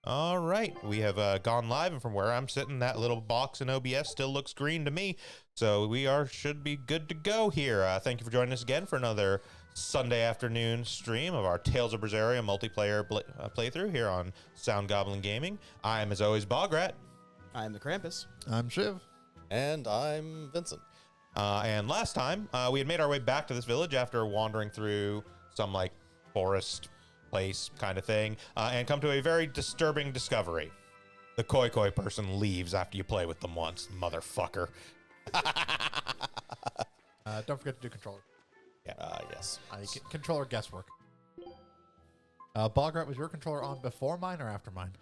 All right, we have gone live, and from where I'm sitting, that little box in OBS still looks green to me. So we should be good to go here. Thank you for joining us again for another Sunday afternoon stream of our Tales of Berseria multiplayer playthrough here on Sound Goblin Gaming. I am, as always, Bograt. I'm the Krampus. I'm Shiv. And I'm Vincent. And last time, we had made our way back to this village after wandering through some, like, forest place kind of thing, and come to a very disturbing discovery. The koi person leaves after you play with them once, motherfucker. Don't forget to do controller. Yeah. Yes. Controller guesswork. Bograt, was your controller on before mine or after mine?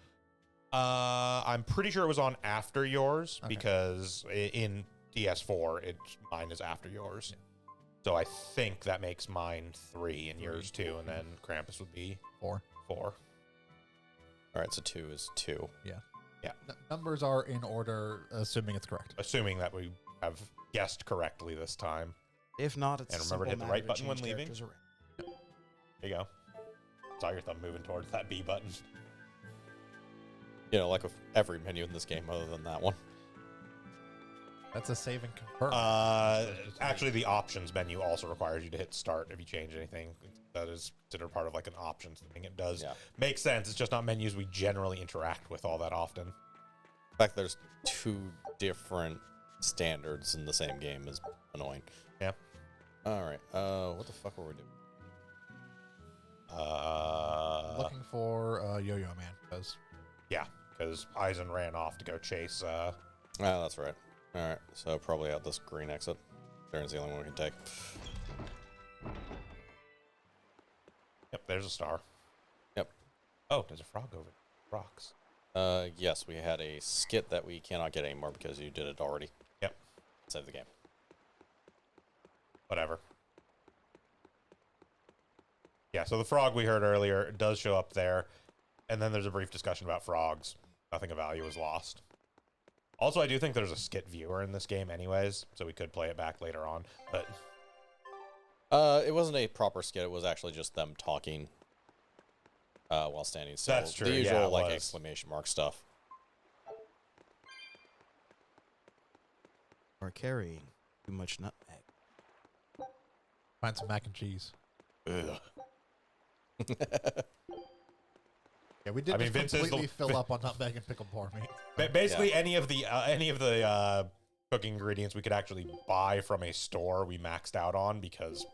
I'm pretty sure it was on after yours, Okay. because in DS4, mine is after yours. Yeah. So I think that makes mine 3 and yours 2, and then Krampus would be 4. 4. All right, so 2 is 2. Yeah. Numbers are in order, assuming it's correct. Assuming that we have guessed correctly this time. If not, it's And remember to hit the right button when leaving. There There you go. Saw your thumb moving towards that B button. You know, like with every menu in this game other than that one. That's a save and confirm. Actually, the options menu also requires you to hit start if you change anything. That is considered part of like an options thing. It does make sense. It's just not menus we generally interact with all that often. In fact, there's 2 different standards in the same game is annoying. Yeah. All right. What the fuck were we doing? Looking for Yo-Yo Man, because because Eisen ran off to go chase. Oh, that's right. All right. So probably out this green exit. There's the only one we can take. Yep, there's a star. Yep. Oh, there's a frog over the rocks. Yes, we had a skit that we cannot get anymore because you did it already. Yep. Save the game. Whatever. Yeah, so the frog we heard earlier does show up there, and then there's a brief discussion about frogs. Nothing of value was lost. Also, I do think there's a skit viewer in this game anyways, so we could play it back later on, but... It wasn't a proper skit. It was actually just them talking while standing still. That's true, The usual, yeah, it like, was. exclamation mark stuff. Or carrying too much nutmeg. find some mac and cheese. Ugh. Yeah, we did I mean, Vince is completely the- fill up on nutmeg and pickled pork meat. Basically, any of the cooking ingredients we could actually buy from a store, we maxed out on, because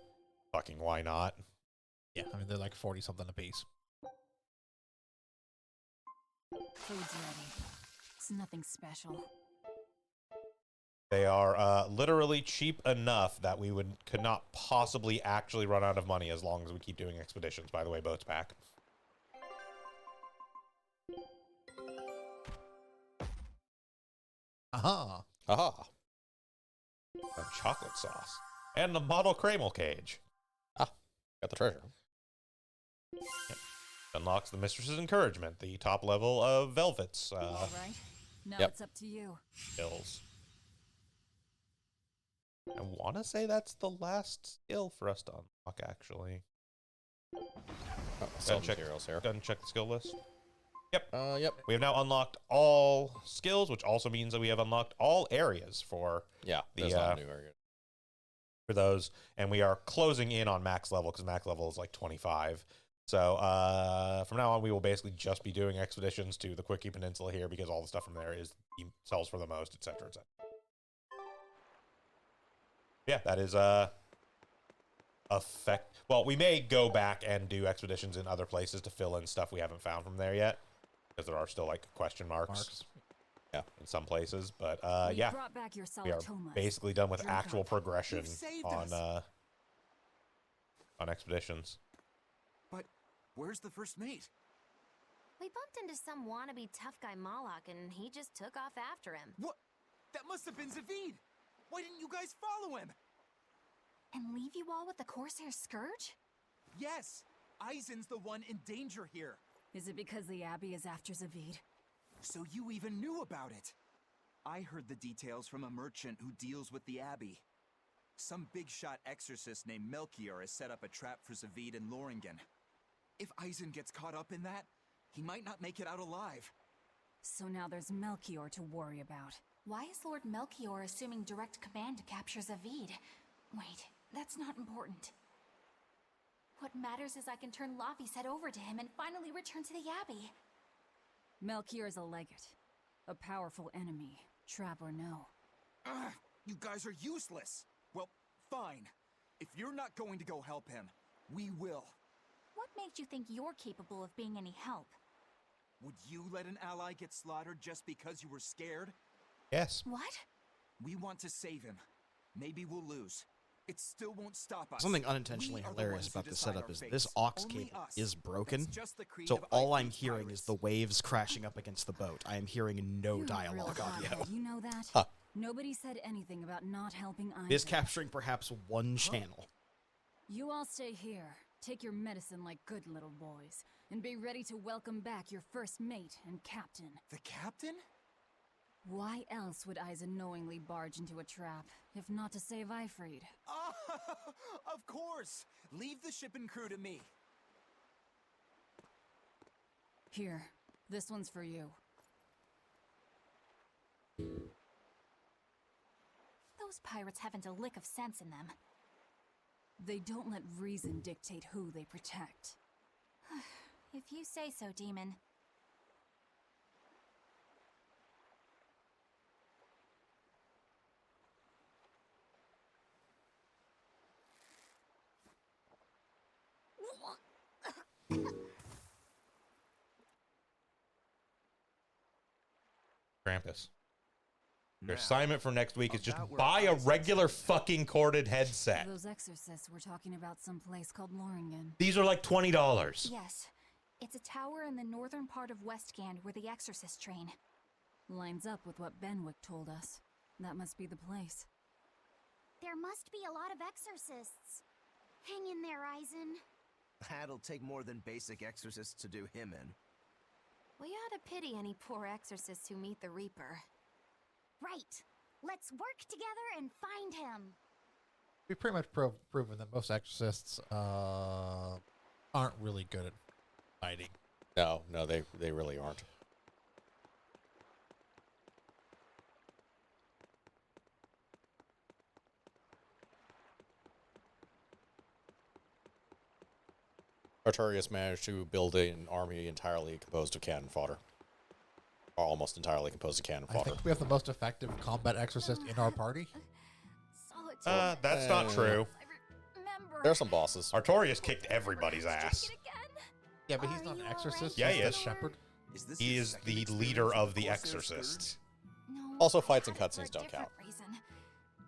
fucking why not? Yeah, I mean, they're like 40-something a piece. Food's ready. It's nothing special. They are literally cheap enough that we could not possibly actually run out of money as long as we keep doing expeditions. By the way, boat's back. Aha! Aha. And chocolate sauce. And the model Cramel cage. Got the treasure. Unlocks the mistress's encouragement, the top level of Velvet's All right. Now Yep. it's up to you. skills. I want to say that's the last skill for us to unlock, actually. Oh, some check- materials here. Go ahead and check the skill list. Yep. We have now unlocked all skills, which also means that we have unlocked all areas for Yeah, The, there's not a new area. those, and we are closing in on max level, because max level is like 25. So from now on, we will basically just be doing expeditions to the Quickie Peninsula here, because all the stuff from there sells for the most, etc., etc. Yeah, that is well, we may go back and do expeditions in other places to fill in stuff we haven't found from there yet, because there are still like question marks in some places. But We yeah, brought back your we are solitomas. basically done with Drink actual up. progression You've saved on us. on expeditions. But where's the first mate? We bumped into some wannabe tough guy Moloch, and he just took off after him. What? That must have been Zavid. Why didn't you guys follow him? And leave you all with the Corsair Scourge? Yes, Eisen's the one in danger here. Is it because the Abbey is after Zavid? So you even knew about it. I heard the details from a merchant who deals with the Abbey. Some big-shot exorcist named Melchior has set up a trap for Zavid and Loringen. If Eisen gets caught up in that, He might not make it out alive. So now there's Melchior to worry about. Why is Lord Melchior assuming direct command to capture Zavid? Wait, that's not important. What matters is I can turn Laffy's head over to him and finally return to the Abbey. Melchior's a legate. A powerful enemy, trap or no. Ugh, you guys are useless. Well, fine. If you're not going to go help him, we will. What makes you think you're capable of being any help? Would you let an ally get slaughtered just because you were scared? Yes. What? We want to save him. Maybe we'll lose. It still won't stop us. Something unintentionally We are the hilarious ones who about this decide setup our is fates. this aux Only cable us. is broken, That's just the creed so of all I'm Ifrit's hearing pirates. is the waves crashing up against the boat. I am hearing no You're a dialogue real audio. hothead, you know that? Huh. Nobody said anything about not helping either. It is capturing perhaps one channel. You all stay here. Take your medicine like good little boys. And be ready to welcome back your first mate and captain. The captain? Why else would Isa knowingly barge into a trap, if not to save Ifrit? Ah, of course. Leave the ship and crew to me. Here, this one's for you. Those pirates haven't a lick of sense in them. They don't let reason dictate who they protect. If you say so, Demon. Krampus. Your Now, assignment for next week is just about where buy a Isaac's regular headed. fucking corded headset. Those exorcists were talking about some place called Loringen. These are like $20. Yes. It's a tower in the northern part of Westgand where the exorcists train. Lines up with what Benwick told us. That must be the place. There must be a lot of exorcists. Hang in there, Eisen. That'll take more than basic exorcists to do him in. We ought to pity any poor exorcists who meet the Reaper. Right. Let's work together and find him. We pretty much proven that most exorcists aren't really good at fighting. No, they really aren't. Arturius managed to build an army entirely composed of cannon fodder. Or almost entirely composed of cannon I fodder. think we have the most effective combat exorcist in our party. Solitude. That's not true. I remember. There are some bosses. Artorias kicked everybody's ass. Drink it again. Yeah, but he's Are not you an exorcist. Yeah, he's he the is. shepherd. Is this He your is second the experience leader with of the Corsair exorcists. No. Also, fights I and had it for a cutscenes don't different count. reason.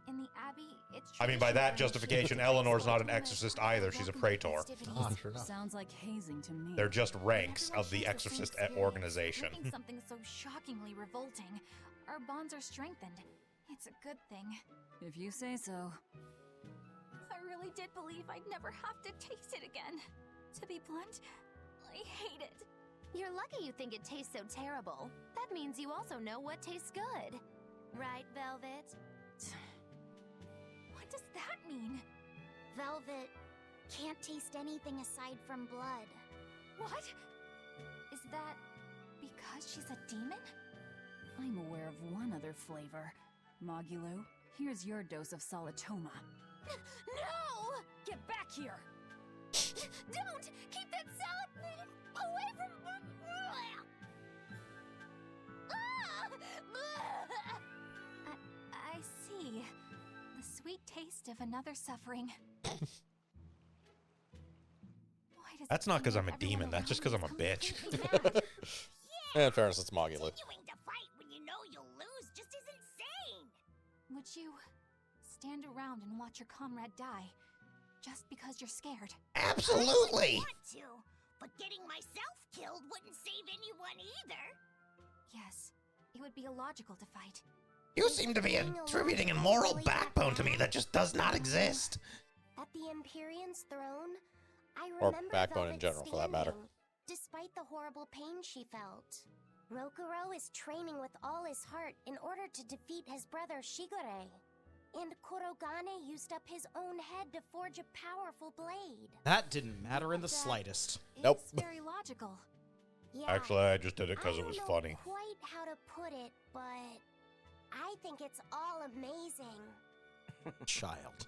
In the Abbey, it's I mean, by that tradition for justification, initiates Eleanor's not an welcome exorcist and either. She's a welcome praetor. festivities. Ah, sure enough. Sounds like hazing to me. They're just ranks Everyone of the shares same exorcist experience, organization. witnessing something so shockingly revolting. Our bonds are strengthened. It's a good thing. If you say so. I really did believe I'd never have to taste it again. To be blunt, I hate it. You're lucky you think it tastes so terrible. That means you also know what tastes good. Right, Velvet? What does that mean? Velvet can't taste anything aside from blood. What? Is that because she's a demon? I'm aware of one other flavor. Mogulo, here's your dose of solitoma. No! Get back here! Don't! Keep that salad away from... I see. The sweet taste of another suffering. Why does That's it not seem 'cause like I'm a demon, everyone that's just 'cause around I'm a me is bitch. completely mad? In fairness, it's Mogulu. Continuing to fight when you know you'll lose just isn't sane. Would you stand around and watch your comrade die just because you're scared? Absolutely! Want to, but getting myself killed wouldn't save anyone either. Yes, it would be illogical to fight. You seem to be attributing a moral backbone to me that just does not exist. At the Empyrean's throne, I Or remember backbone in Velvet general, for that matter. standing, despite the horrible pain she felt. Rokuro is training with all his heart in order to defeat his brother Shigure. And Kurogane used up his own head to forge a powerful blade. That didn't matter in the slightest. Nope. It's very logical. Yeah, Actually, I just did it because I it was don't know funny. quite how to put it, but I think it's all amazing. Child.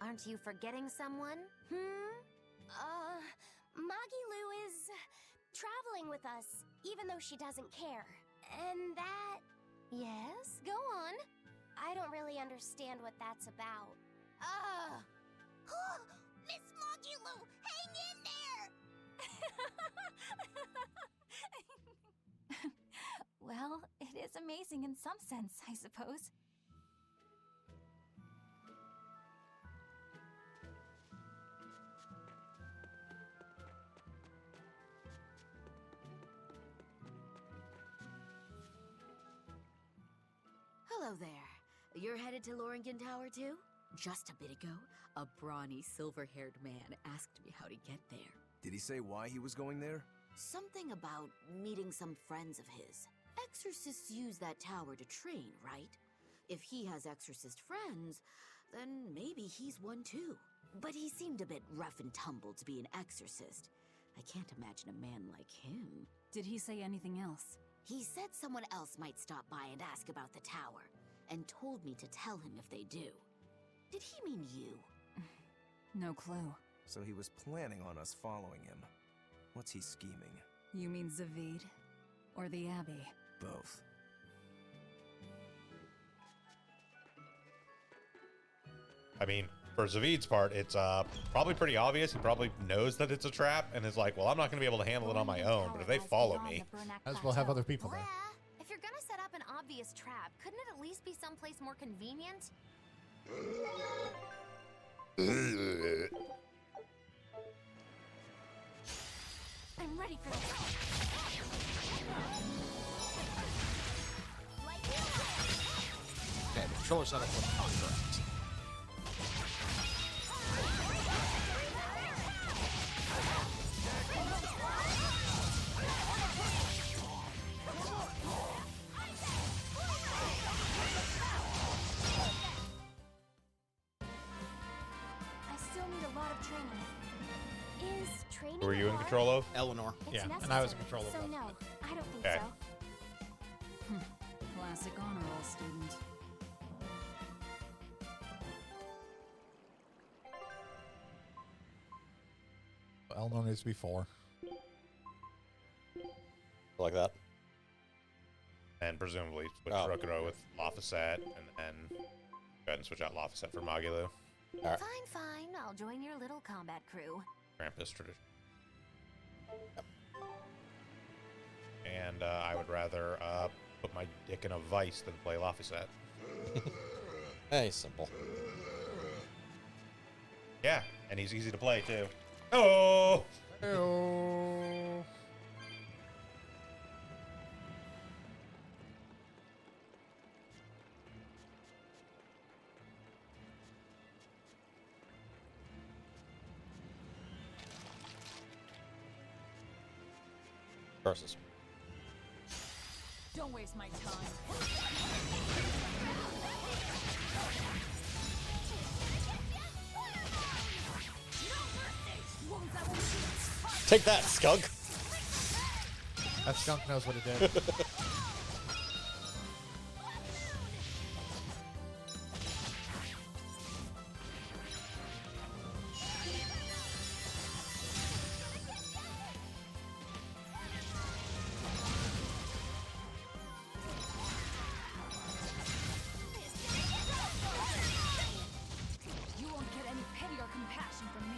Aren't you forgetting someone? Magilu is traveling with us, even though she doesn't care. And that... Yes, go on. I don't really understand what that's about. Miss Magilu, hang in there! Well, it is amazing in some sense, I suppose. Hello there. You're headed to Loringen Tower too? Just a bit ago, a brawny, silver-haired man asked me how to get there. Did he say why he was going there? Something about meeting some friends of his. Exorcists use that tower to train, right? If he has exorcist friends, then maybe he's one too. But he seemed a bit rough and tumble to be an exorcist. I can't imagine a man like him. Did he say anything else? He said someone else might stop by and ask about the tower, and told me to tell him if they do. Did he mean you? No clue. So he was planning on us following him. What's he scheming? You mean Zavid? Or the Abbey? Both. I mean, for Zavid's part, it's probably pretty obvious. He probably knows that it's a trap and is like, well, I'm not going to be able to handle it on my own, but if they follow me... As well have other people there. If you're gonna set up an obvious trap, couldn't it at least be someplace more convenient? I'm ready for this. Okay, the controller setup was correct. I still need a lot of training. Is training Who are you in hard? control of? Eleanor. It's Yeah, necessary, and I was in control of so both. no, I don't think Okay. so. Classic honor roll student. Elnor needs to be 4. Like that. And presumably switch Oh. Rokuro with Lafayette, and then go ahead and switch out Lafayette for Magilu. Fine, fine. I'll join your little combat crew. Krampus tradition. And I would rather put my dick in a vice than play Lafayette. Hey, simple. Yeah, and he's easy to play too. Oh! Hello. Versus. Don't waste my time. Take that, skunk! That skunk knows what it did. You won't get any pity or compassion from me.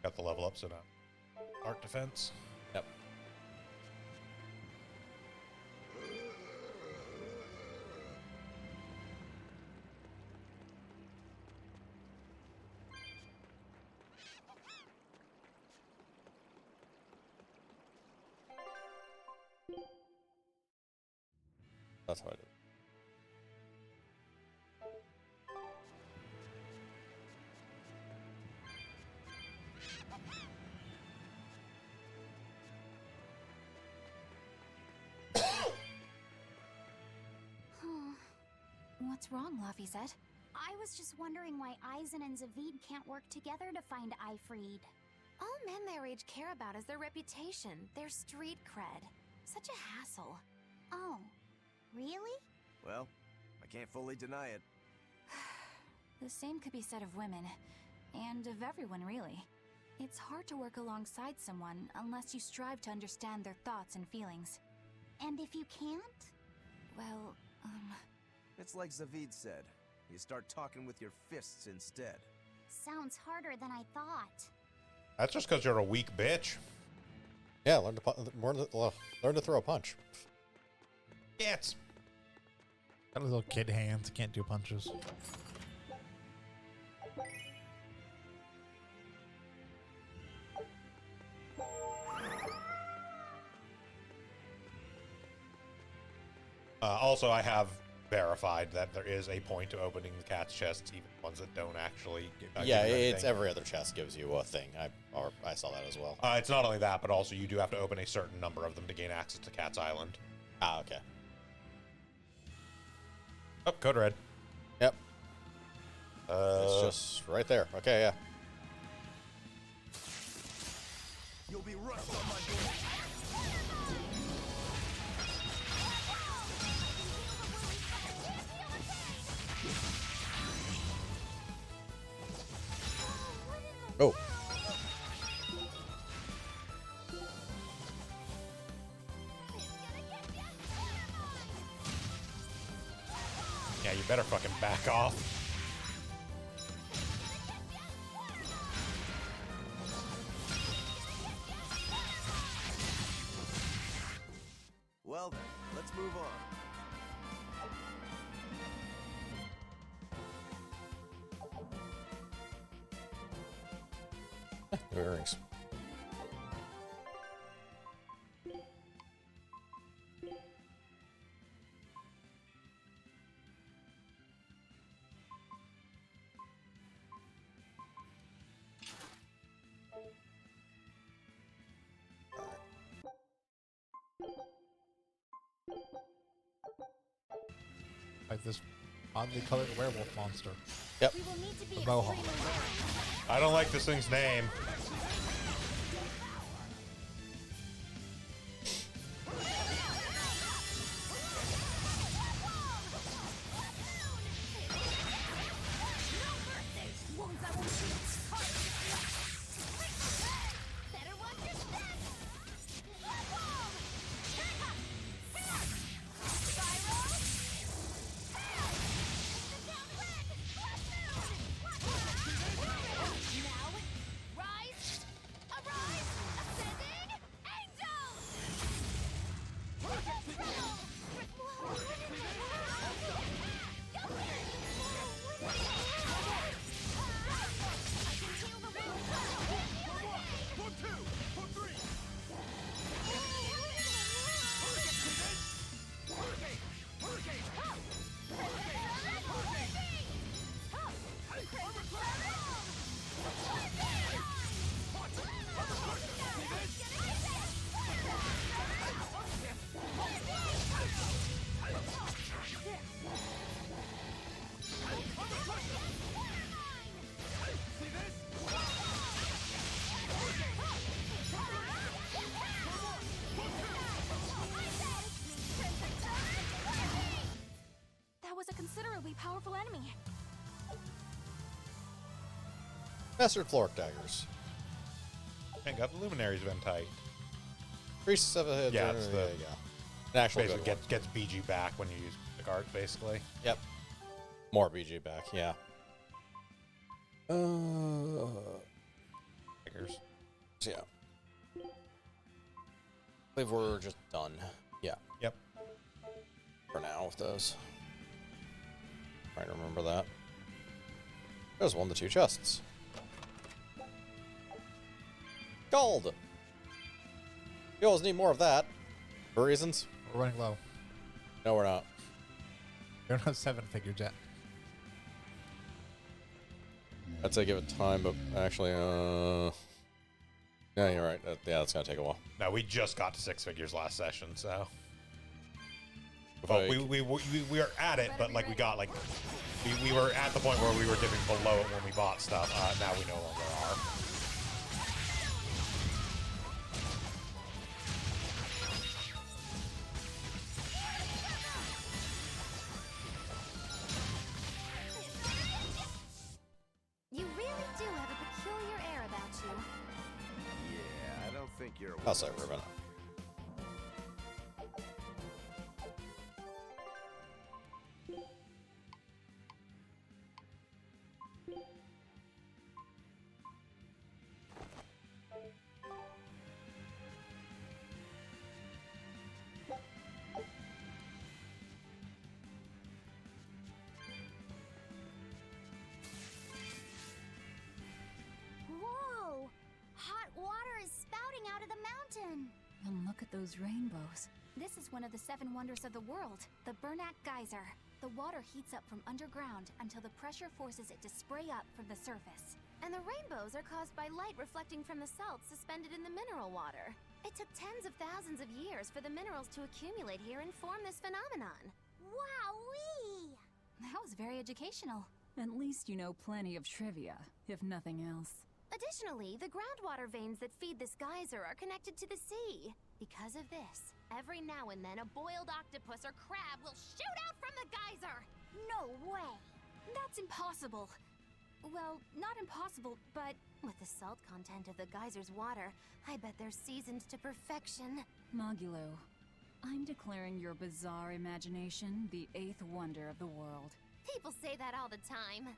got the level ups in art defense. Yep. That's what I did. What's wrong, Laphicet? I was just wondering why Eisen and Zavid can't work together to find Ifrid. All men their age care about is their reputation, their street cred. Such a hassle. Oh, really? Well, I can't fully deny it. The same could be said of women, and of everyone, really. It's hard to work alongside someone unless you strive to understand their thoughts and feelings. And if you can't? Well, It's like Zavid said. You start talking with your fists instead. Sounds harder than I thought. That's just because you're a weak bitch. Yeah, learn to throw a punch. Yes. Got little kid hands, can't do punches. Also, I have verified that there is a point to opening the cat's chests, even ones that don't actually. Yeah, give you it's anything. every other chest gives you a thing. I saw that as well. It's not only that, but also you do have to open a certain number of them to gain access to Cat's Island. Ah, okay. Oh, code red. Yep. It's just right there. Okay, yeah. You'll be rushed on my door. Oh. Yeah, you better fucking back off. Well then, let's move on. New earrings. Like this oddly colored werewolf monster. Yep. We will need to be The Mohawk. extremely wary. I don't like this thing's name. considerably powerful enemy. Master Flork daggers. And got the Luminaries event tight. Priestess of a head. Yeah, it's there the you go. An actual good basically one. gets BG back when you use the card, basically. Yep. More BG back, yeah. Daggers. So, yeah. I believe we're just done. Yeah. Yep. For now with those. Trying to remember that. There's one of the 2 chests. Gold! We always need more of that. For reasons. We're running low. No, we're not. We don't have 7 figures yet. I'd say give it time, but actually, yeah, you're right. Yeah, that's gonna take a while. No, we just got to 6 figures last session, so. Like, Well, we were at it, but like we got like we were at the point where we were dipping below it when we bought stuff. Now we no longer are. You really do have a peculiar air about you. Yeah, I don't think you're. I'll say Ruben. Whoa! Hot water is spouting out of the mountain. And look at those rainbows. This is one of the 7 wonders of the world, the Bernak Geyser. The water heats up from underground until the pressure forces it to spray up from the surface. And the rainbows are caused by light reflecting from the salts suspended in the mineral water. It took tens of thousands of years for the minerals to accumulate here and form this phenomenon. Wowee! That was very educational. At least you know plenty of trivia, if nothing else. Additionally, the groundwater veins that feed this geyser are connected to the sea. Because of this, every now and then a boiled octopus or crab will shoot out from the geyser! No way! That's impossible. Well, not impossible, but With the salt content of the geyser's water, I bet they're seasoned to perfection. Magulu, I'm declaring your bizarre imagination the 8th wonder of the world. People say that all the time.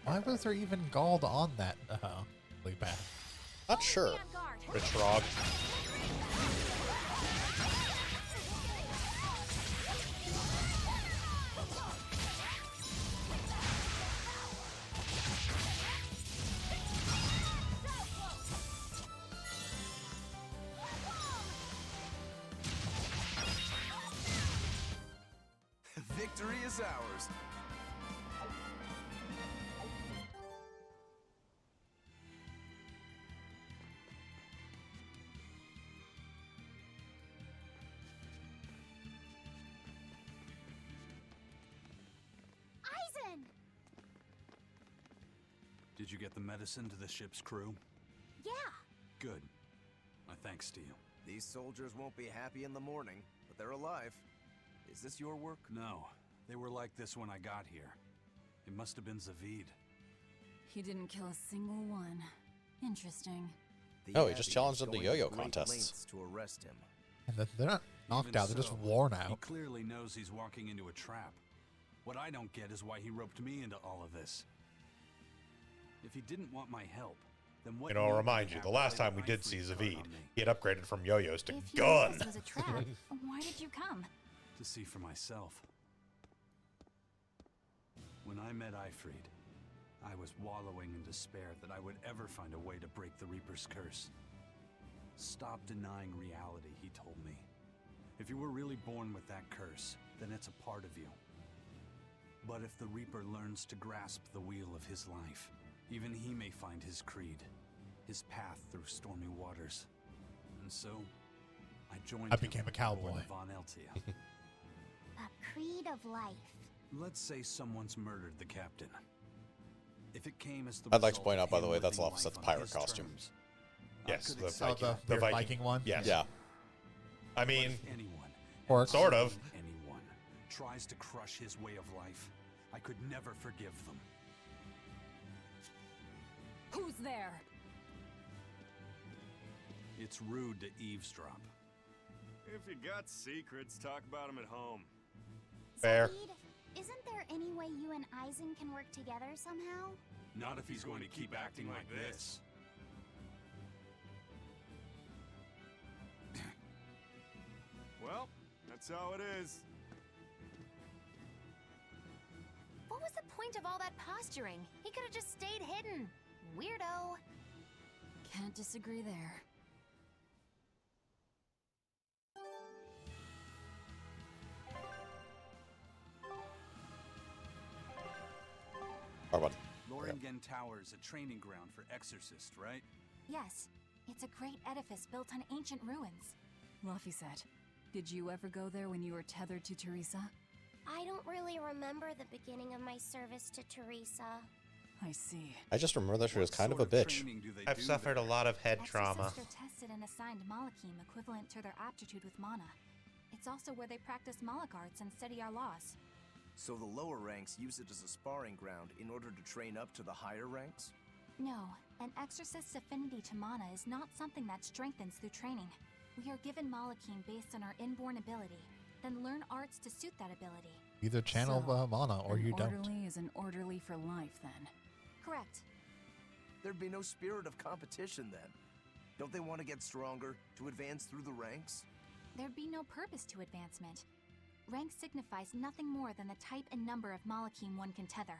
Why was there even gold on that really bad? Not sure. Betrog. Victory is ours. Eisen! Did you get the medicine to the ship's crew? Yeah. Good. My thanks to you. These soldiers won't be happy in the morning, but they're alive. Is this your work? No. They were like this when I got here. It must have been Zavid. He didn't kill a single one. Interesting. The No, he just Abbey challenged is them to going yo-yo great contests. lengths to arrest him. And they're not knocked Even out, they're just so, worn He out. clearly knows he's walking into a trap. What I don't get is why he roped me into all of this. If he didn't want my help, then what? You know, I'll need did remind he you, have the to last play time we did see Ifrit card Zavid, on me? he had upgraded from yo-yos to if you knew gun. this was a trap, why did you come? To see for myself. When I met Ifrit, I was wallowing in despair that I would ever find a way to break the Reaper's curse. Stop denying reality, he told me. If you were really born with that curse, then it's a part of you. But if the Reaper learns to grasp the wheel of his life, even he may find his creed, his path through stormy waters. And so, I joined I him became a cowboy. aboard the Von Eltia. A creed of life. Let's say someone's murdered the captain. If it came as the I'd like to result point of out, by the him way, that's living Lofset's life on pirate his costume. terms, I Yes, could the accept Oh, Viking. the Viking one? Yes. Yeah. I But mean, if anyone, Or- Sort of. anyone, tries to crush his way of life, I could never forgive them. Who's there? It's rude to eavesdrop. If you got secrets, talk about them at home. Fair. Saeed, isn't there any way you and Eisen can work together somehow? Not if he's going to keep acting like this. Well, that's how it is. What was the point of all that posturing? He could have just stayed hidden. Weirdo. Can't disagree there. Arbon. Loringen Tower is a training ground for exorcists, right? Yes, it's a great edifice built on ancient ruins. Laphicet, did you ever go there when you were tethered to Teresa? I don't really remember the beginning of my service to Teresa. I see. I just remember that she was What kind of a sort bitch. training do they I've do suffered a there? lot of head trauma. Exorcists are tested and assigned Malachim equivalent to their aptitude with mana. It's also where they practice Malach arts and study our laws. So the lower ranks use it as a sparring ground in order to train up to the higher ranks? No, an exorcist's affinity to mana is not something that strengthens through training. We are given Malachim based on our inborn ability, then learn arts to suit that ability. Either channel So, mana or an you don't. orderly is an orderly for life, then. Correct. There'd be no spirit of competition then. Don't they want to get stronger, to advance through the ranks? There'd be no purpose to advancement. Rank signifies nothing more than the type and number of Malachim one can tether.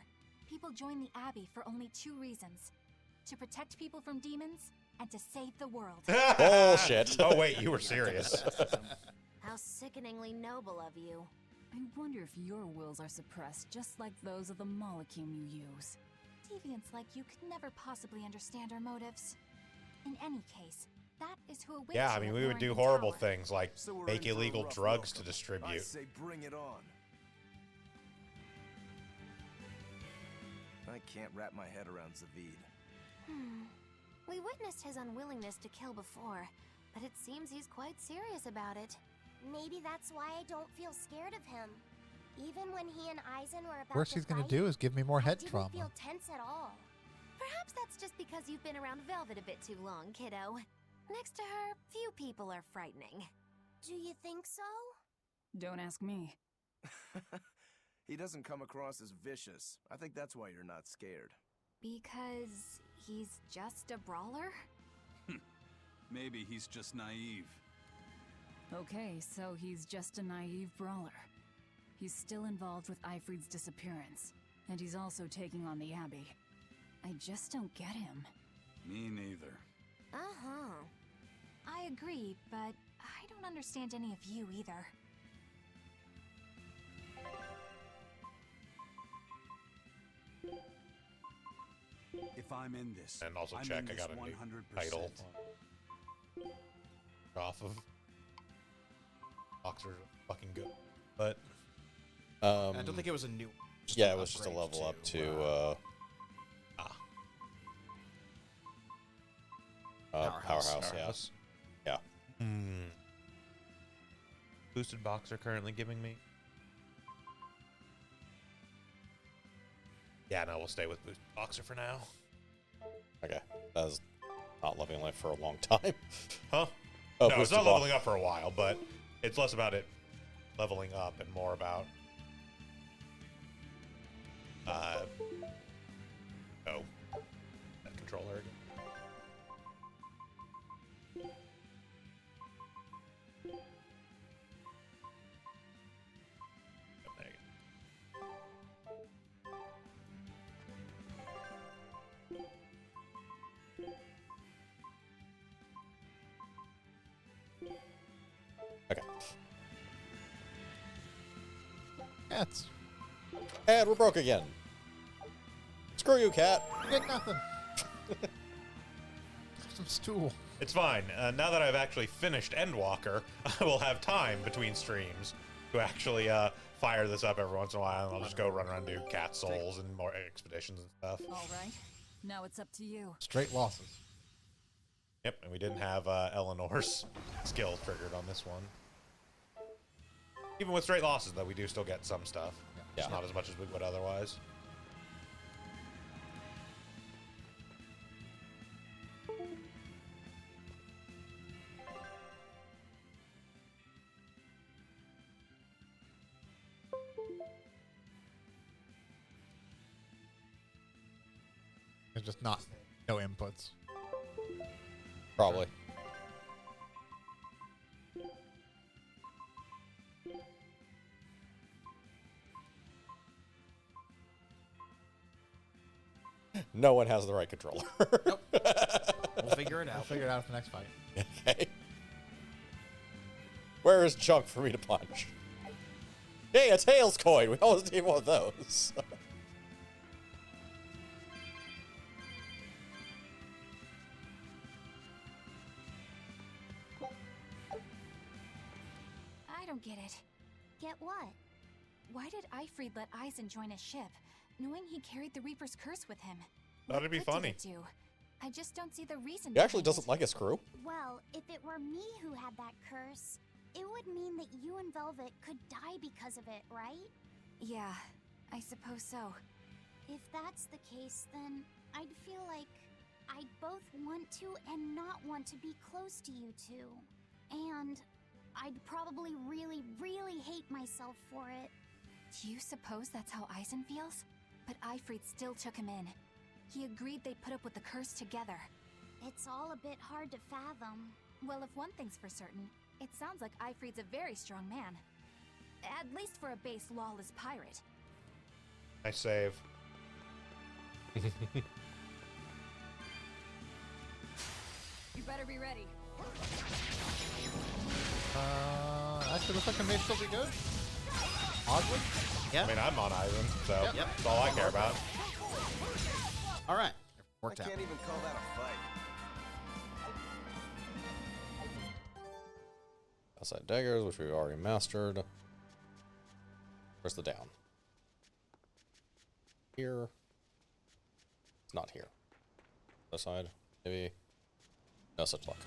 People join the Abbey for only two reasons: to protect people from demons, and to save the world. Bullshit. Oh, wait, you were serious. How sickeningly noble of you. I wonder if your wills are suppressed just like those of the Malachim you use. Deviants like you could never possibly understand our motives. In any case, that is who awaits Yeah, I you mean, at we would do Loringen horrible Tower. things like So we're make in for a illegal rough drugs to welcome. I distribute. say bring it on. I can't wrap my head around Zavid. We witnessed his unwillingness to kill before, but it seems he's quite serious about it. Maybe that's why I don't feel scared of him. Even when he and Eisen were about Worst to he's gonna fight, do is give me more I head didn't trauma. feel tense at all. Perhaps that's just because you've been around Velvet a bit too long, kiddo. Next to her, few people are frightening. Do you think so? Don't ask me. He doesn't come across as vicious. I think that's why you're not scared. Because he's just a brawler? Maybe he's just naive. Okay, so he's just a naive brawler. He's still involved with Eifried's disappearance, and he's also taking on the Abbey. I just don't get him. Me neither. Uh-huh. I agree, but I don't understand any of you either. If I'm in this, And also I'm check, in I this got a new 100%. title off of Boxer's fucking good. But Um, I don't think it was a new. yeah, an it was just a upgrade level up to Powerhouse, yeah. Yeah. Boosted Boxer currently giving me. Yeah, no, we'll stay with Boosted Boxer for now. Okay. That was not Living Life for a long time. Huh? Oh, No, it's Boosted not Box- leveling up for a while, but it's less about it leveling up and more about that controller again. There you Okay. Cats. And we're broke again. Screw you, cat. Get nothing. Some stool. It's fine. Now that I've actually finished Endwalker, I will have time between streams to actually fire this up every once in a while, and I'll just go run around and do cat souls and more expeditions and stuff. All right. Now it's up to you. Straight losses. Yep, and we didn't have Eleanor's skill triggered on this one. Even with straight losses, though, we do still get some stuff. Yeah. Just not as much as we would otherwise. There's just no inputs. Probably. No one has the right controller. Nope. We'll figure it out. I'll figure it out for the next fight. Okay. Where is Chunk for me to punch? Hey, a Tails coin! We always need one of those. I don't get it. Get what? Why did Ifrid let Eisen join his ship, knowing he carried the Reaper's curse with him? Thought it'd be What good funny. did it do? I just don't see the reason. He actually behind doesn't it. like his crew. Well, if it were me who had that curse, it would mean that you and Velvet could die because of it, right? Yeah, I suppose so. If that's the case, then I'd feel like I'd both want to and not want to be close to you two. And I'd probably really, really hate myself for it. Do you suppose that's how Eisen feels? But Ifrid still took him in. He agreed they'd put up with the curse together. It's all a bit hard to fathom. Well, if one thing's for certain, it sounds like Ifrid's a very strong man. At least for a base lawless pirate. Nice save. You better be ready. Actually, looks like it may still be good. Oddly. Yeah. I mean, I'm on Eisen, so Yep. that's all I care about. All right. I Worked out. can't even call that a fight. Outside daggers, which we've already mastered. Where's the down? Here. It's not here. This side, maybe. No such luck.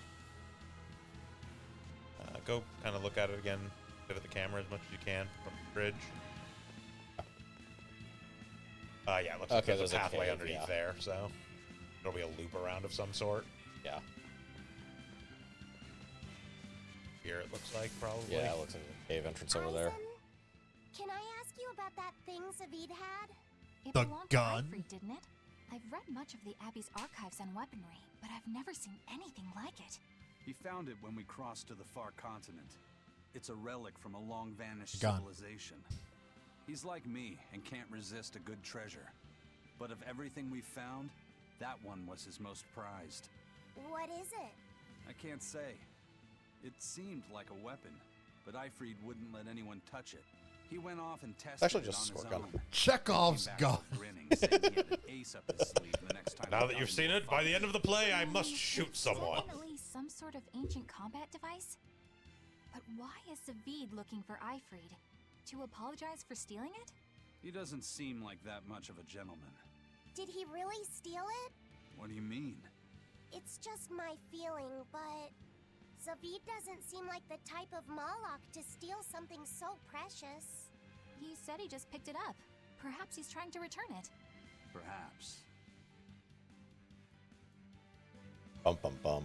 Go kind of look at it again, pivot the camera as much as you can from the bridge. Yeah, it looks like Okay, there's a there's a pathway cave, underneath yeah. there, so it'll be a loop around of some sort. Yeah. Here it looks like, probably. Yeah, it looks like a cave entrance over there. Can I ask you about that thing Zavid had? It The belonged gun? to Ifrid, didn't it? I've read much of the Abbey's archives on weaponry, but I've never seen anything like it. He found it when we crossed to the far continent. It's a relic from a long-vanished Gun. civilization. He's like me and can't resist a good treasure. But of everything we've found, that one was his most prized. What is it? I can't say. It seemed like a weapon, but Ifrid wouldn't let anyone touch it. He went off and tested actually it just a on his squirt gun. own. Chekhov's Came back gun. all grinning, saying he had an ace up his sleeve the next time Now we that found you've seen more it, by the end of the play, I must shoot someone. Definitely some sort of ancient combat device. But why is Zavid looking for Ifrid? To apologize for stealing it? He doesn't seem like that much of a gentleman. Did he really steal it? What do you mean? It's just my feeling, but Zavid doesn't seem like the type of Malak to steal something so precious. He said he just picked it up. Perhaps he's trying to return it. Perhaps. Bum bum bum.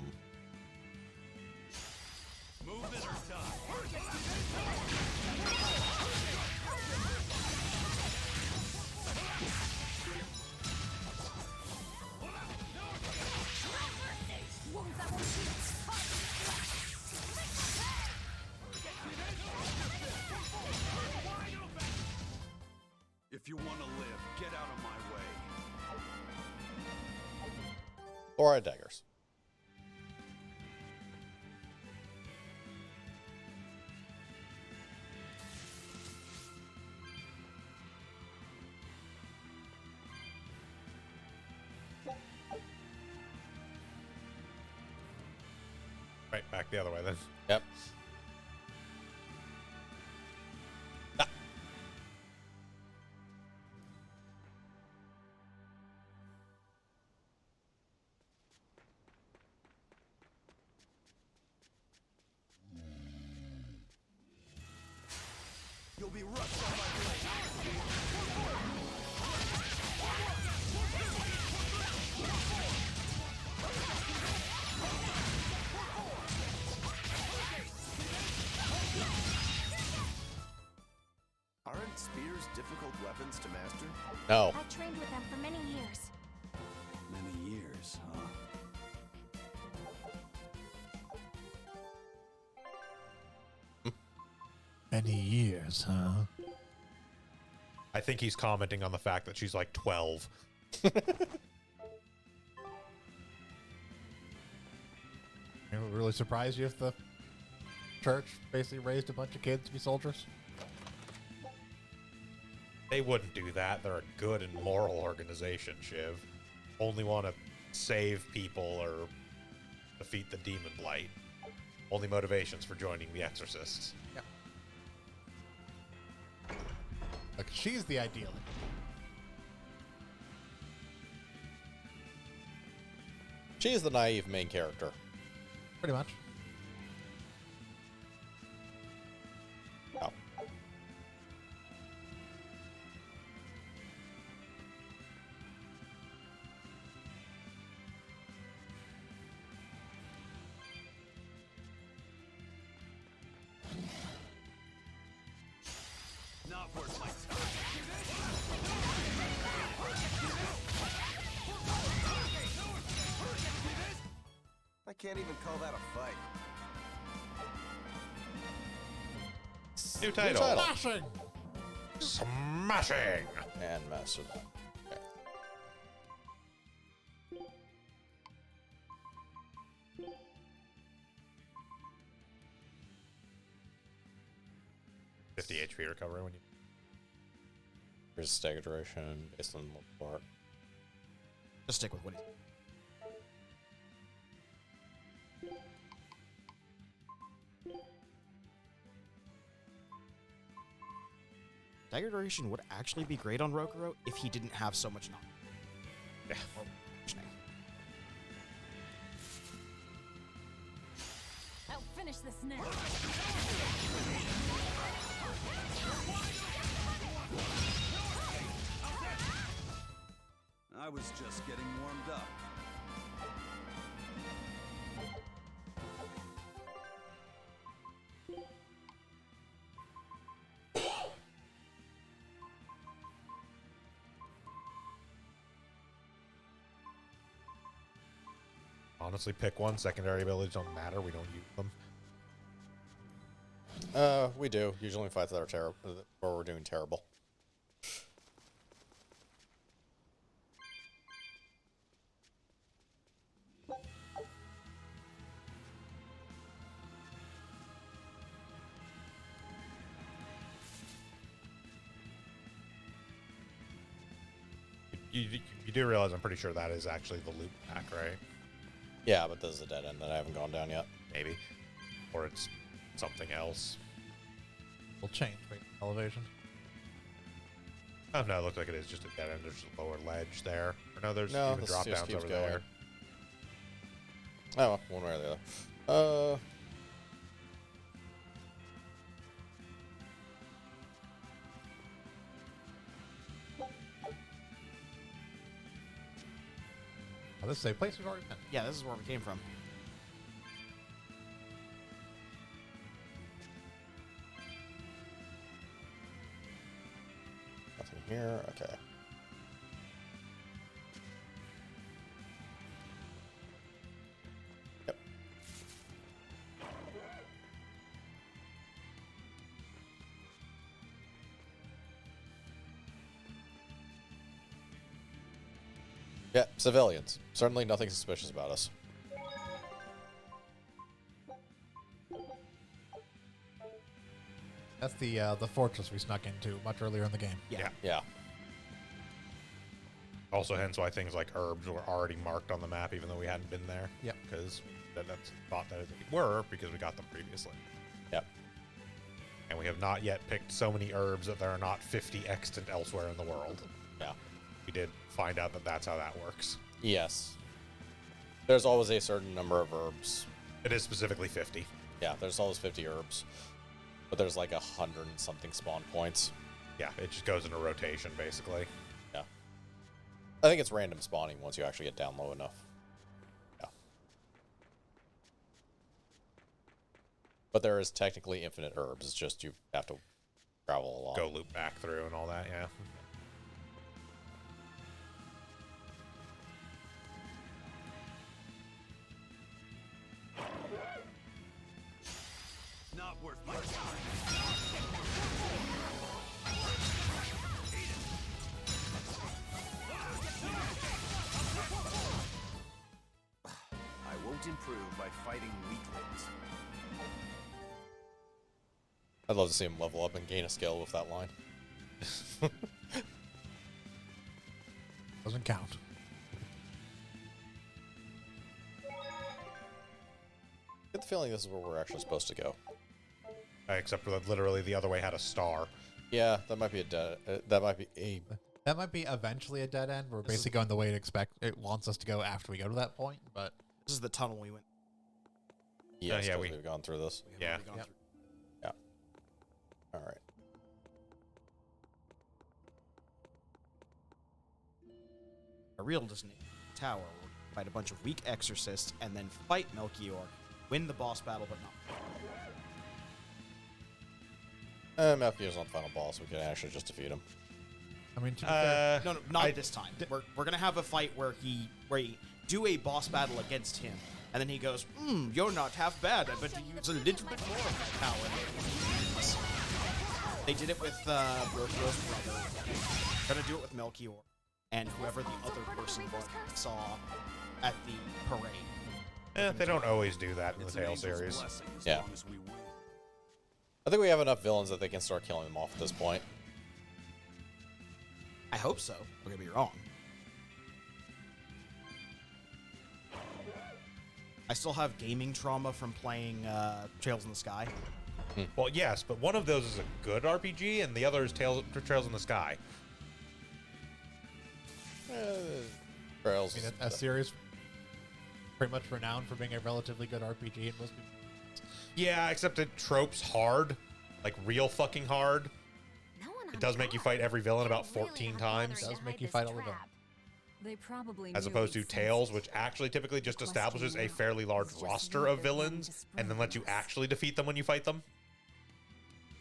Movement or die. If you want to live, get out of my way. Fluoride daggers. Right, back the other way then. Yep. Aren't spears difficult weapons to master? No. I trained with them for many years. Many years, huh? Many years, huh? I think he's commenting on the fact that she's like 12. It would really surprise you if the church basically raised a bunch of kids to be soldiers. They wouldn't do that. They're a good and moral organization, Shiv. Only want to save people or defeat the demon blight. Only motivations for joining the Exorcists. Yeah. Like, she's the ideal. She is the naive main character. Pretty much. Oh. Not worth my time. I can't even call that a fight. New title. Smashing! Smashing! And master that. Okay. 50 HP recovery when you. Here's stagger duration based on the part. Just stick with what Dagger duration would actually be great on Rokuro if he didn't have so much knowledge. Yeah. Or conditioning. I'll finish this now. I was just getting warmed up. Honestly, pick one. Secondary abilities don't matter. We don't use them. We do. Usually fights that are terrible, or we're doing terrible. You do realize I'm pretty sure that is actually the loop pack, right? Yeah, but this is a dead end that I haven't gone down yet. Maybe. Or it's something else. Will change. Wait, elevation. Oh, no, it looks like it is just a dead end. There's a lower ledge there. Or no, there's No, even this drop just downs keeps over going. there. Oh, one way or the other. Oh, this is a place we've already been. Yeah, this is where we came from. Nothing here. Okay. Yep. Yeah, civilians. Certainly nothing suspicious about us. That's the fortress we snuck into much earlier in the game. Yeah. Yeah. Also, hence why things like herbs were already marked on the map, even though we hadn't been there. Yep. Because that's thought that they were, because we got them previously. Yep. And we have not yet picked so many herbs that there are not 50 extant elsewhere in the world. Yeah. We did find out that that's how that works. Yes. There's always a certain number of herbs. It is specifically 50. Yeah, there's always 50 herbs. But there's like 100 and something spawn points. Yeah, it just goes in a rotation, basically. Yeah. I think it's random spawning once you actually get down low enough. Yeah. But there is technically infinite herbs. It's just you have to travel along. Go loop back through and all that, yeah. Not worth my time. I won't improve by fighting weaklings. I'd love to see him level up and gain a skill with that line. Doesn't count. I get the feeling this is where we're actually supposed to go. Except for that literally the other way had a star. Yeah, that might be a that might be a... That might be eventually a dead end. We're basically going the way it wants us to go after we go to that point, but... This is the tunnel we went. Yes, yeah, we've gone through this. Yeah. Yeah. All right. A real Disney tower. We'll fight a bunch of weak exorcists and then fight Melchior, win the boss battle, but not. Melchior's not the final boss. We can actually just defeat him. I mean, to be fair, No, not this time. We're gonna have a fight where we do a boss battle against him, and then he goes, you're not half bad. I bet you use a little bit more of my power. They did it with Rokuro's brother. They're gonna do it with Melchior, and whoever the other person was saw at the parade. Eh, they don't always do that in the Tale series. Yeah. I think we have enough villains that they can start killing them off at this point. I hope so. Don't get me wrong. I still have gaming trauma from playing Trails in the Sky. Well, yes, but one of those is a good RPG, and the other is Trails in the Sky. Trails. I mean, a series pretty much renowned for being a relatively good RPG in most people. Yeah, except it tropes hard, like real fucking hard. It does make you fight every villain about 14 times. It does make you fight all the villains. They probably As opposed to Tales, which actually typically just establishes a fairly large roster of villains and then lets you actually defeat them when you fight them.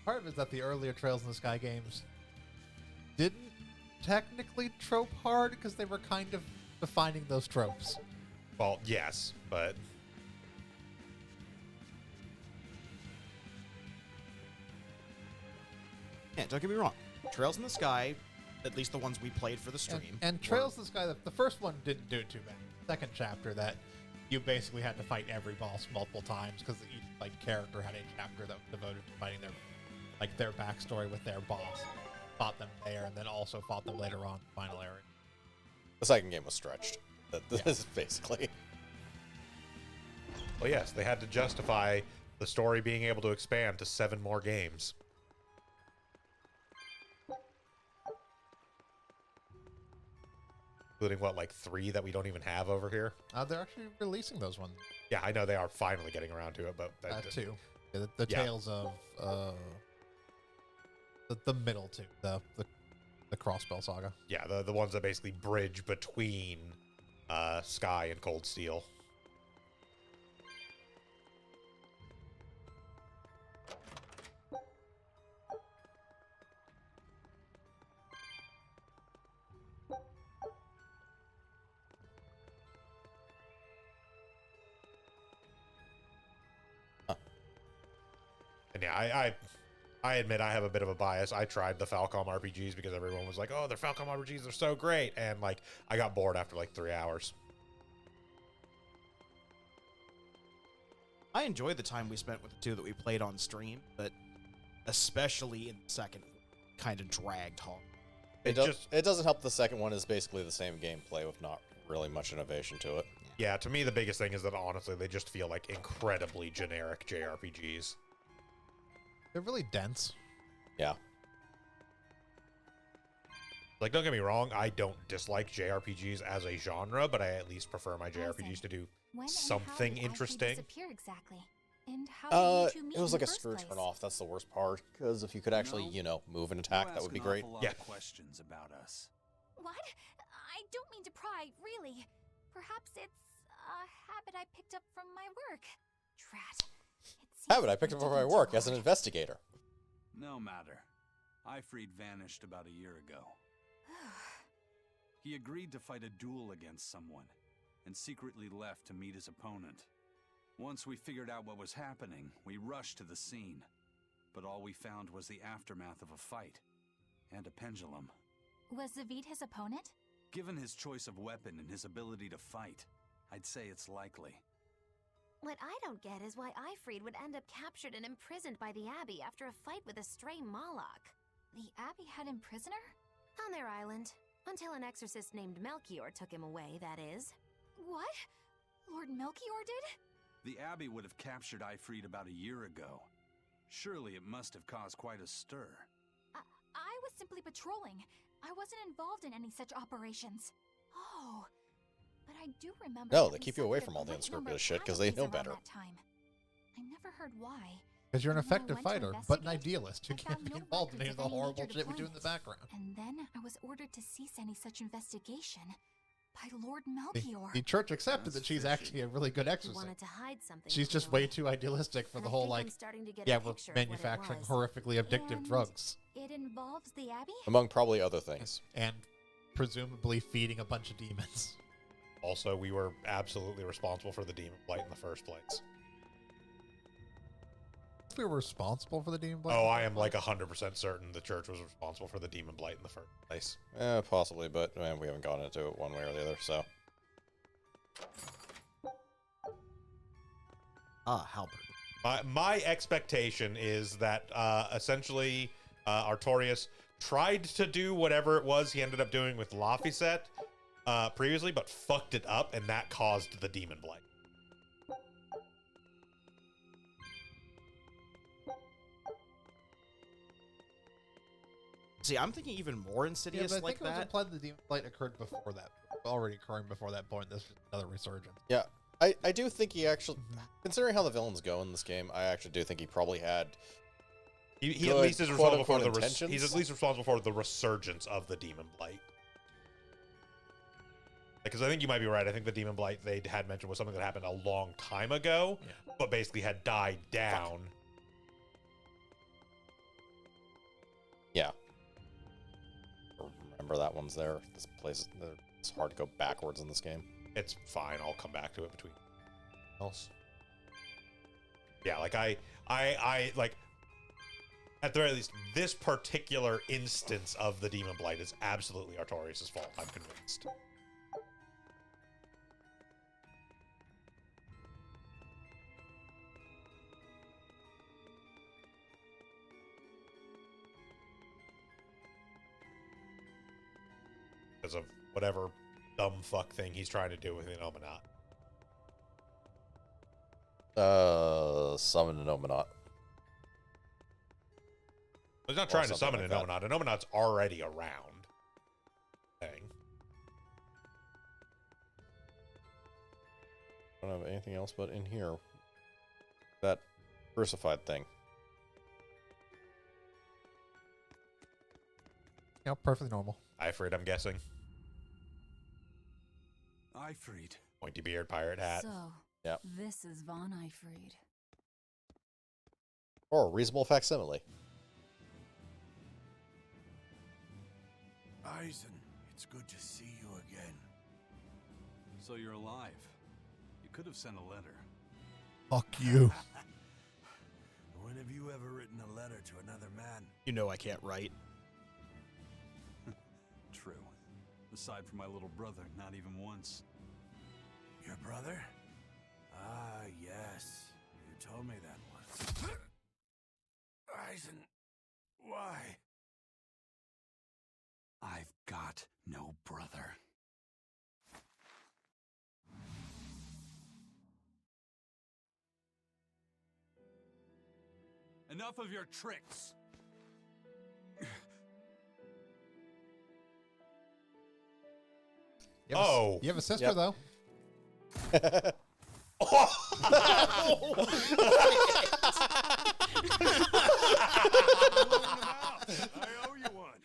Part of it is that the earlier Trails in the Sky games didn't technically trope hard because they were kind of defining those tropes. Well, yes, but... Yeah, don't get me wrong. Trails in the Sky, at least the ones we played for the stream. And Trails in the Sky, the first one didn't do it too bad. Second chapter, that you basically had to fight every boss multiple times because each character had a chapter that was devoted to fighting their backstory with their boss. Fought them there, and then also fought them later on in the final area. The second game was stretched. This is basically... Well, yes, they had to justify the story being able to expand to 7 more games. Including, what, like 3 that we don't even have over here? They're actually releasing those ones. Yeah, I know they are finally getting around to it, but... 2. Yeah, the Tales of... the middle 2. The Crossbell Saga. Yeah, the ones that basically bridge between Sky and Cold Steel. And yeah, I admit I have a bit of a bias. I tried the Falcom RPGs because everyone was like, oh, they're Falcom RPGs, they're so great. And like, I got bored after like 3 hours. I enjoyed the time we spent with the 2 that we played on stream, but especially in the second, kind of dragged hard. It doesn't help the second one is basically the same gameplay with not really much innovation to it. Yeah, to me, the biggest thing is that honestly, they just feel like incredibly generic JRPGs. They're really dense. Yeah. Like, don't get me wrong, I don't dislike JRPGs as a genre, but I at least prefer my JRPGs to do When and how something did Ifrit interesting. disappear exactly? And how did you two meet It was in like the a first screw place? turn off. That's the worst part. Because if you could actually, you know, move and attack, that would be great. Yeah. Questions about us. What? I don't mean to pry, really. Perhaps it's a habit I picked up from my work. Drat. Habit I picked up from my work as an investigator. No matter. Ifrid vanished about a year ago. He agreed to fight a duel against someone, and secretly left to meet his opponent. Once we figured out what was happening, we rushed to the scene. But all we found was the aftermath of a fight, and a pendulum. Was Zavid his opponent? Given his choice of weapon and his ability to fight, I'd say it's likely. What I don't get is why Ifrid would end up captured and imprisoned by the Abbey after a fight with a stray Moloch. The Abbey had him prisoner? On their island. Until an exorcist named Melchior took him away, that is. What? Lord Melchior did? The Abbey would have captured Ifrid about a year ago. Surely it must have caused quite a stir. I was simply patrolling. I wasn't involved in any such operations. Oh, but I do remember. No, that they we keep you suffered away a from all the great number unscrupulous of shit because they know casualties better. around that time. I never heard why. Because you're an And when I effective went to fighter, but an investigate, idealist who I can't found be no involved in any of records the any horrible major shit we do in the deployments. background. And then I was ordered to cease any such investigation by Lord The, Melchior. the church accepted that she's actually a really good He exorcist. wanted to hide something. She's just way too idealistic for And the I whole, think I'm like, starting to get a yeah, we're picture of what it manufacturing was. horrifically addictive And drugs. It involves the Abbey? Among probably other things. And presumably feeding a bunch of demons. Also, we were absolutely responsible for the demon blight in the first place. We were responsible for the demon blight. Oh, I am like 100% certain the church was responsible for the demon blight in the first place. Possibly, but man, we haven't gone into it one way or the other, so. Halberd. My expectation is that essentially Artorias tried to do whatever it was he ended up doing with Laphicet previously, but fucked it up, and that caused the demon blight. See, I'm thinking even more Yeah, insidious but I like think it was that. implied the demon blight occurred before that. Already occurring before that point. This is another resurgence. Yeah, I do think he actually, considering how the villains go in this game, I actually do think he probably had. He at least is responsible for the intentions. he's at least responsible for the resurgence of the demon blight. Because I think you might be right. I think the demon blight they had mentioned was something that happened a long time ago, but basically had died down. Yeah. Remember that one's there. This place, it's hard to go backwards in this game. It's fine. I'll come back to it between else. Yeah, like I like at the very least, this particular instance of the demon blight is absolutely Artorias' fault. I'm convinced. Because of whatever dumb fuck thing he's trying to do with an Omenat. Summon an Omenat. He's not trying to something summon like an Omenat. An Omenat's already around. Thing. I don't have anything else but in here. That crucified thing. Yeah, perfectly normal. Ifrid, I'm guessing. Ifrid. Pointy beard, pirate hat. So, Yep. this is Von Ifrid. Or a reasonable facsimile. Eisen, it's good to see you again. So you're alive. You could have sent a letter. Fuck you. When have you ever written a letter to another man? You know I can't write. True. Aside from my little brother, not even once. Your brother? Ah, yes. You told me that once. Eisen, why? I've got no brother. Enough of your tricks. You have a sister, though.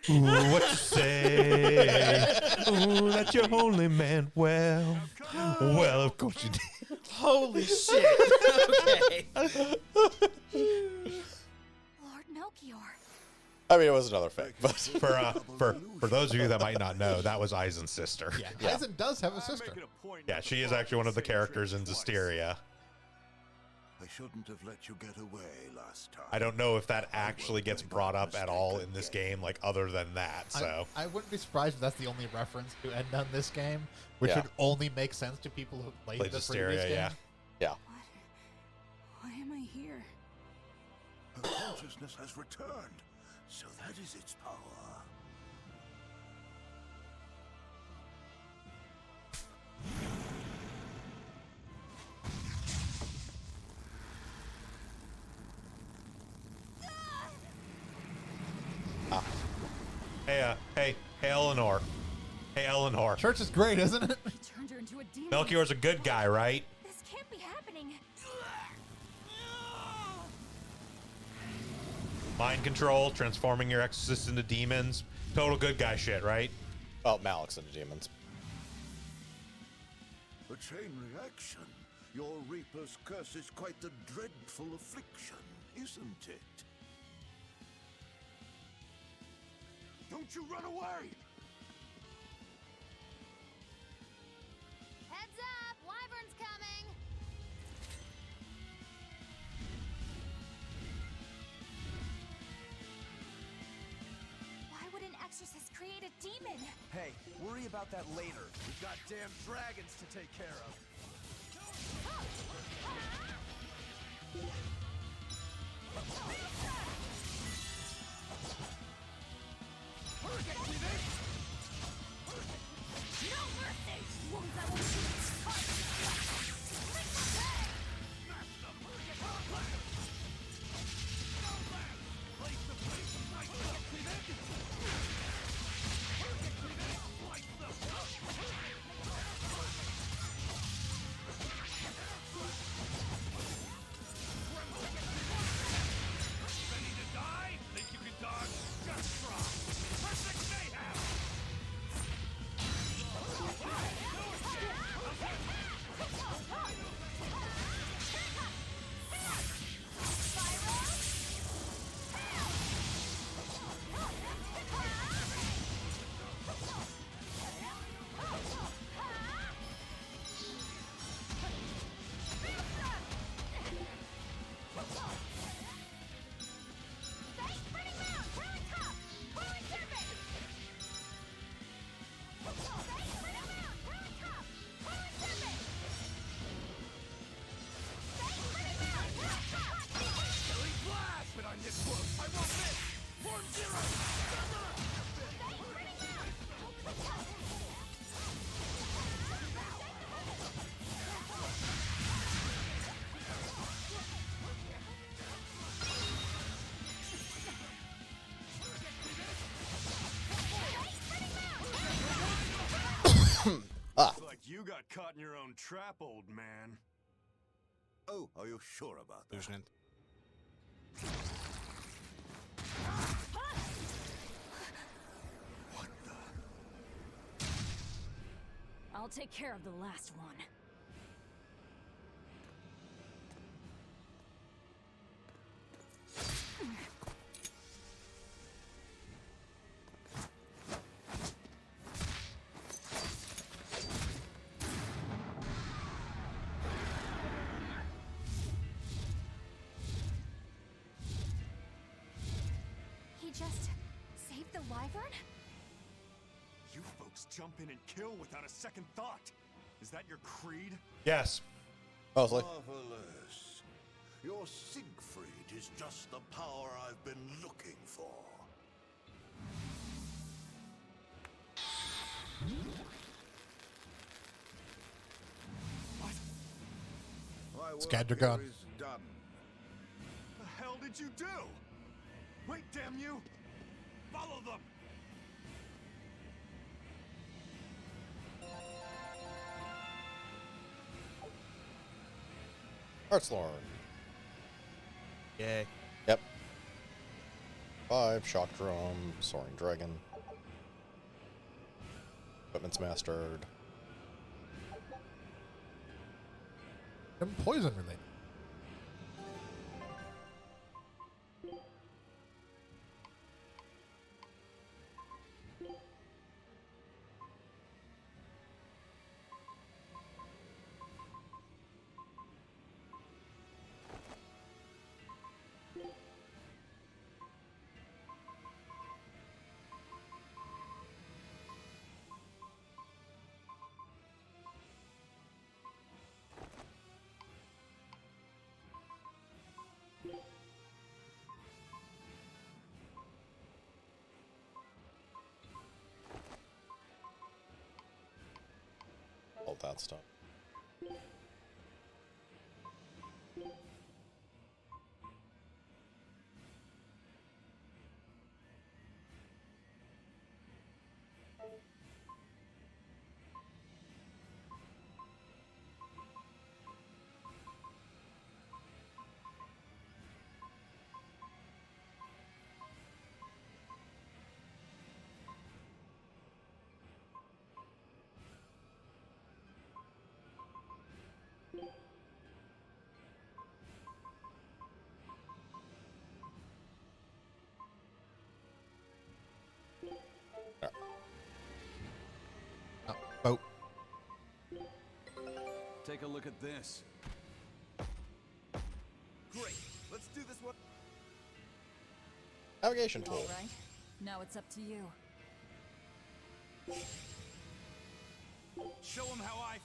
Ooh, what you say? Ooh, that you only meant well. Well, of course you did. Holy shit. Okay. Lord Melchior. I mean, it was another fake, but For those of you that might not know, that was Aizen's sister. Yeah, Aizen does have a sister. Yeah, she is actually one of the characters in Zestiria. I shouldn't have let you get away last time. I don't know if that actually gets brought up at all in this game, like other than that. So I wouldn't be surprised if that's the only reference to Edna in this game, which would only make sense to people who played the previous Zestiria, game. Yeah. Why am I here? Her consciousness has returned, so that is its power. Hey, Eleanor. Hey, Eleanor. Church is great, isn't it? He turned her into a demon. Melchior's a good guy, right? This can't be happening. Mind control, transforming your exorcists into demons. Total good guy shit, right? Well, Malik's into demons. A chain reaction. Your Reaper's curse is quite the dreadful affliction, isn't it? Don't you run away! Heads up! Wyvern's coming! Why would an exorcist create a demon? Hey, worry about that later. We've got damn dragons to take care of. Looks like you got caught in your own trap, old man. Oh, are you sure about that? Lieutenant. I'll take care of the last one. He just saved the wyvern? You folks jump in and kill without a second thought. Is that your creed? Yes. Mostly. Marvelous. Your Siegfried is just the power I've been looking for. My work Scatter here gun. is done. The hell did you do? Wait, damn you! Follow them! Heartslorn. Yay. Yep. 5, Shock Drum, Soaring Dragon. Equipment's mastered. And poison related. All that stuff. Boat. Take a look at this. Great. Let's do this one. Navigation tool. All right. Now it's up to you. Show them how I...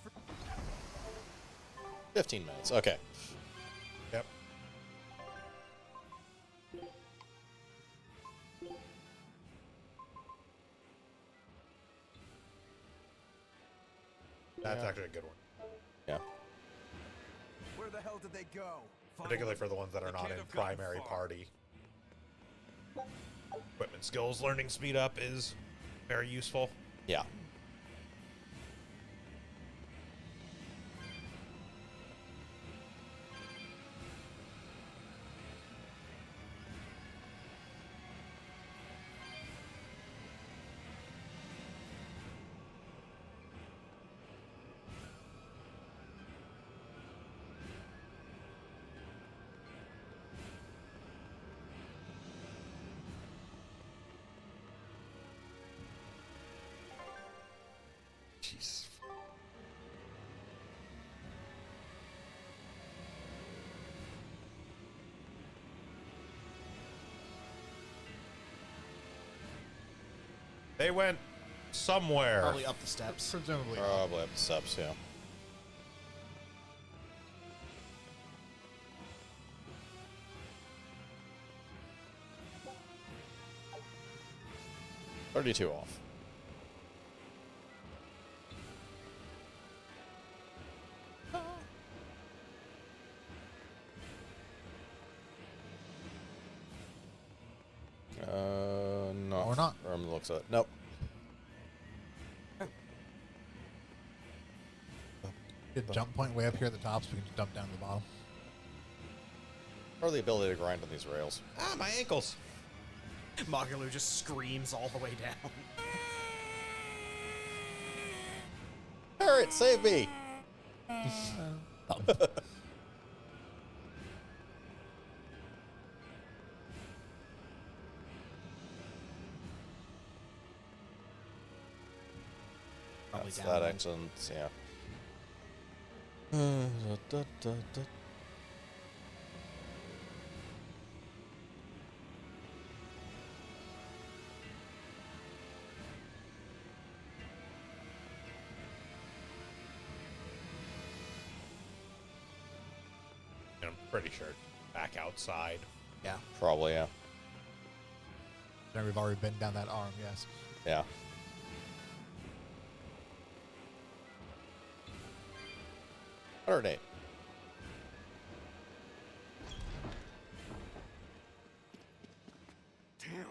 15 minutes. Okay. Yep. That's actually a good one. Yeah. Where the hell did they go? Particularly for the ones that are not in primary party. Equipment skills, learning speed up is very useful. Yeah. Jeez. They went somewhere. Probably up the steps. Presumably. Probably up the steps, yeah. $32 off. No. Or not. From the looks of it. Nope. Good jump point way up here at the top so we can just dump down to the bottom. Or the ability to grind on these rails. Ah, my ankles. Magalu just screams all the way down. Parrot, save me! That's down that one. excellent, yeah. I'm pretty sure back outside. Yeah. Probably, yeah. There we've already been down that arm, yes. Yeah. $108. Damn,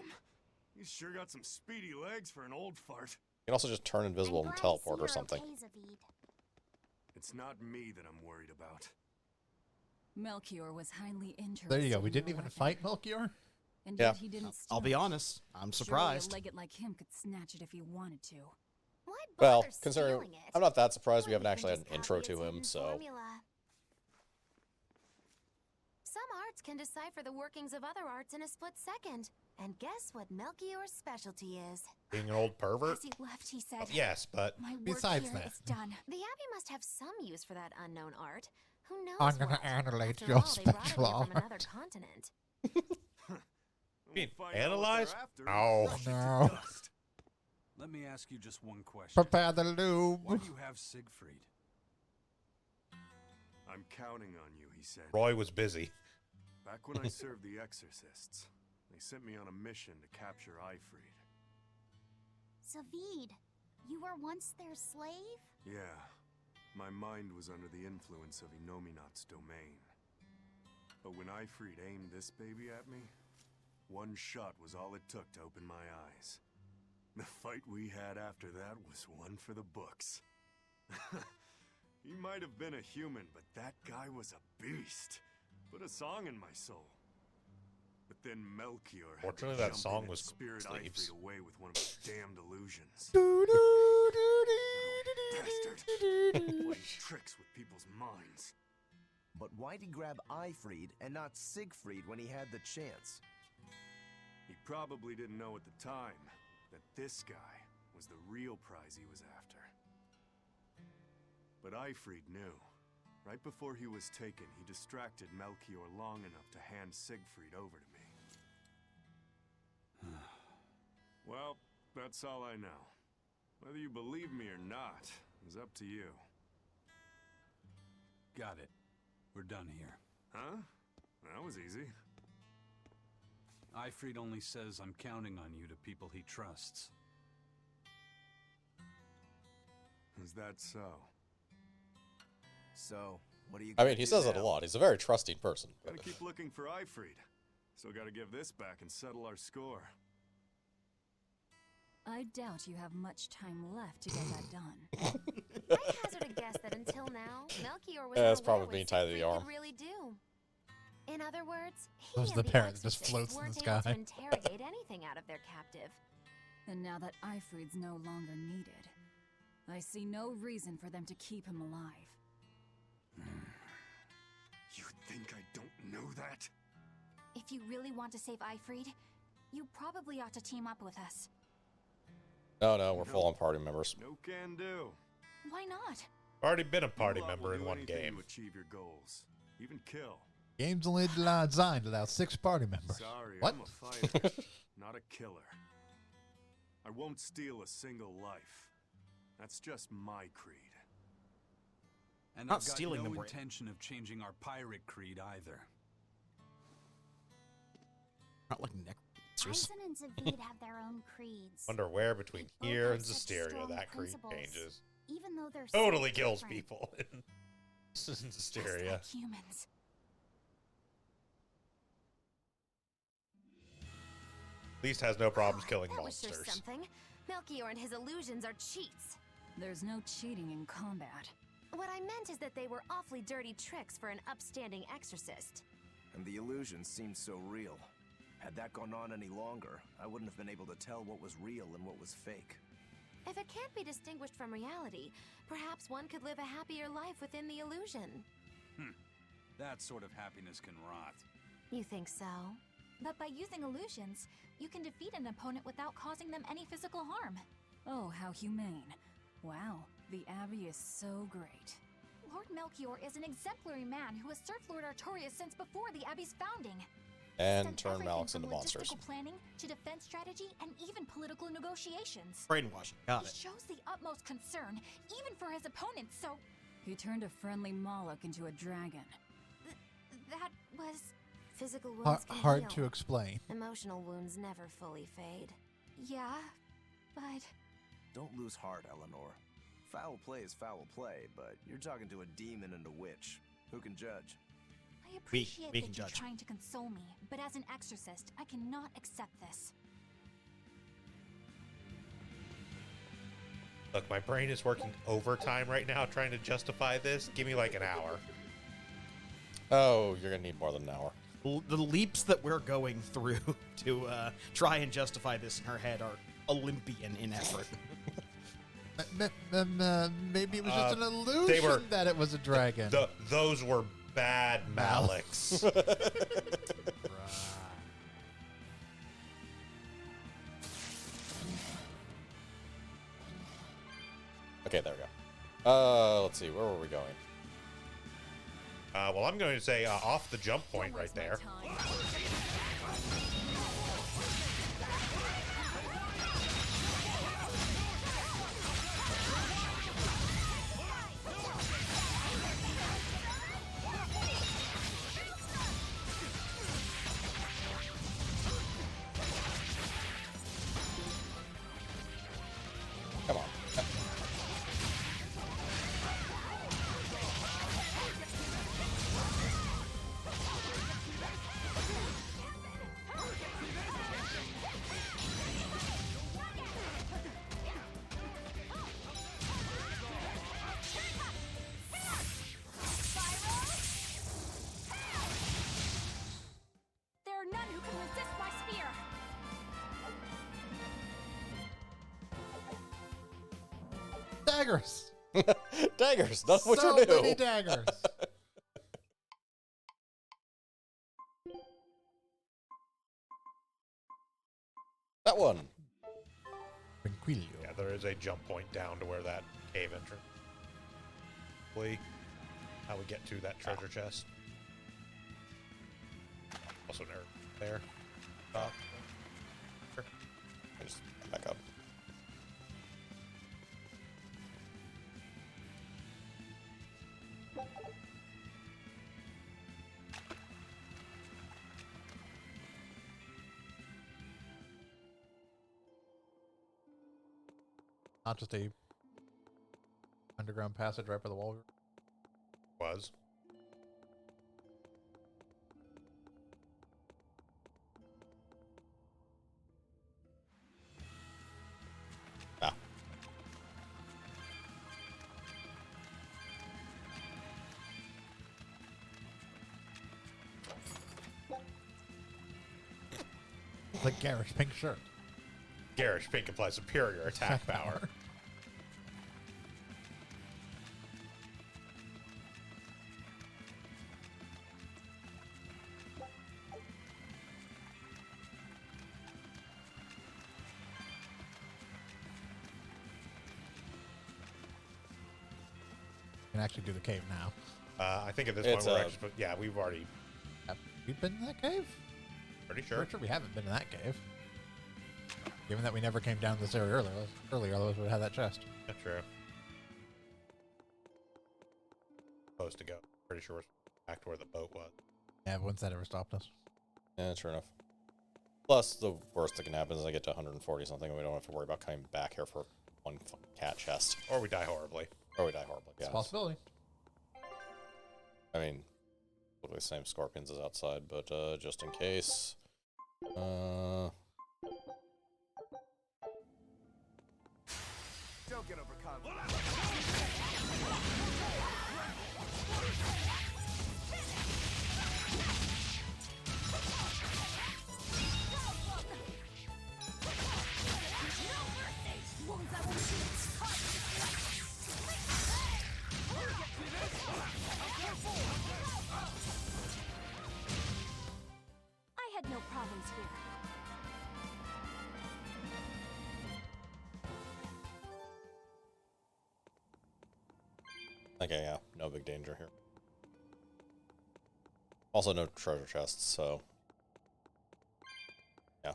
you sure got some speedy legs for an old fart. You can also just turn invisible and teleport or something. It's not me that I'm worried about. Melchior was highly interested. There you go. We in didn't your even weapon. fight Melchior? And Yeah. yet he didn't I'll be steal it. honest. I'm Surely surprised. a legate like him could snatch it if he wanted to. Why Well, bother considering stealing it? I'm not that surprised we Don't haven't even actually had just an intro copy its to him, hidden so formula. Some arts can decipher the workings of other arts in a split second. And guess what Melchior's specialty is? Being an old pervert? As he left, he said, Yes, but "My work Besides here that. is done." The Abbey must have some use for that unknown art. Who knows I'm gonna what? analyze After your all, they brought it special here from another art. continent. being We'll find out what analyzed? they're after and Oh. crush it to No. dust. Let me ask you just one question. Prepare the lube. Why do you have Siegfried? I'm counting on you, he said. Roy was busy. Back when I served the Exorcists, they sent me on a mission to capture Ifrid. Zavid, you were once their slave? Yeah, my mind was under the influence of Inominat's domain. But when Ifrid aimed this baby at me, one shot was all it took to open my eyes. The fight we had after that was one for the books. He might have been a human, but that guy was a beast. Put a song in my soul. But then Melchior had to Fortunately, that jump song in was and spirit sleeves. Ifrid away with one of his damned illusions. Bastard! Playing tricks with people's minds. But why'd he grab Ifrid and not Siegfried when he had the chance? He probably didn't know at the time that this guy was the real prize he was after. But Ifrid knew. Right before he was taken, he distracted Melchior long enough to hand Siegfried over to me. Well, that's all I know. Whether you believe me or not is up to you. Got it. We're done here. Huh? That was easy. Ifrid only says I'm counting on you to people he trusts. Is that so? So, what are you I gonna mean, he do says it a now? lot. He's a very trusting person. Gotta keep looking for Ifrid. Still gotta give this back and settle our score. I doubt you have much time left to get that done. I hazard a guess that until now, Melchior was Yeah, it's unaware probably what tied to the Siegfried arm. could really do. In other words, he Those and are the parents Exorcists just floats in the weren't able sky. to interrogate anything out of their captive. And now that Ifrid's no longer needed, I see no reason for them to keep him alive. You think I don't know that? If you really want to save Ifrid, you probably ought to team up with us. No, we're full on party members. No can do. Why not? Already been a party All out member will in do one anything game. to achieve your goals. Even kill. Game's only designed to allow 6 party members. Sorry, What? I'm a fighter, not a killer. I won't steal a single life. That's just my creed. And Not I've got stealing no them, Ray. intention of changing our pirate creed either. Not like necromancers. Eisen and Zavid have their own creeds. Wonder where between Both here have and such Zesteria strong that creed principles, changes. Even though they're so Totally kills different. people in Just Zesteria. like humans. At least has no problems killing That was sure monsters. something. Melchior and his illusions are cheats. There's no cheating in combat. What I meant is that they were awfully dirty tricks for an upstanding exorcist. And the illusions seemed so real. Had that gone on any longer, I wouldn't have been able to tell what was real and what was fake. If it can't be distinguished from reality, perhaps one could live a happier life within the illusion. That sort of happiness can rot. You think so? But by using illusions, you can defeat an opponent without causing them any physical harm. Oh, how humane. Wow, the Abbey is so great. Lord Melchior is an exemplary man who has served Lord Artorias since before the Abbey's founding. And Done turn everything Malix from into monsters. logistical planning to defense strategy and even political negotiations. Brainwashing. Got He it. shows the utmost concern, even for his opponents, so He turned a friendly Moloch into a dragon. that was... Physical wounds can Hard heal. to explain. Emotional wounds never fully fade. Yeah, but... Don't lose heart, Eleanor. Foul play is foul play, but you're talking to a demon and a witch. Who can judge? I appreciate we that can you're judge. trying to console me, but as an exorcist, I cannot accept this. Look, my brain is working overtime right now trying to justify this. Give me like an hour. Oh, you're gonna need more than an hour. The leaps that we're going through to try and justify this in her head are Olympian in effort. Maybe it was just an illusion that it was a dragon. Those were bad Maliks. Okay, there we go. Let's see, where were we going? Well, I'm going to say off the jump point right there. Come on. There are none who can resist my spear. Daggers. Daggers, none of which So are new. many daggers. That one. Tranquilio. Yeah, there is a jump point down to where that cave entrance. Hopefully, how we get to that treasure chest. Also, there. Top. I just back up. Not just a underground passage right by the wall. Was. Ah. Like garish pink shirt. Garish Pink applies superior attack power. You can actually do the cave now. I think at this point It's, we're actually, yeah, we've already Have we been in that cave? pretty sure. Pretty sure we haven't been in that cave. Given that we never came down to this area earlier, otherwise we would have that chest. That's true. Supposed to go. Pretty sure we're back to where the boat was. Yeah, but once that ever stopped us. Yeah, true enough. Plus, the worst that can happen is I get to 140 something and we don't have to worry about coming back here for one fucking cat chest. Or we die horribly. Or we die horribly, It's yeah. a possibility. I mean, literally the same scorpions as outside, but just in case. Don't get overconfident. I had no problems here. Okay, yeah, no big danger here. Also, no treasure chests, so. Yeah.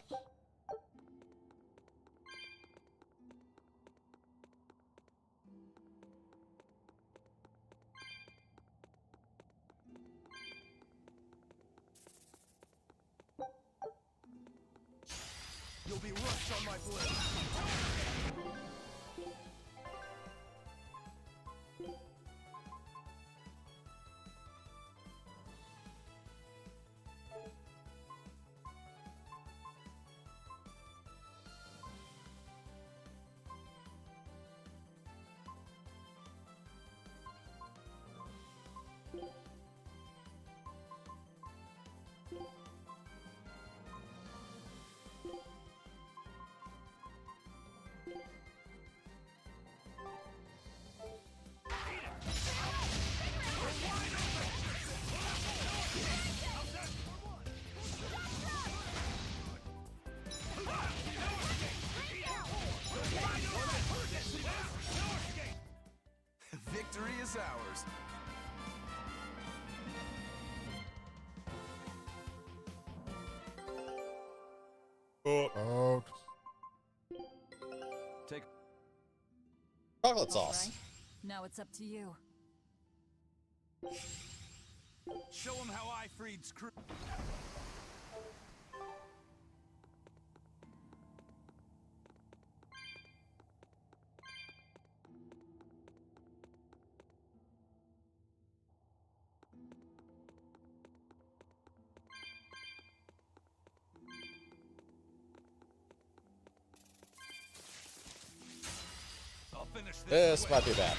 You'll be rushed on my blade. is ours. Oh. Take Chocolate sauce. Right. Now it's up to you. Show him how Ifreed's crew. I'll finish This might be bad.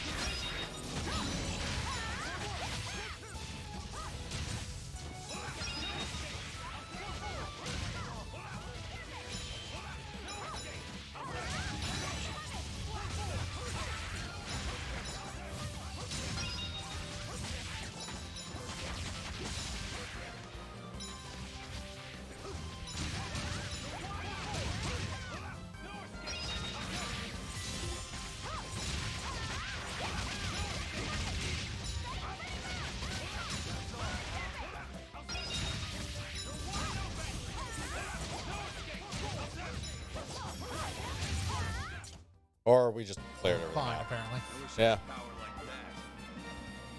Or we just cleared everything Fine, out. apparently. Yeah.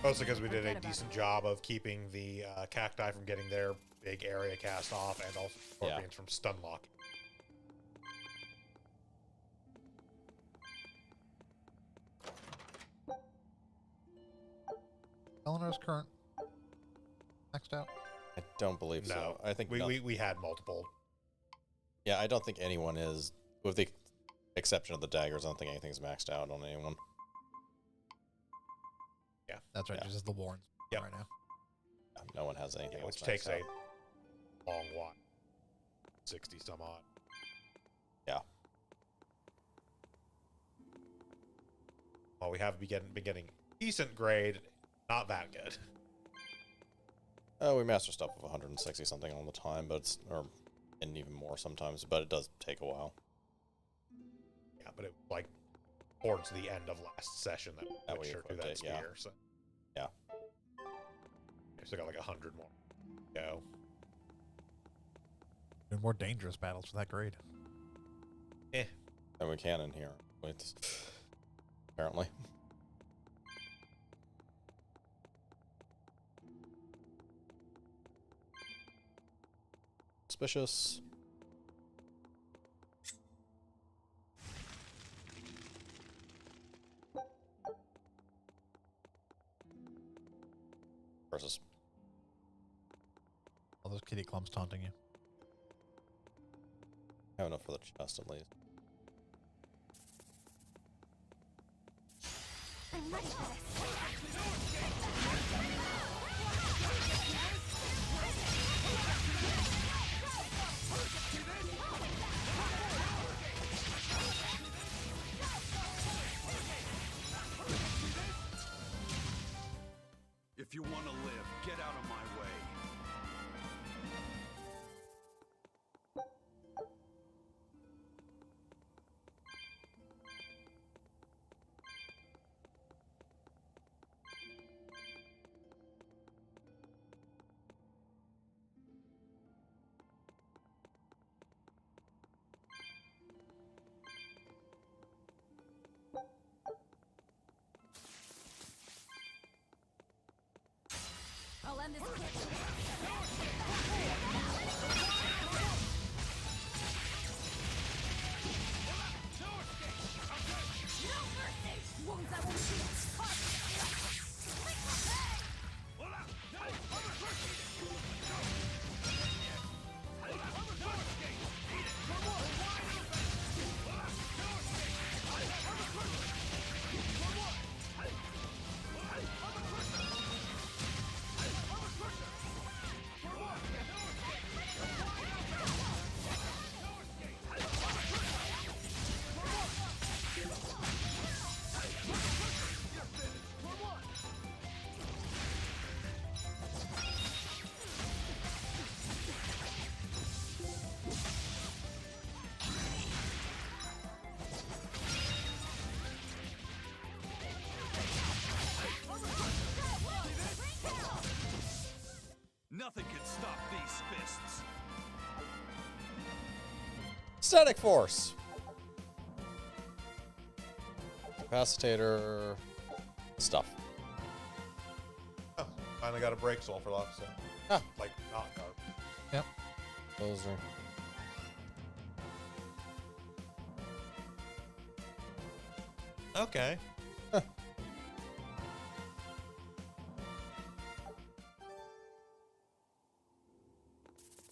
Mostly because we did a decent job of keeping the cacti from getting their big area cast off, and also scorpions from stun lock. Eleanor's current maxed out. I don't believe No, so. I think we had multiple. Yeah, I don't think anyone is, with the exception of the daggers. I don't think anything's maxed out on anyone. Yeah, that's right. Yeah. Just the Warrens right now. No one has anything else which takes maxed out. a long while. 60 some odd. Yeah. Well, we have been getting decent grade, not that good. Oh, we master stuff of 160 something all the time, but it's, and even more sometimes, but it does take a while. Yeah, but it like towards the end of last session that we sure do that yeah. spear. So Yeah. we still got like 100 more to go. Doing more dangerous battles for that grade. And we can in here. It's, apparently. Suspicious. Versus. All those kitty clumps taunting you. I have enough for the chest at least. I'm ready for this. If you want to live, get out of my way. I'll end this quick. No mercy! Wounds I won't heal. Static force. Capacitator. Stuff. Oh, finally got a break soul for Lopsa. Ah. Like, not garbage. Yep. Those are. Okay.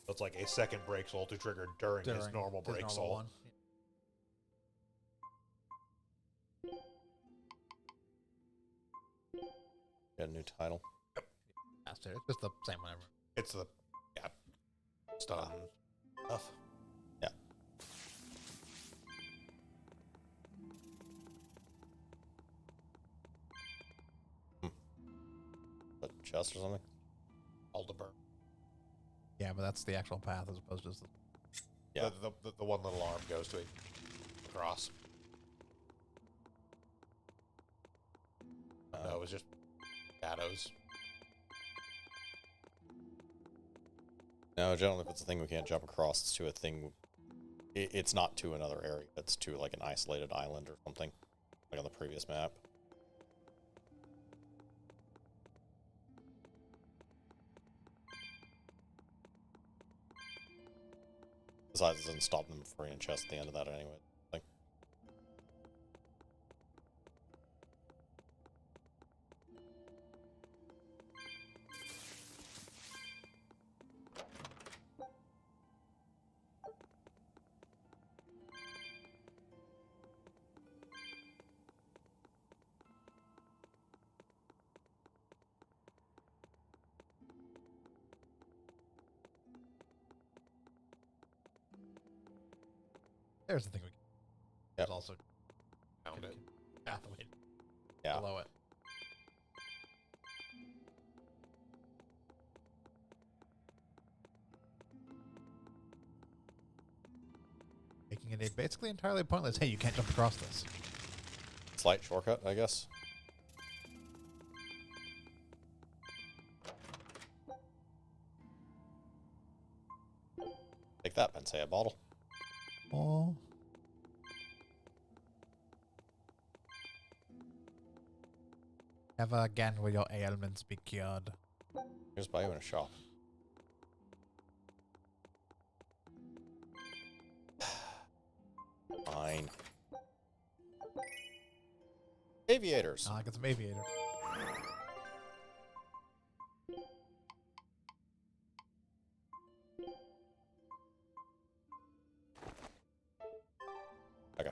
So it's like a second break soul to trigger during his normal break soul. One. Get a new title. It's just the same one. It's the stun stuff. Yeah. A chest or something? Aldeburn. Yeah, but that's the actual path as opposed to Yeah. The one little arm goes to it. Across. No, it was just shadows. No, generally, if it's a thing we can't jump across, it's to a thing. It's not to another area. It's to like an isolated island or something, like on the previous map. Besides, it doesn't stop them from bringing a chest at the end of that anyway. Like, There's the thing we can. Yep. There's also Found it. pathway yeah. below it. Making it basically entirely pointless. Hey, you can't jump across this. Slight shortcut, I guess. Take that, Pensei, a bottle. Oh. Never again will your ailments be cured. Here's buy you in a shop. Fine. Aviators. I get some aviator. Okay.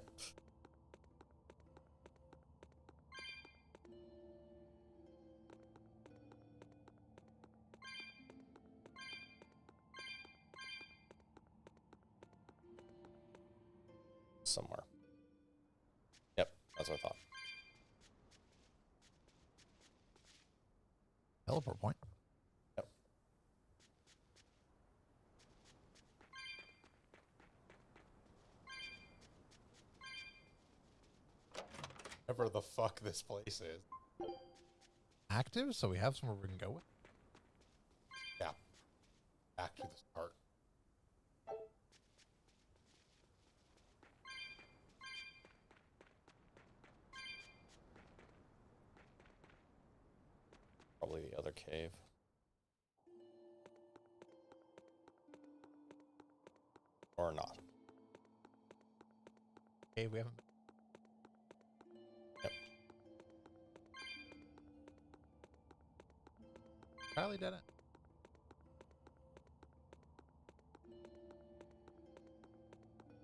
Somewhere. Yep, that's what I thought. Teleport point. Yep. Whatever the fuck this place is. Active, so we have somewhere we can go with. Yeah. Back to the start. Probably the other cave. Or not. Okay, we haven't. Yep. Charlie did it.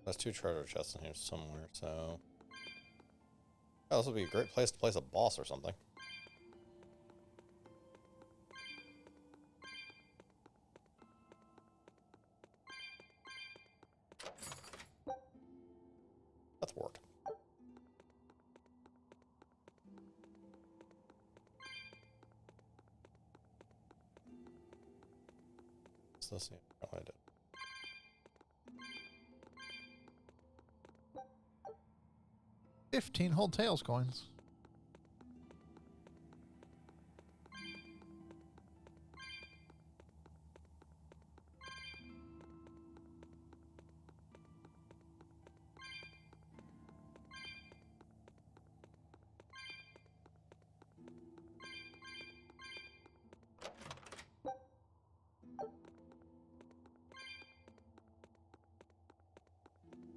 There's 2 treasure chests in here somewhere, so... Oh, this would be a great place to place a boss or something. That's worked. What's this? Oh, I did. $15 whole tails coins.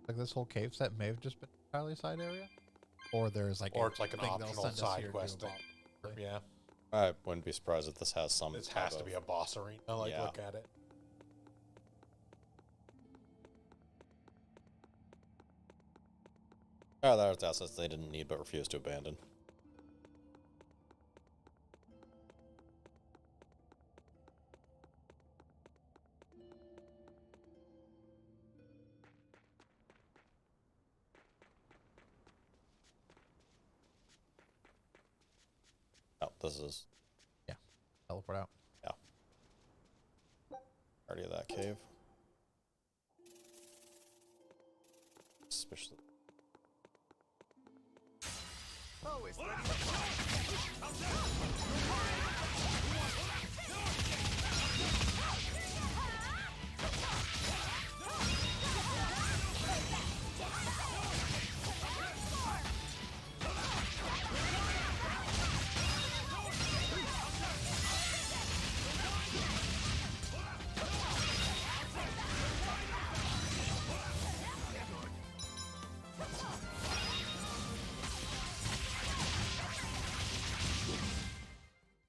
Like this whole cave set may have just been entirely a side area, or there's like Or it's like an thing they'll optional send us side here to quest thing. evolve. Yeah. I wouldn't be surprised if this has some. This has to be a boss arena. Yeah. Look at it. Oh, there's assets they didn't need but refused to abandon. Oh, this is... Yeah. Teleport out. Yeah. Already at that cave. Especially... Always ready.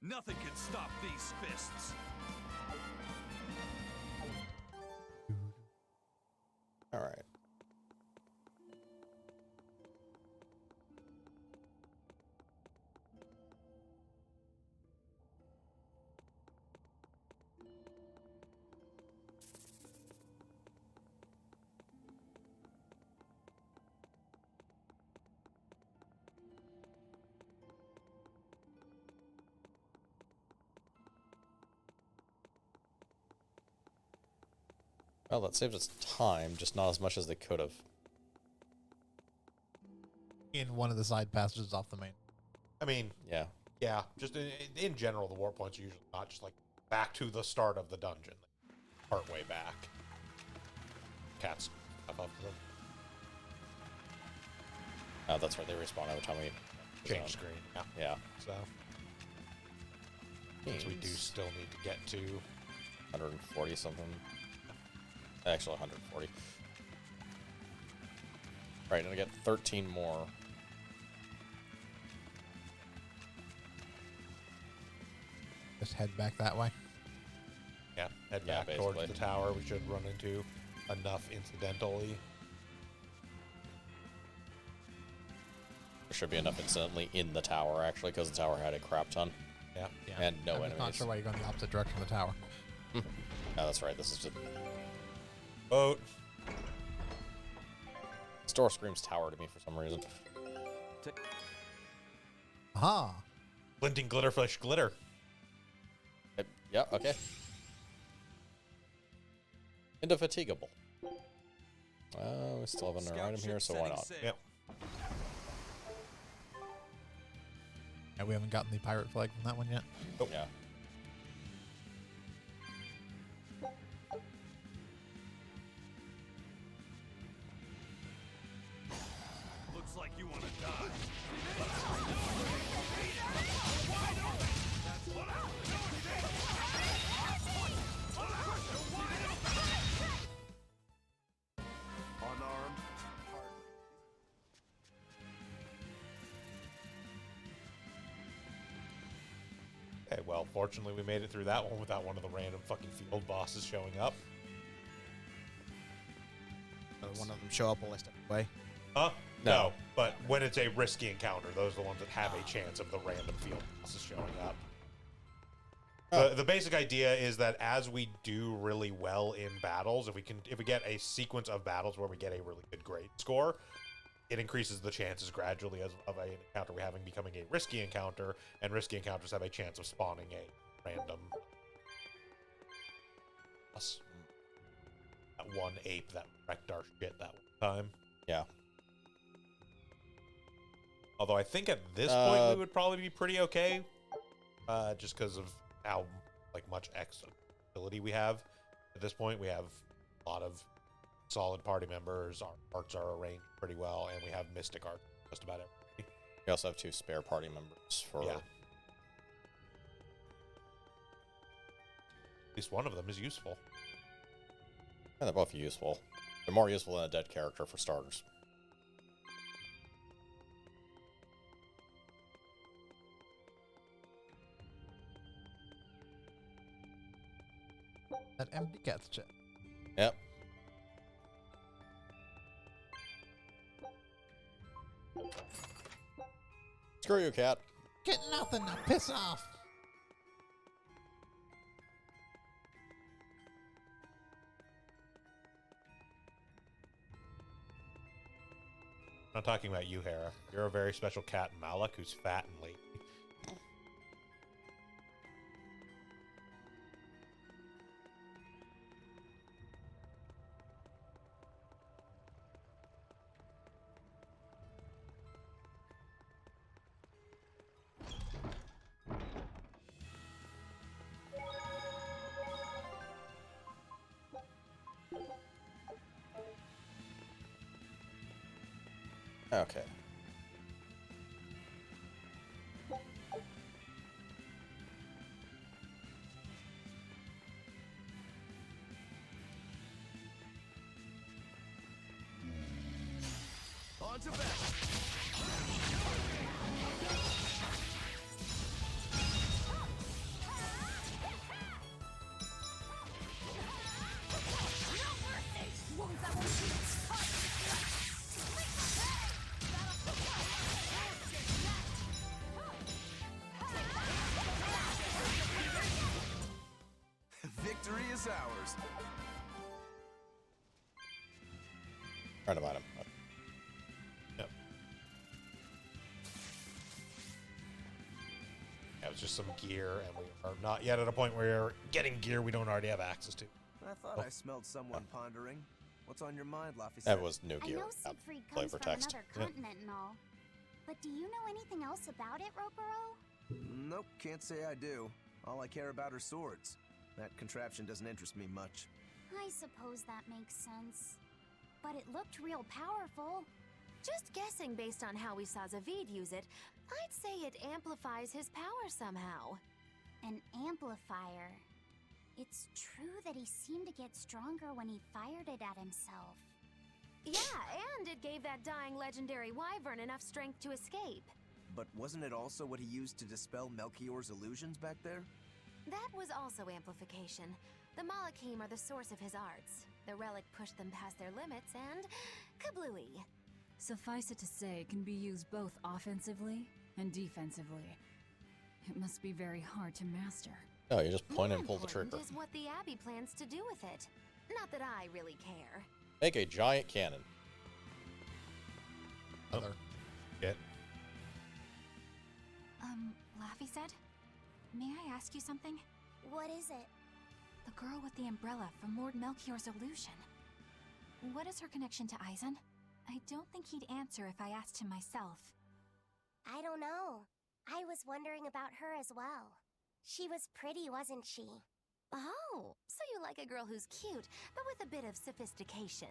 Nothing can stop these fists. All right. Well, that saved us time, just not as much as they could have. In one of the side passages off the main. I mean, Yeah. yeah, just in general, the warp points are usually not just like back to the start of the dungeon, part way back. Cats up to them. Oh, that's right. They respawn every time we Change screen. Yeah. Yeah. So, since we do still need to get to 140 something. Actually, 140. Right, and I get 13 more. Just head back that way. Yeah, head Yeah, back towards basically. the tower. We should run into enough incidentally. There should be enough incidentally in the tower, actually, because the tower had a crap ton. Yeah. And no I'm enemies. not sure why you're going the opposite direction of the tower. No, that's right. This is just... Boat. Store screams tower to me for some reason. Aha! Glinting glitterfish glitter. Yeah, okay. Indefatigable. We still have another item here, so why not? Yep. And we haven't gotten the pirate flag from that one yet. Oh. Yeah. Looks like you want to die. Unarmed. Okay, well, fortunately we made it through that one without one of the random fucking field bosses showing up. One of them show up while I step away. Huh? No, but when it's a risky encounter, those are the ones that have a chance of the random field bosses showing up. The basic idea is that as we do really well in battles, if we get a sequence of battles where we get a really good grade score, it increases the chances gradually of an encounter we having becoming a risky encounter, and risky encounters have a chance of spawning a random boss. That one ape that wrecked our shit that one time. Yeah. Although I think at this point we would probably be pretty okay, just because of how much X ability we have. At this point, we have a lot of solid party members. Our arts are arranged pretty well, and we have mystic art just about everything. We also have 2 spare party members for... Yeah. At least one of them is useful. And they're both useful. They're more useful than a dead character for starters. That empty cat's chest. Yep. Screw you, cat. Get nothing to piss off. I'm not talking about you, Hera. You're a very special cat, Malak, who's fat and lazy. Okay. On to battle. Victory is ours. Trying to find him. Yep. Yeah, it was just some gear, and we are not yet at a point where we're getting gear we don't already have access to. I thought I smelled someone pondering. What's on your mind, Laffy? That was new I gear. know Siegfried Play comes for from text. another Yep. continent and all. But do you know anything else about it, Rokuro? Nope, can't say I do. All I care about are swords. That contraption doesn't interest me much. I suppose that makes sense. But it looked real powerful. Just guessing based on how we saw Zavid use it, I'd say it amplifies his power somehow. An amplifier. It's true that he seemed to get stronger when he fired it at himself. Yeah, and it gave that dying legendary wyvern enough strength to escape. But wasn't it also what he used to dispel Melchior's illusions back there? That was also amplification. The Malakim are the source of his arts. The relic pushed them past their limits and kablooey. Suffice it to say, it can be used both offensively and defensively. It must be very hard to master. No, you just point and pull the Important trigger. is what the Abbey plans to do with it. Not that I really care. Make a giant cannon. Other. Yeah. Laffy said, may I ask you something? What is it? The girl with the umbrella from Lord Melchior's illusion. What is her connection to Eisen? I don't think he'd answer if I asked him myself. I don't know. I was wondering about her as well. She was pretty, wasn't she? Oh, so you like a girl who's cute, but with a bit of sophistication.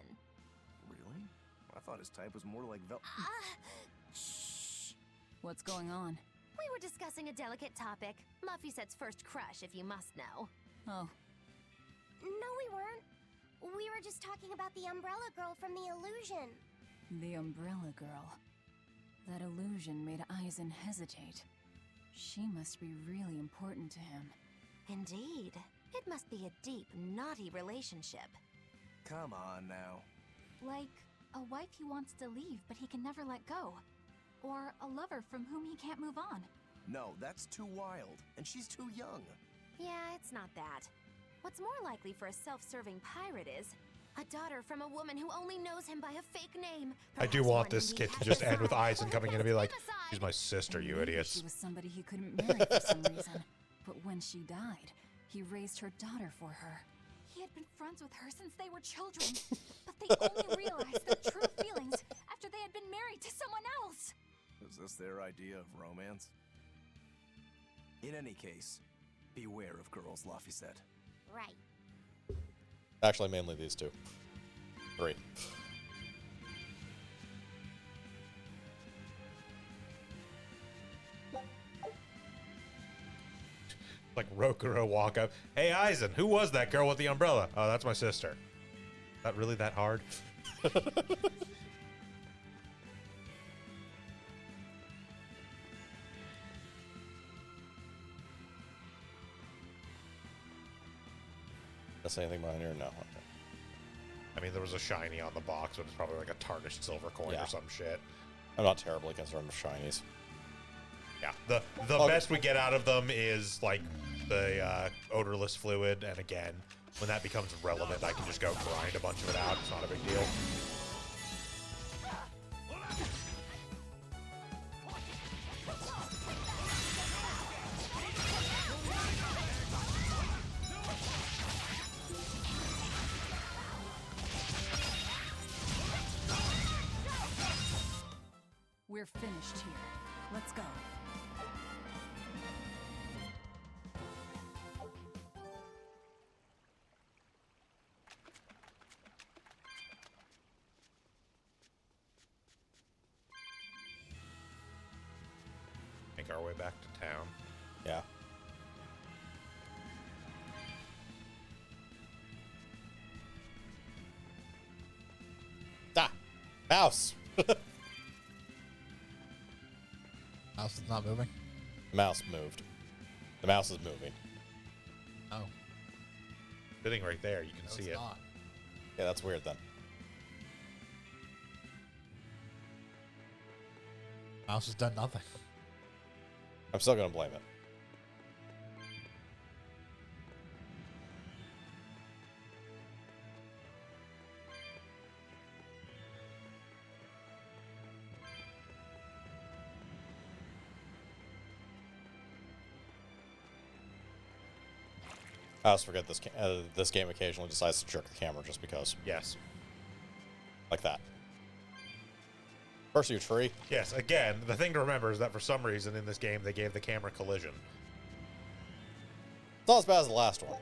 Really? I thought his type was more like Shh. What's going on? We were discussing a delicate topic. Laffysette's first crush, if you must know. Oh. No, we weren't. We were just talking about the umbrella girl from the illusion. The umbrella girl. That illusion made Eisen hesitate. She must be really important to him. Indeed. It must be a deep, naughty relationship. Come on now. Like a wife he wants to leave, but he can never let go. Or a lover from whom he can't move on. No, that's too wild, and she's too young. Yeah, it's not that. What's more likely for a self-serving pirate is a daughter from a woman who only knows him by a fake name. I do want this skit to just end with Eisen coming in and be like, she's my sister, you Maybe idiots. She was somebody he couldn't marry for some reason. But when she died, he raised her daughter for her. He had been friends with her since they were children, but they only realized their true feelings after they had been married to someone else. Is this their idea of romance? In any case, beware of girls, Laffy said. Right. Actually, mainly these two. 3. Like Rokuro walk up. Hey, Eisen, who was that girl with the umbrella? Oh, that's my sister. Not really that hard. That's anything behind here? No. Okay. I mean, there was a shiny on the box, but it's probably like a tarnished silver coin or some shit. I'm not terribly concerned with shinies. Yeah, the best we get out of them is like the odorless fluid, and again, when that becomes relevant, I can just go grind a bunch of it out. It's not a big deal. We're finished here. Let's go. Make our way back to town. Yeah. Ah! Mouse! Mouse is not moving. The mouse moved. The mouse is moving. Oh. Sitting right there, you can No, see it's it. not. Yeah, that's weird then. Mouse has done nothing. I'm still gonna blame it. I also forget this game occasionally decides to jerk the camera just because. Yes. Like that. First, you tree. Yes, again, the thing to remember is that for some reason in this game, they gave the camera collision. It's not as bad as the last one.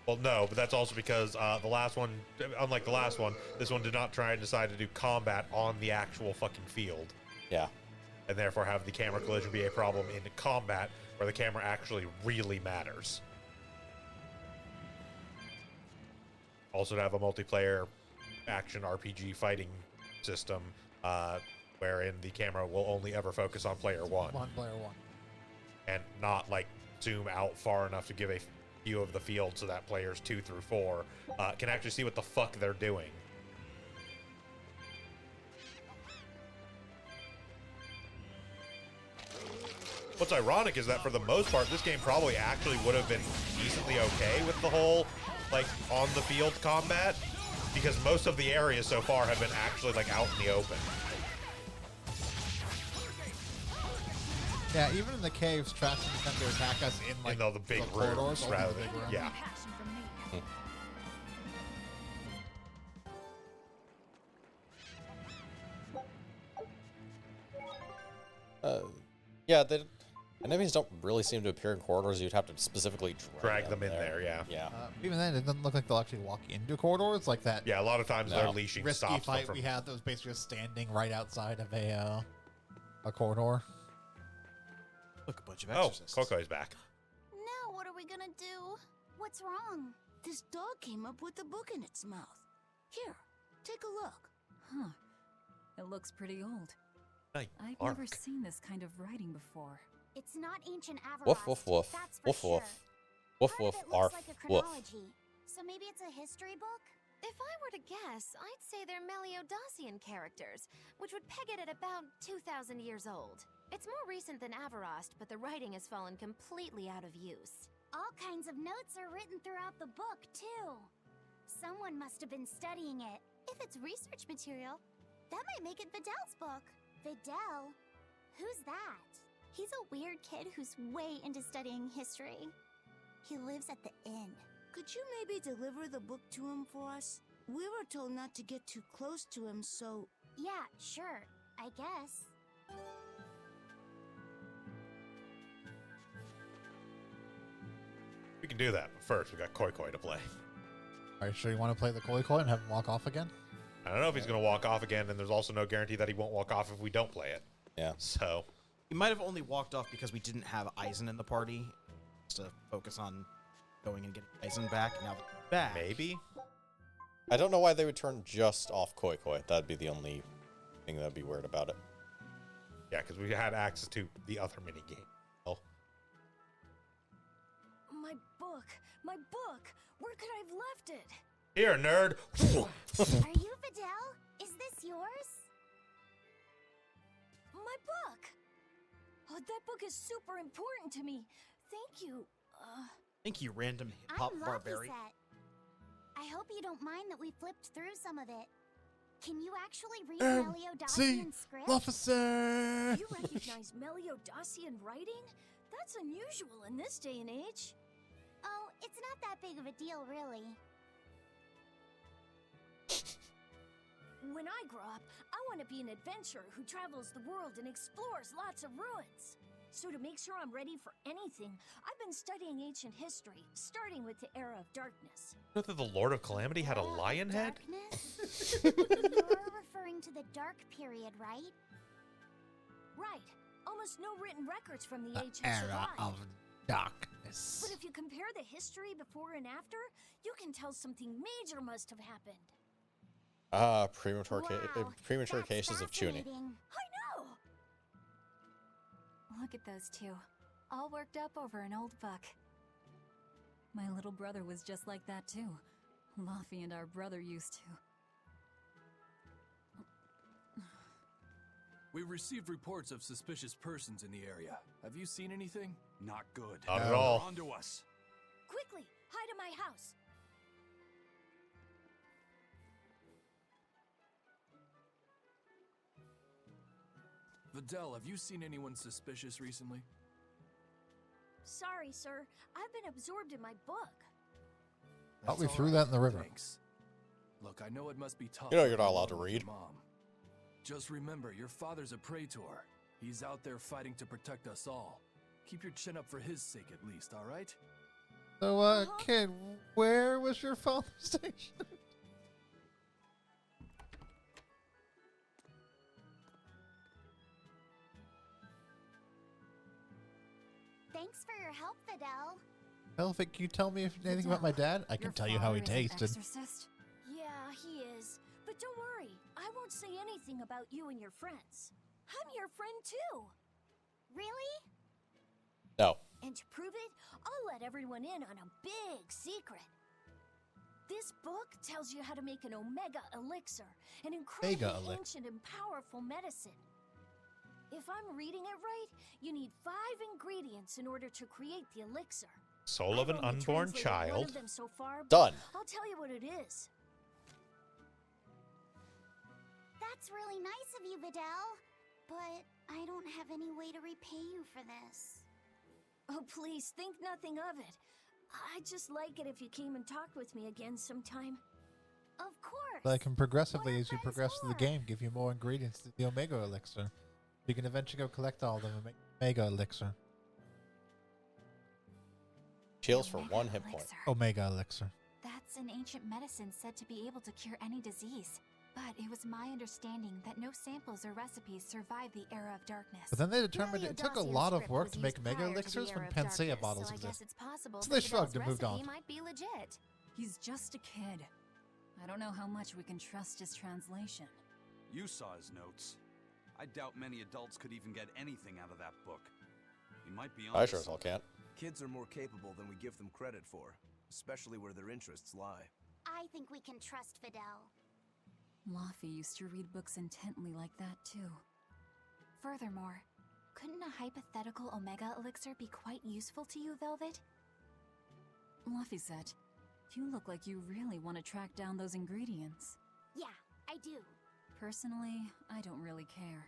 Well, no, but that's also because the last one, unlike the last one, this one did not try and decide to do combat on the actual fucking field. Yeah. And therefore have the camera collision be a problem in combat where the camera actually really matters. Also to have a multiplayer action RPG fighting system wherein the camera will only ever focus on player one. Player one. And not like zoom out far enough to give a view of the field so that players 2 through 4 can actually see what the fuck they're doing. What's ironic is that for the most part, this game probably actually would have been decently okay with the whole, like, on the field combat, because most of the areas so far have been actually, like, out in the open. Yeah, even in the caves, traps tend to attack us in, like, the big corridors, rooms, over rather the big than, room. yeah. Yeah, enemies don't really seem to appear in corridors. You'd have to specifically Drag them in there, yeah. Yeah. Even then, it doesn't look like they'll actually walk into corridors like that. Yeah, a lot of times their leashing risky stops them fight from... we had that was basically just standing right outside of a corridor. Look, a bunch of Oh, exorcists. Coco's back. Now what are we gonna do? What's wrong? This dog came up with a book in its mouth. Here, take a look. Huh. It looks pretty old. Nice. I've Arc. never seen this kind of writing before. It's not ancient Avarost. Woof, woof, woof. That's for Woof, sure. woof. Woof, Part woof, of it looks arf, like a woof. chronology. So maybe it's a history book? If I were to guess, I'd say they're Meliodosian characters, which would peg it at about 2,000 years old. It's more recent than Avarost, but the writing has fallen completely out of use. All kinds of notes are written throughout the book, too. Someone must have been studying it. If it's research material, that might make it Videl's book. Videl? Who's that? He's a weird kid who's way into studying history. He lives at the inn. Could you maybe deliver the book to him for us? We were told not to get too close to him, so... Yeah, sure. I guess. We can do that. But first, we got Koi Koi to play. Are you sure you want to play the Koi Koi and have him walk off again? I don't know if he's going to walk off again, and there's also no guarantee that he won't walk off if we don't play it. Yeah. So... He might have only walked off because we didn't have Eisen in the party. Just to focus on going and getting Eisen back. Now that he's back. Maybe? I don't know why they would turn just off Koi Koi. That'd be the only thing that'd be weird about it. Yeah, because we had access to the other minigame. Oh. My book! My book! Where could I have left it? Here, nerd. Are you Videl? Is this yours? My book! Oh, that book is super important to me. Thank you. Thank you, random hip-hop I'm barbarian. Set. I hope you don't mind that we flipped through some of it. Can you actually read Meliodasian script? Officer! You recognize Meliodasian writing? That's unusual in this day and age. Oh, it's not that big of a deal, really. When I grow up, I want to be an adventurer who travels the world and explores lots of ruins. So to make sure I'm ready for anything, I've been studying ancient history, starting with the Era of Darkness. You know that the Lord of Calamity had a lion head? You're referring to the Dark Period, right? Right. Almost no written records from the age The have Era survived. of Darkness. But if you compare the history before and after, you can tell something major must have happened. Premature cases of tuning. I know! Look at those two, all worked up over an old book. My little brother was just like that too. Luffy and our brother used to. We've received reports of suspicious persons in the area. Have you seen anything? Not good. Not at all. They're onto us. Quickly, hide in my house. Videl, have you seen anyone suspicious recently? Sorry, sir. I've been absorbed in my book. Thought we That's threw all that in the right, river. Thanks. Look, I know it must be tough. You know for you're not you allowed to and read. your Mom. Just remember, your father's a praetor. He's out there fighting to protect us all. Keep your chin up for his sake at least, all right? So, kid, where was your father stationed? Thanks for your help, Videl. Elphick, can you tell me anything about my dad? I can tell you how he tasted. Yeah, he is. But don't worry, I won't say anything about you and your friends. I'm your friend too. Really? No. And to prove it, I'll let everyone in on a big secret. This book tells you how to make an Omega Elixir, an incredibly ancient and powerful medicine. If I'm reading it right, you need 5 ingredients in order to create the elixir. Soul of an I've only unborn translated one child. of them so far, but Done. I'll tell you what it is. That's really nice of you, Videl. But I don't have any way to repay you for this. Oh, please, think nothing of it. I'd just like it if you came and talked with me again sometime. Of course. But I can progressively, as you progress through the game, give you more ingredients to the Omega Elixir. You can eventually go collect all of them and make Omega Elixir. Heals for 1 hit point. Omega Elixir. That's an ancient medicine said to be able to cure any disease. But it was my understanding that no samples or recipes survived the Era of Darkness. But then they determined it took a lot of work to make Mega Elixirs when Panacea bottles so I guess exist. it's possible So they that shrugged Fidel's and moved on. recipe might be legit. He's just a kid. I don't know how much we can trust his translation. You saw his notes. I doubt many adults could even get anything out of that book. He might be on. I sure as hell can't. Kids are more capable than we give them credit for, especially where their interests lie. I think we can trust Videl. Luffy used to read books intently like that too. Furthermore, couldn't a hypothetical Omega Elixir be quite useful to you, Velvet? Luffy said, you look like you really want to track down those ingredients. Yeah, I do. Personally, I don't really care.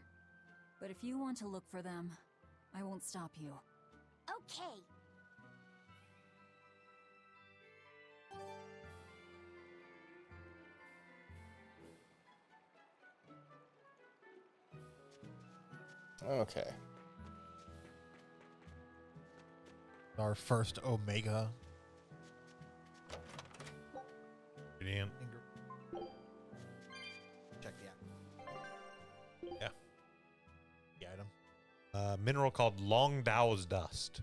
But if you want to look for them, I won't stop you. Okay. Okay. Our first Omega. Ingredient. Check the app. Yeah. The item. Mineral called Long Dao's Dust.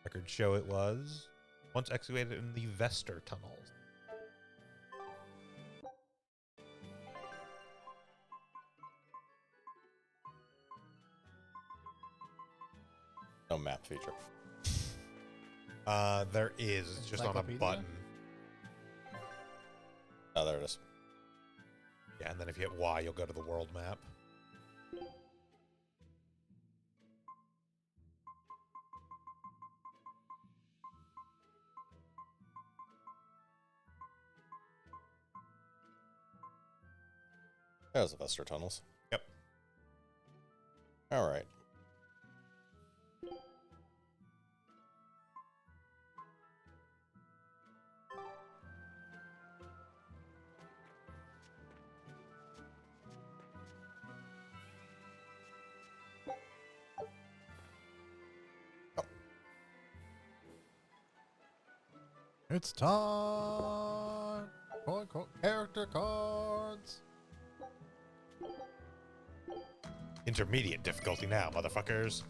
Records show it was once excavated in the Vester tunnels. No map feature. There is. It's just on a button. Oh, there it is. Yeah, and then if you hit Y, you'll go to the world map. There's the Vesper tunnels. Yep. All right. It's time! Quote, unquote, character cards! Intermediate difficulty now, motherfuckers.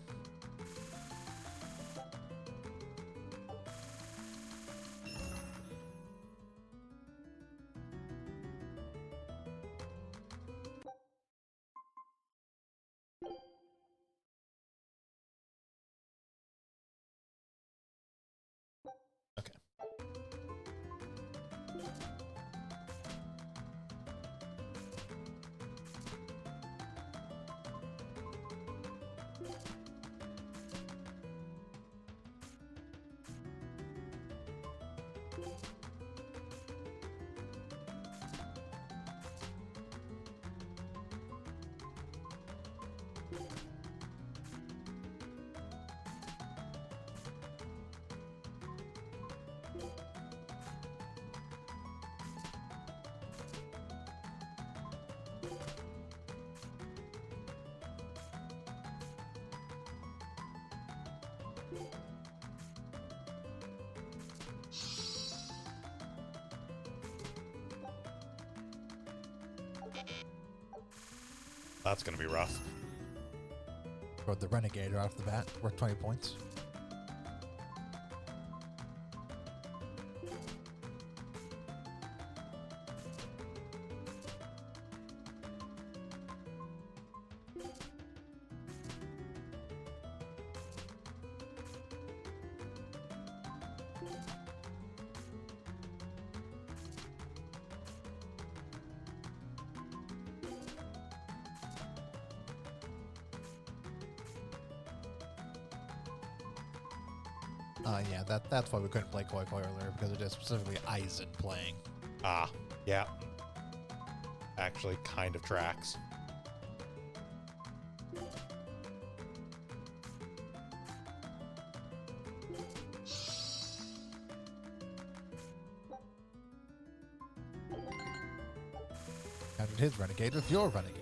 That's going to be rough. Rode the Renegade right off the bat, worth 20 points. Yeah, that's why we couldn't play Koi Koi earlier, because it is specifically Aizen playing. Ah, yeah. Actually, kind of tracks. How did his Renegade with your Renegade?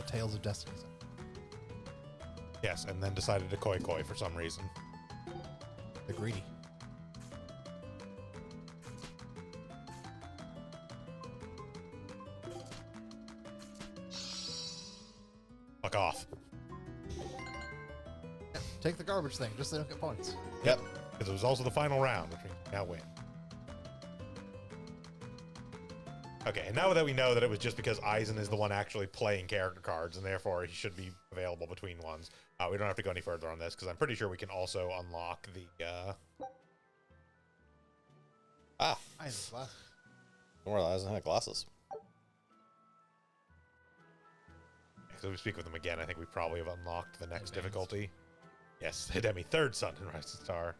Tales of Destiny. Yes, and then decided to Koi Koi for some reason. The greedy. Fuck off. Yeah, take the garbage thing, just so they don't get points. Yep, because it was also the final round, which means we now win. Okay, and now that we know that it was just because Aizen is the one actually playing character cards, and therefore he should be available between ones, we don't have to go any further on this, because I'm pretty sure we can also unlock the, Aizen's glasses. Don't worry, Aizen had glasses. So if we speak with them again, I think we probably have unlocked the next difficulty. Yes, Hidemi, third son in Rising Star.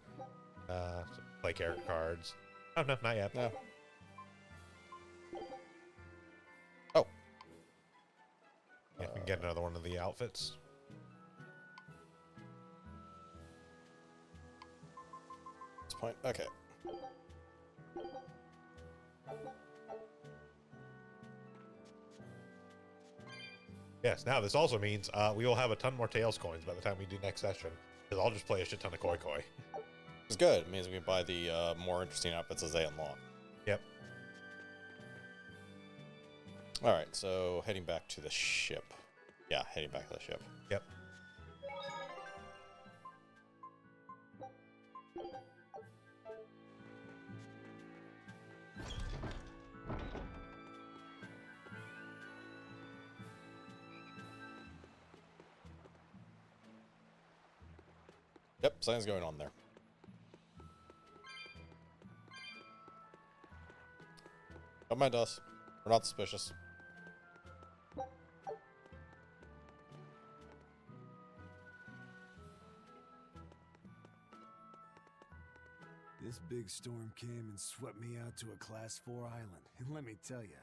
So play character cards. Oh, no, not yet. No. Yeah, we can get another one of the outfits. This point, okay. Yes, now this also means we will have a ton more Tails coins by the time we do next session, because I'll just play a shit ton of Koi Koi. It's good. It means we can buy the more interesting outfits as they unlock. Yep. Alright, so heading back to the ship. Yeah, heading back to the ship. Yep. Yep, something's going on there. Don't mind us. We're not suspicious. This big storm came and swept me out to a Class 4 island. And let me tell you,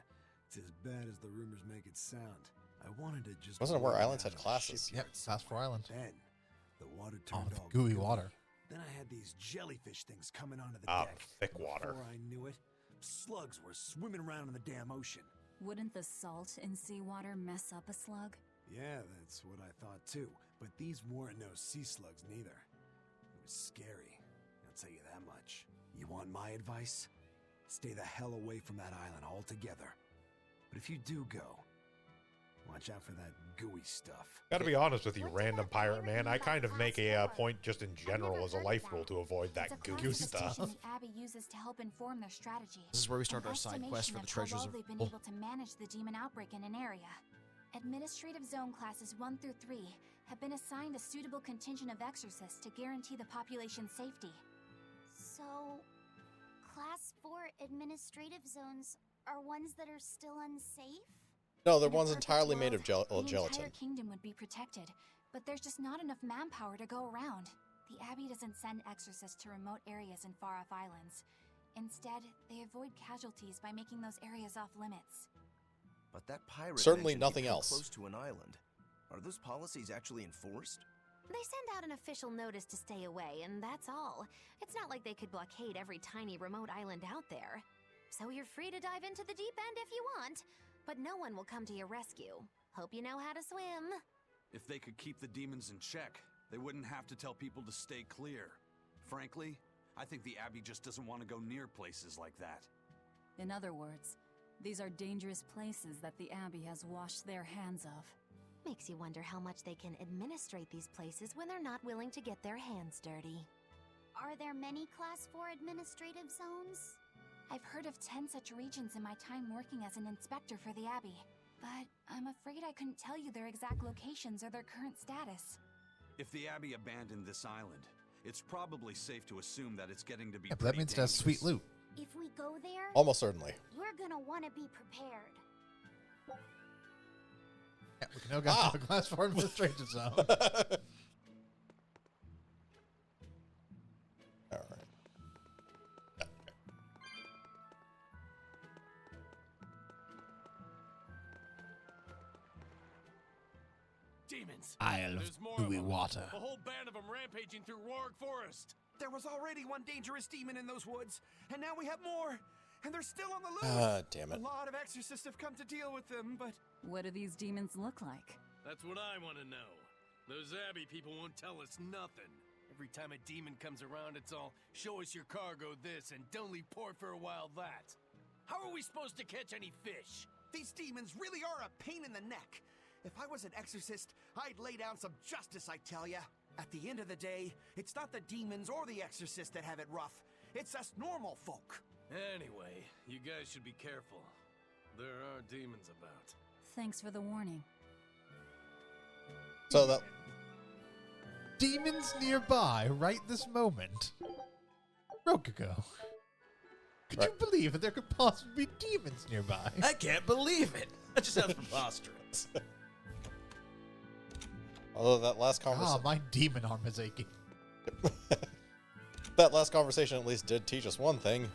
it's as bad as the rumors make it sound. I wanted to just... Wasn't it where islands had classes? Yep, Class 4 island. Then, the water turned all gooey water. Then I had these jellyfish things coming onto the Ah, deck. thick water. Before I knew it, slugs were swimming around in the damn ocean. Wouldn't the salt in seawater mess up a slug? Yeah, that's what I thought too. But these weren't no sea slugs neither. It was scary, I'll tell you that much. You want my advice? Stay the hell away from that island altogether. But if you do go, watch out for that gooey stuff. Gotta be honest with you, random pirate man. I kind of make a point just in general as a life rule to avoid that gooey stuff. The Abbey uses to help inform their strategy. This is where we start our side quest for the treasures of... They've been able to manage the demon outbreak in an area. Administrative Zone Classes 1 through 3 have been assigned a suitable contingent of exorcists to guarantee the population's safety. So, Class 4 administrative zones are ones that are still unsafe? No, they're ones entirely made of The entire gelatin. kingdom would be protected, but there's just not enough manpower to go around. The Abbey doesn't send exorcists to remote areas and far-off islands. Instead, they avoid casualties by making those areas off limits. But that pirate Certainly mentioned nothing you come else. close to an island. Are those policies actually enforced? They send out an official notice to stay away, and that's all. It's not like they could blockade every tiny remote island out there. So you're free to dive into the deep end if you want, but no one will come to your rescue. Hope you know how to swim. If they could keep the demons in check, they wouldn't have to tell people to stay clear. Frankly, I think the Abbey just doesn't want to go near places like that. In other words, these are dangerous places that the Abbey has washed their hands of. Makes you wonder how much they can administrate these places when they're not willing to get their hands dirty. Are there many Class 4 administrative zones? I've heard of 10 such regions in my time working as an inspector for the Abbey, but I'm afraid I couldn't tell you their exact locations or their current status. If the Abbey abandoned this island, it's probably safe to assume that it's getting to be Yeah, but that means it has sweet loot. If we go there, Almost certainly. we're gonna want to be prepared. Yeah, we can now go to the Class 4 administrative zone. Alright. Demons. Isle of There's more gooey them. water. A whole band of them rampaging through Roaring Forest. There was already one dangerous demon in those woods, and now we have more. And they're still on the loose. Ah, damn it. A lot of exorcists have come to deal with them, but What do these demons look like? That's what I want to know. Those Abbey people won't tell us nothing. Every time a demon comes around, it's all, show us your cargo this and don't leave port for a while that. How are we supposed to catch any fish? these demons really are a pain in the neck. If I was an exorcist, I'd lay down some justice, I tell ya. At the end of the day, it's not the demons or the exorcist that have it rough. It's us normal folk. Anyway, you guys should be careful. There are demons about. Thanks for the warning. So that... Demons nearby right this moment. Rokugo. Could you believe that there could possibly be demons nearby? I can't believe it. That just sounds preposterous. Although that last conversation... Ah, my demon arm is aching. That last conversation at least did teach us one thing.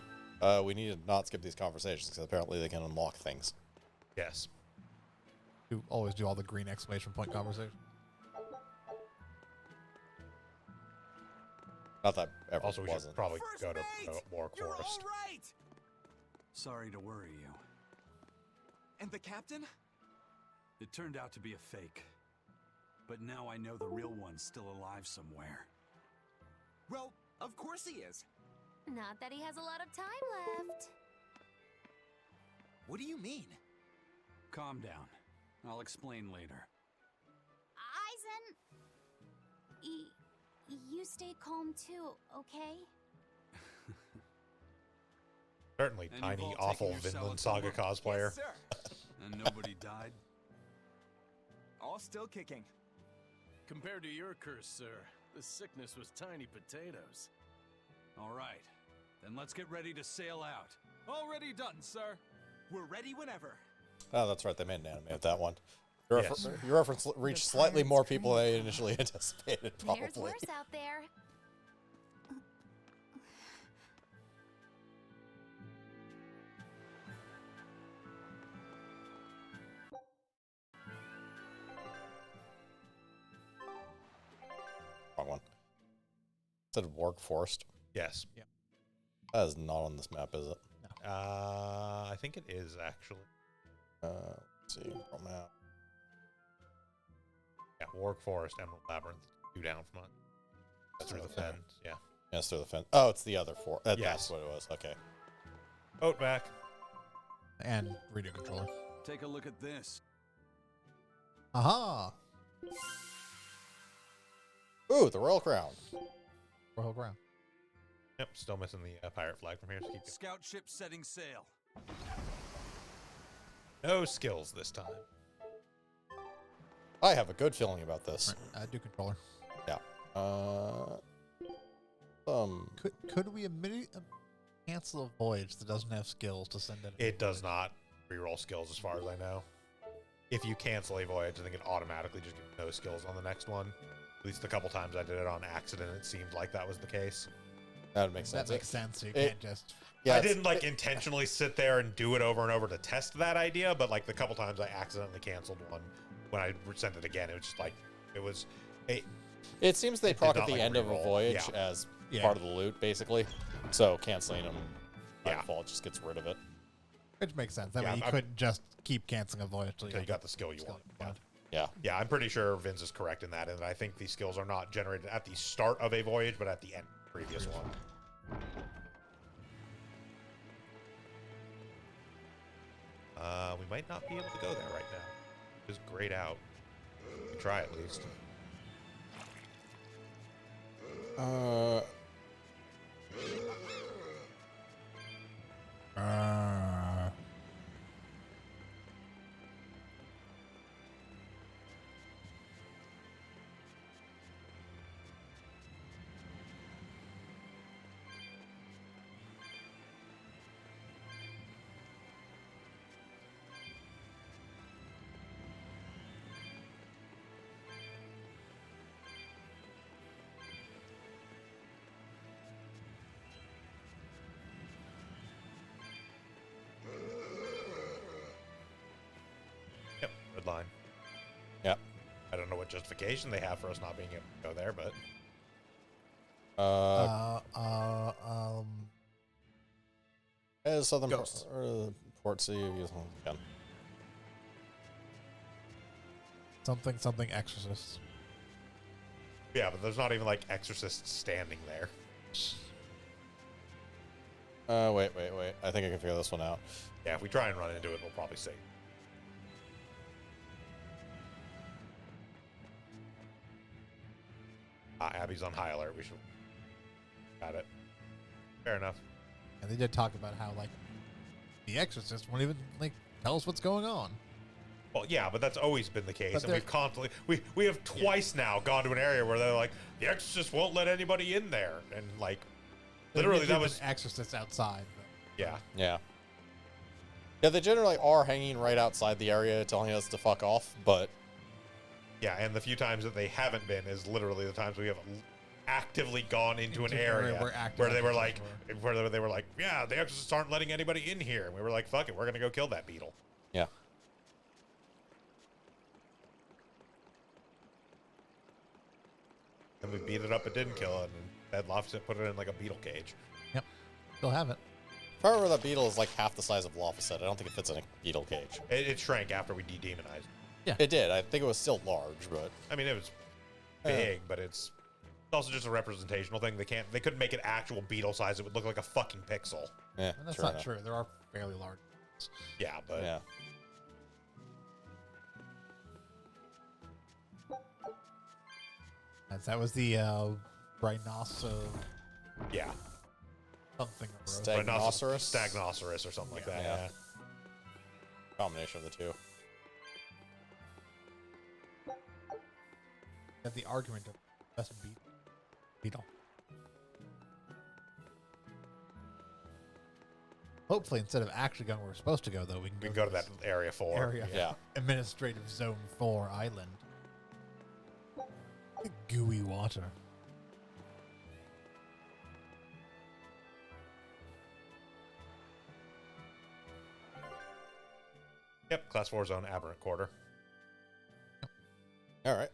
We need to not skip these conversations, because apparently they can unlock things. Yes. You always do all the green exclamation point conversation. Not that ever Also, we wasn't. should probably go to more You're chorus. all right. Sorry to worry you. And the captain? It turned out to be a fake. But now I know the real one's still alive somewhere. Well, of course he is. Not that he has a lot of time left. What do you mean? Calm down. I'll explain later. Eisen! You stay calm too, okay? Certainly And tiny, you've all awful taken your Vinland Salatoma? Saga cosplayer. Yes, sir. And nobody died? All still kicking. Compared to your curse, sir, the sickness was tiny potatoes. All right. Then let's get ready to sail out. Already done, sir. We're ready whenever. Oh, that's right. They made an anime of that one. Yes. Your reference reached slightly more people than I initially anticipated, There's probably. worse out there. Wrong one. Instead of Warg Forest. Yes. Yeah. That is not on this map, is it? I think it is actually. Let's see. Pro map. Yeah, Warg Forest, Emerald Labyrinth, 2 down from us. That's through the Okay. fence. Yeah. Yeah, it's through the fence. Oh, it's the other four. Yes. That's what it was. Okay. Boat back. And redo controller. Take a look at this. Aha! Ooh, the Royal Crown. Royal Crown. Yep, still missing the pirate flag from here. So keep going. Scout ship setting sail. No skills this time. I have a good feeling about this. Do controller. Yeah. Could we cancel a voyage that doesn't have skills to send it? It does not reroll skills as far as I know. If you cancel a voyage, I think it automatically just gives no skills on the next one. At least a couple times I did it on accident, it seemed like that was the case. That makes sense. That makes sense. You can't just. Yeah, I didn't intentionally sit there and do it over and over to test that idea, but like the couple times I accidentally canceled one, when I sent it again, it was just like it was. It seems they proc at the like end of a reroll. voyage Yeah. as part of the loot, basically. So canceling them by Yeah. default just gets rid of it. Which makes sense. That Yeah, way you couldn't just keep canceling a voyage Until you got the skill you want. Yeah. Yeah, I'm pretty sure Vince is correct in that, and I think these skills are not generated at the start of a voyage, but at the end of the previous one. We might not be able to go there right now. Just grayed out. Try at least. Yep, red line. Yep. I don't know what justification they have for us not being able to go there, but As Southern Ghosts. Port Sea. Again. something exorcists. yeah, but there's not even like exorcists standing there. Wait. I think I can figure this one out. Yeah, if we try and run into it, we'll probably see. Abby's on high alert. We should. Got it. Fair enough. And they did talk about how like the exorcist won't even like tell us what's going on. Well, yeah, but that's always been the case, But and we've constantly we have twice now gone to an area where they're like, the exorcist won't let anybody in there, and like, literally that was exorcists outside. yeah. Yeah. Yeah, they generally are hanging right outside the area telling us to fuck off, but Yeah, and the few times that they haven't been is literally the times we have actively gone into an area where they were like, yeah, the exorcists aren't letting anybody in here, and we were like, fuck it, we're gonna go kill that beetle. yeah. And we beat it up, it didn't kill it, and that Lofset put it in like a beetle cage. Yep, still have it. If I remember, that beetle is like half the size of Lophaset. I don't think it fits in a beetle cage. It shrank after we de-demonized. Yeah. It did. I think it was still large, but I mean, it was big, but it's also just a representational thing. They couldn't make it actual beetle size. It would look like a fucking pixel. yeah, And that's true not enough. true. There are fairly large. Yeah, but Yeah. As that was the rhinoceros yeah, something. Stagnoceros? Stagnoceros or something like that. Yeah. Yeah. Combination of the two. Have the argument of best beetle. Hopefully, instead of actually going where we're supposed to go, though, we can go to that area 4. area. Yeah. Administrative Zone 4 Island. Gooey water. Yep, Class 4 zone, Aberrant Quarter. All right.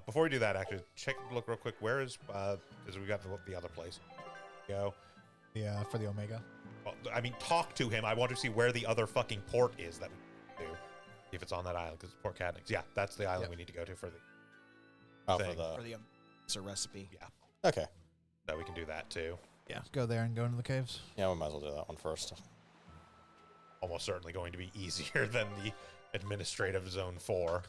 Before we do that, actually, look real quick. Where is, because we got the other place. Go. Yeah, for the Omega. Well, I mean, talk to him. I want to see where the other fucking port is that we do. If it's on that island, because it's Port Cadnix. Yeah, that's the island we need to go to for the thing. For the it's a recipe. Yeah. Okay. So we can do that too. Yeah. Go there and go into the caves. Yeah, we might as well do that one first. Almost certainly going to be easier than the Administrative Zone 4.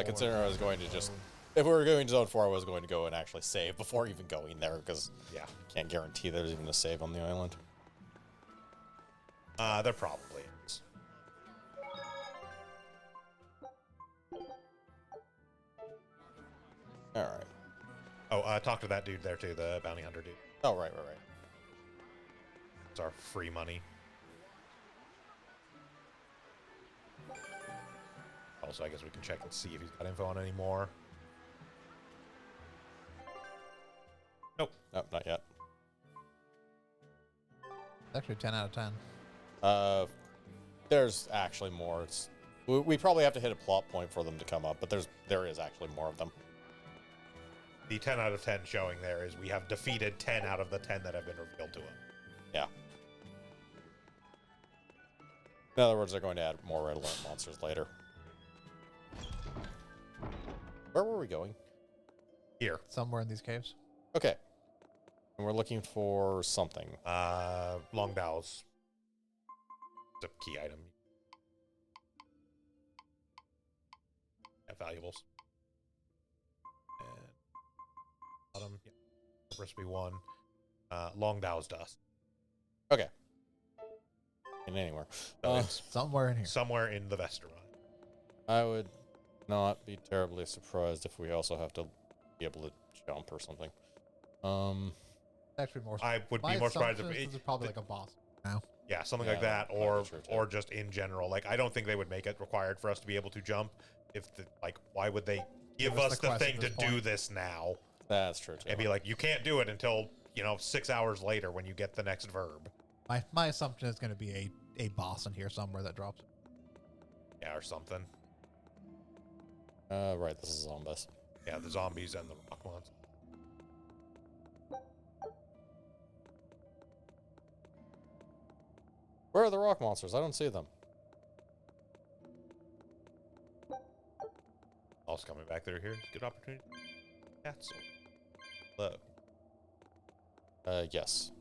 Considering I was going to just... If we were going to Zone 4, I was going to go and actually save before even going there, because yeah, can't guarantee there's even a save on the island. There probably is. All right. Oh, talk to that dude there too, the bounty hunter dude. Oh, right. It's our free money. Also, I guess we can check and see if he's got info on any more. Nope. Nope, not yet. Actually, 10 out of 10. There's actually more. We probably have to hit a plot point for them to come up, but there is actually more of them. The 10 out of 10 showing there is we have defeated 10 out of the 10 that have been revealed to him. Yeah. In other words, they're going to add more red alert monsters later. Where were we going? Here. Somewhere in these caves. Okay. And we're looking for something. Long dowels. It's a key item. Yeah, valuables. And bottom. Yeah. Recipe 1. Long dow's dust. Okay. In anywhere. So it's somewhere in here. Somewhere in the Vesterine. I would not be terribly surprised if we also have to be able to jump or something. Actually, more. I would be more surprised if this is probably like a boss now. Yeah, something like that, or just in general. Like, I don't think they would make it required for us to be able to jump. Why would they give us the thing to do this now? That's true too. And be like, you can't do it until 6 hours later when you get the next verb. My assumption is going to be a boss in here somewhere that drops it. Yeah, or something. Right, this is zombies. Yeah, the zombies and the rock monsters. Where are the rock monsters? I don't see them. Also coming back through here. Good opportunity. Castle. Hello. Yes.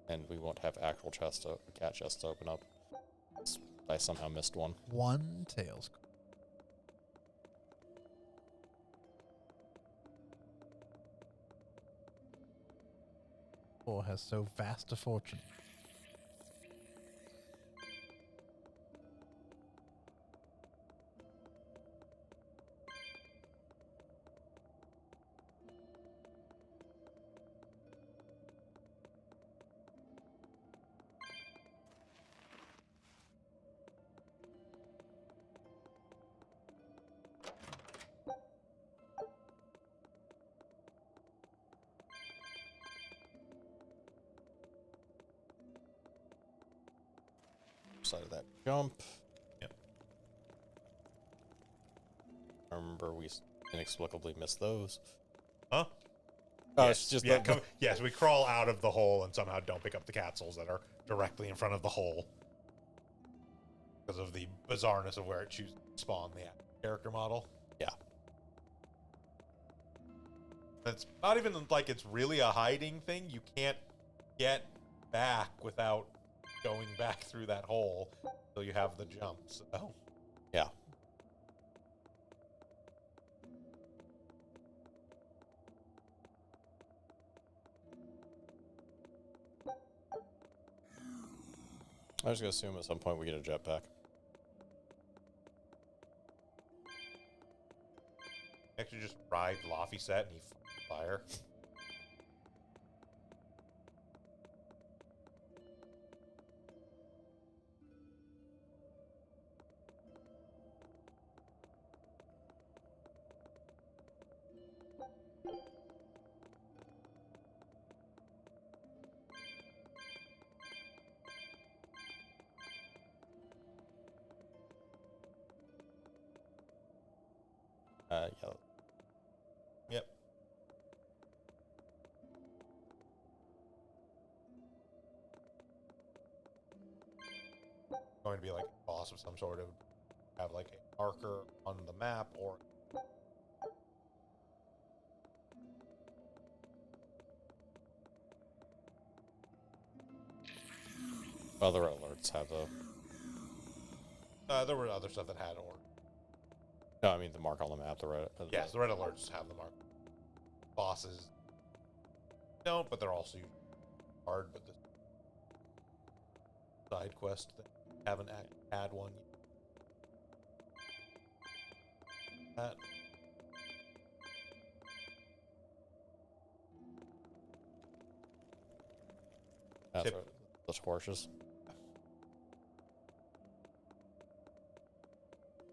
And we won't have actual cat chests to open up. I somehow missed one. One tails. Or has so vast a fortune. Side of that jump. Yep. Remember, we inexplicably missed those. Huh? Oh, yes, it's just yes, we crawl out of the hole and somehow don't pick up the capsules that are directly in front of the hole. Because of of the bizarreness of where it chooses to spawn the character model. Yeah. It's not even like it's really a hiding thing. You can't get back without going back through that hole, so you have the jump. So yeah. I was going to assume at some point we get a jetpack. Actually, just ride Laffy set and he fire. Yeah. Yep. Going to be like a boss of some sort of have like a marker on the map or other alerts have a. there were other stuff that had or. No, I mean the mark on the map. The red. Yes, the red alerts have the mark. Bosses don't, but they're also hard. But the side quest that haven't had one yet. That. That's right. The torches.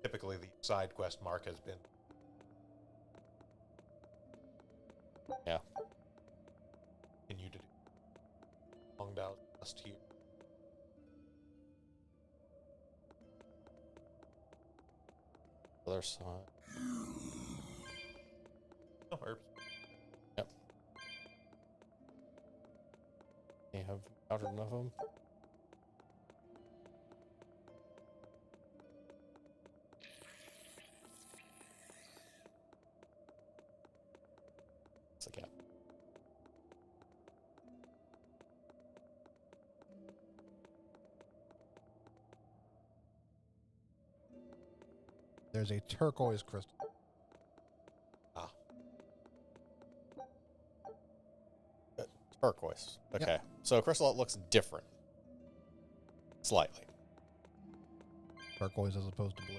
Typically, the side quest mark has been. Yeah. Continue to do long down just here. Other side. Oh, herbs. Yep. You have encountered enough of them? It's a gap. There's a turquoise crystal. Ah. Turquoise. Okay. Yep. So crystal looks different. Slightly. Turquoise as opposed to blue.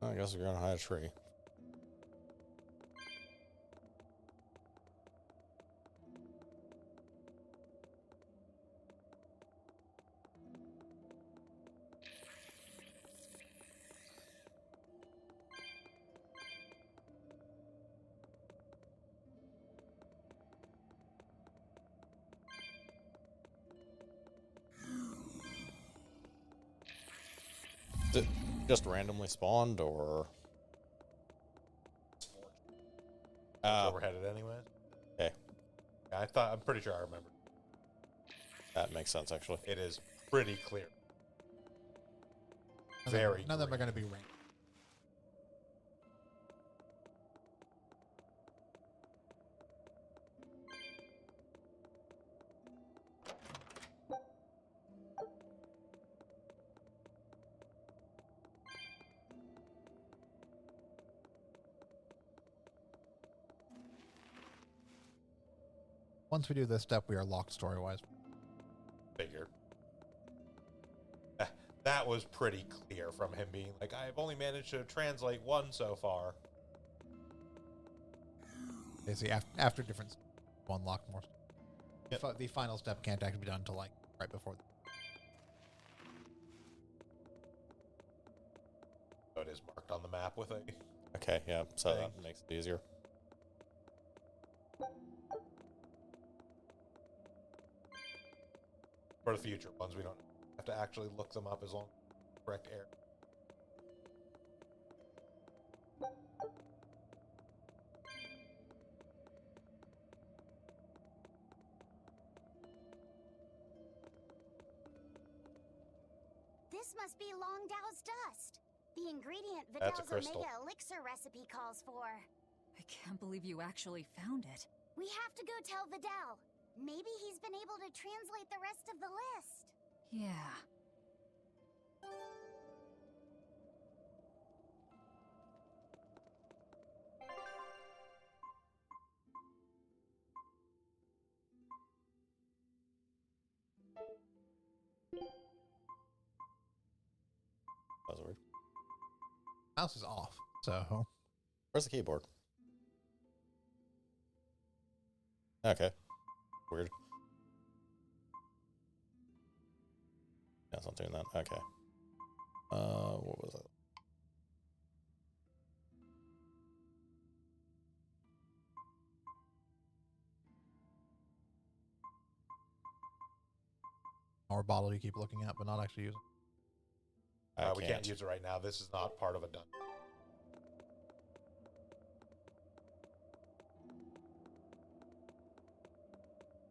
I guess we're gonna hide a tree. Is it just randomly spawned, or? That's where we're headed anyway. Okay. Yeah, I'm pretty sure I remember. That makes sense, actually. It is pretty clear. Very. None of them are going to be ranked. Once we do this step, we are locked story-wise. Figure. That was pretty clear from him being like, I've only managed to translate one so far. Okay, see, after different steps, we'll unlock more. Yep. The final step can't actually be done until like right before. So it is marked on the map with a. Okay, yeah, so that makes it easier. For the future ones, we don't have to actually look them up as long as correct air. This must be Longdow's dust. The ingredient That's a Vidal's crystal. Omega Elixir recipe calls for. I can't believe you actually found it. We have to go tell Vidal. Maybe he's been able to translate the rest of the list. Yeah. That was weird. Mouse is off, so. Where's the keyboard? Okay. Weird. Yeah, it's not doing that. Okay. What was it? Or bottle you keep looking at, but not actually using. We can't use it right now. This is not part of a dungeon.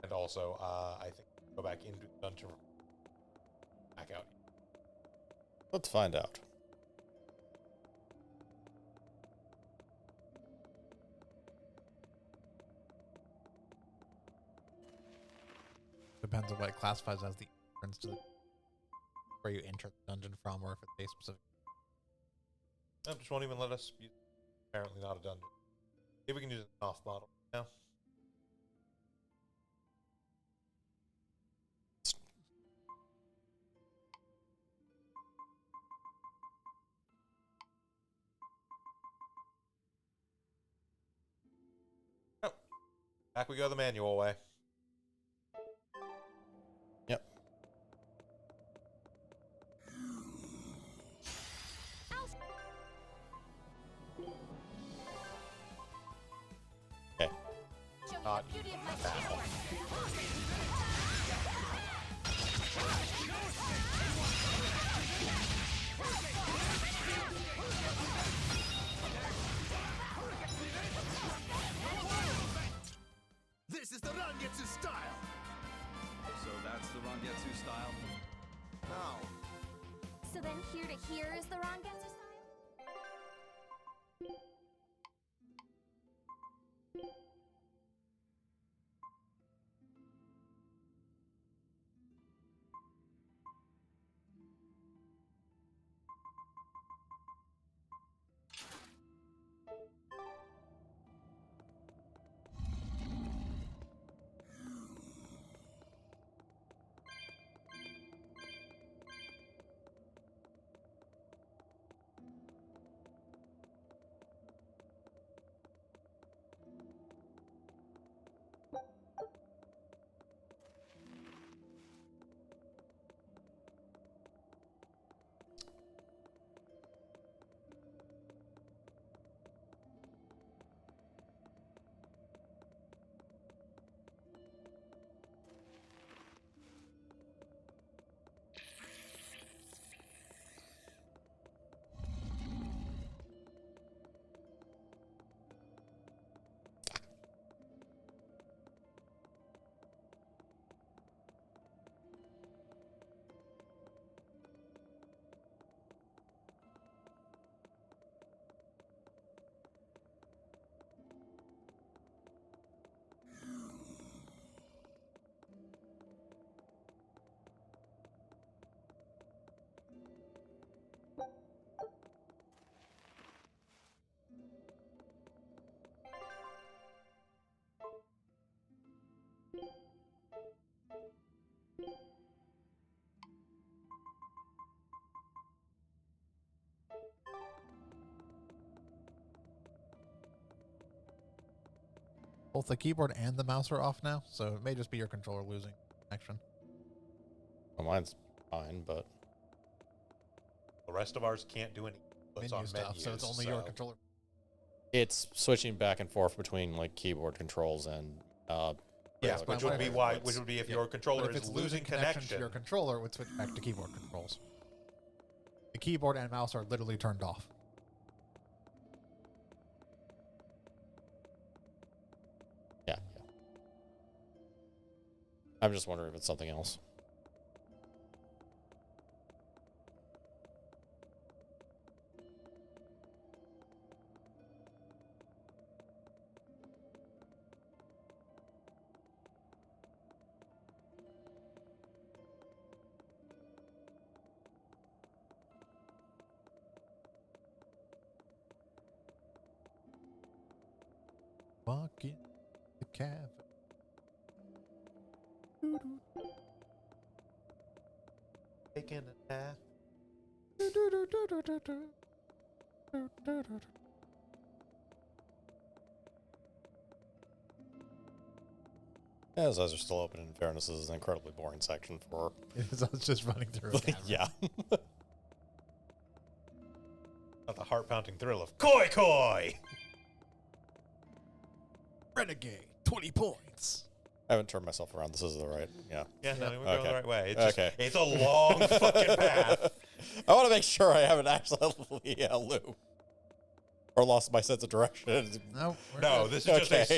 And also, I think go back into the dungeon, back out. Let's find out. Depends on what it classifies as the entrance to the where you enter the dungeon from, or if it's a specific. No, just won't even let us use. Apparently not a dungeon. See if we can use an off bottle now. Oh, back we go the manual way. Yep. Okay. Not This is the Rangetsu style! So that's the Rangetsu style? No. So then here to here is the Rangetsu style? Both the keyboard and the mouse are off now, so it may just be your controller losing connection. Well, mine's fine, but the rest of ours can't do any. It's on Menu stuff, so it's only your controller. it's switching back and forth between like keyboard controls and Yes, which would be why. It's- Which would be if yeah, your controller but if is it's losing connection. to your controller, it would switch back to keyboard controls. The keyboard and mouse are literally turned off. I'm just wondering if it's something else. Walk in the cavern. Taking a nap. Yeah, those eyes are still open. In fairness, this is an incredibly boring section for. I was just running through a cavern. Yeah. Not the heart-pounding thrill of Koi Koi! Renegade, 20 points. I haven't turned myself around. This is the right. Yeah. Yeah, no, we're Okay. going the right way. It's just, Okay. it's a long fucking path. I want to make sure I haven't accidentally looped or lost my sense of direction. No, No, this is just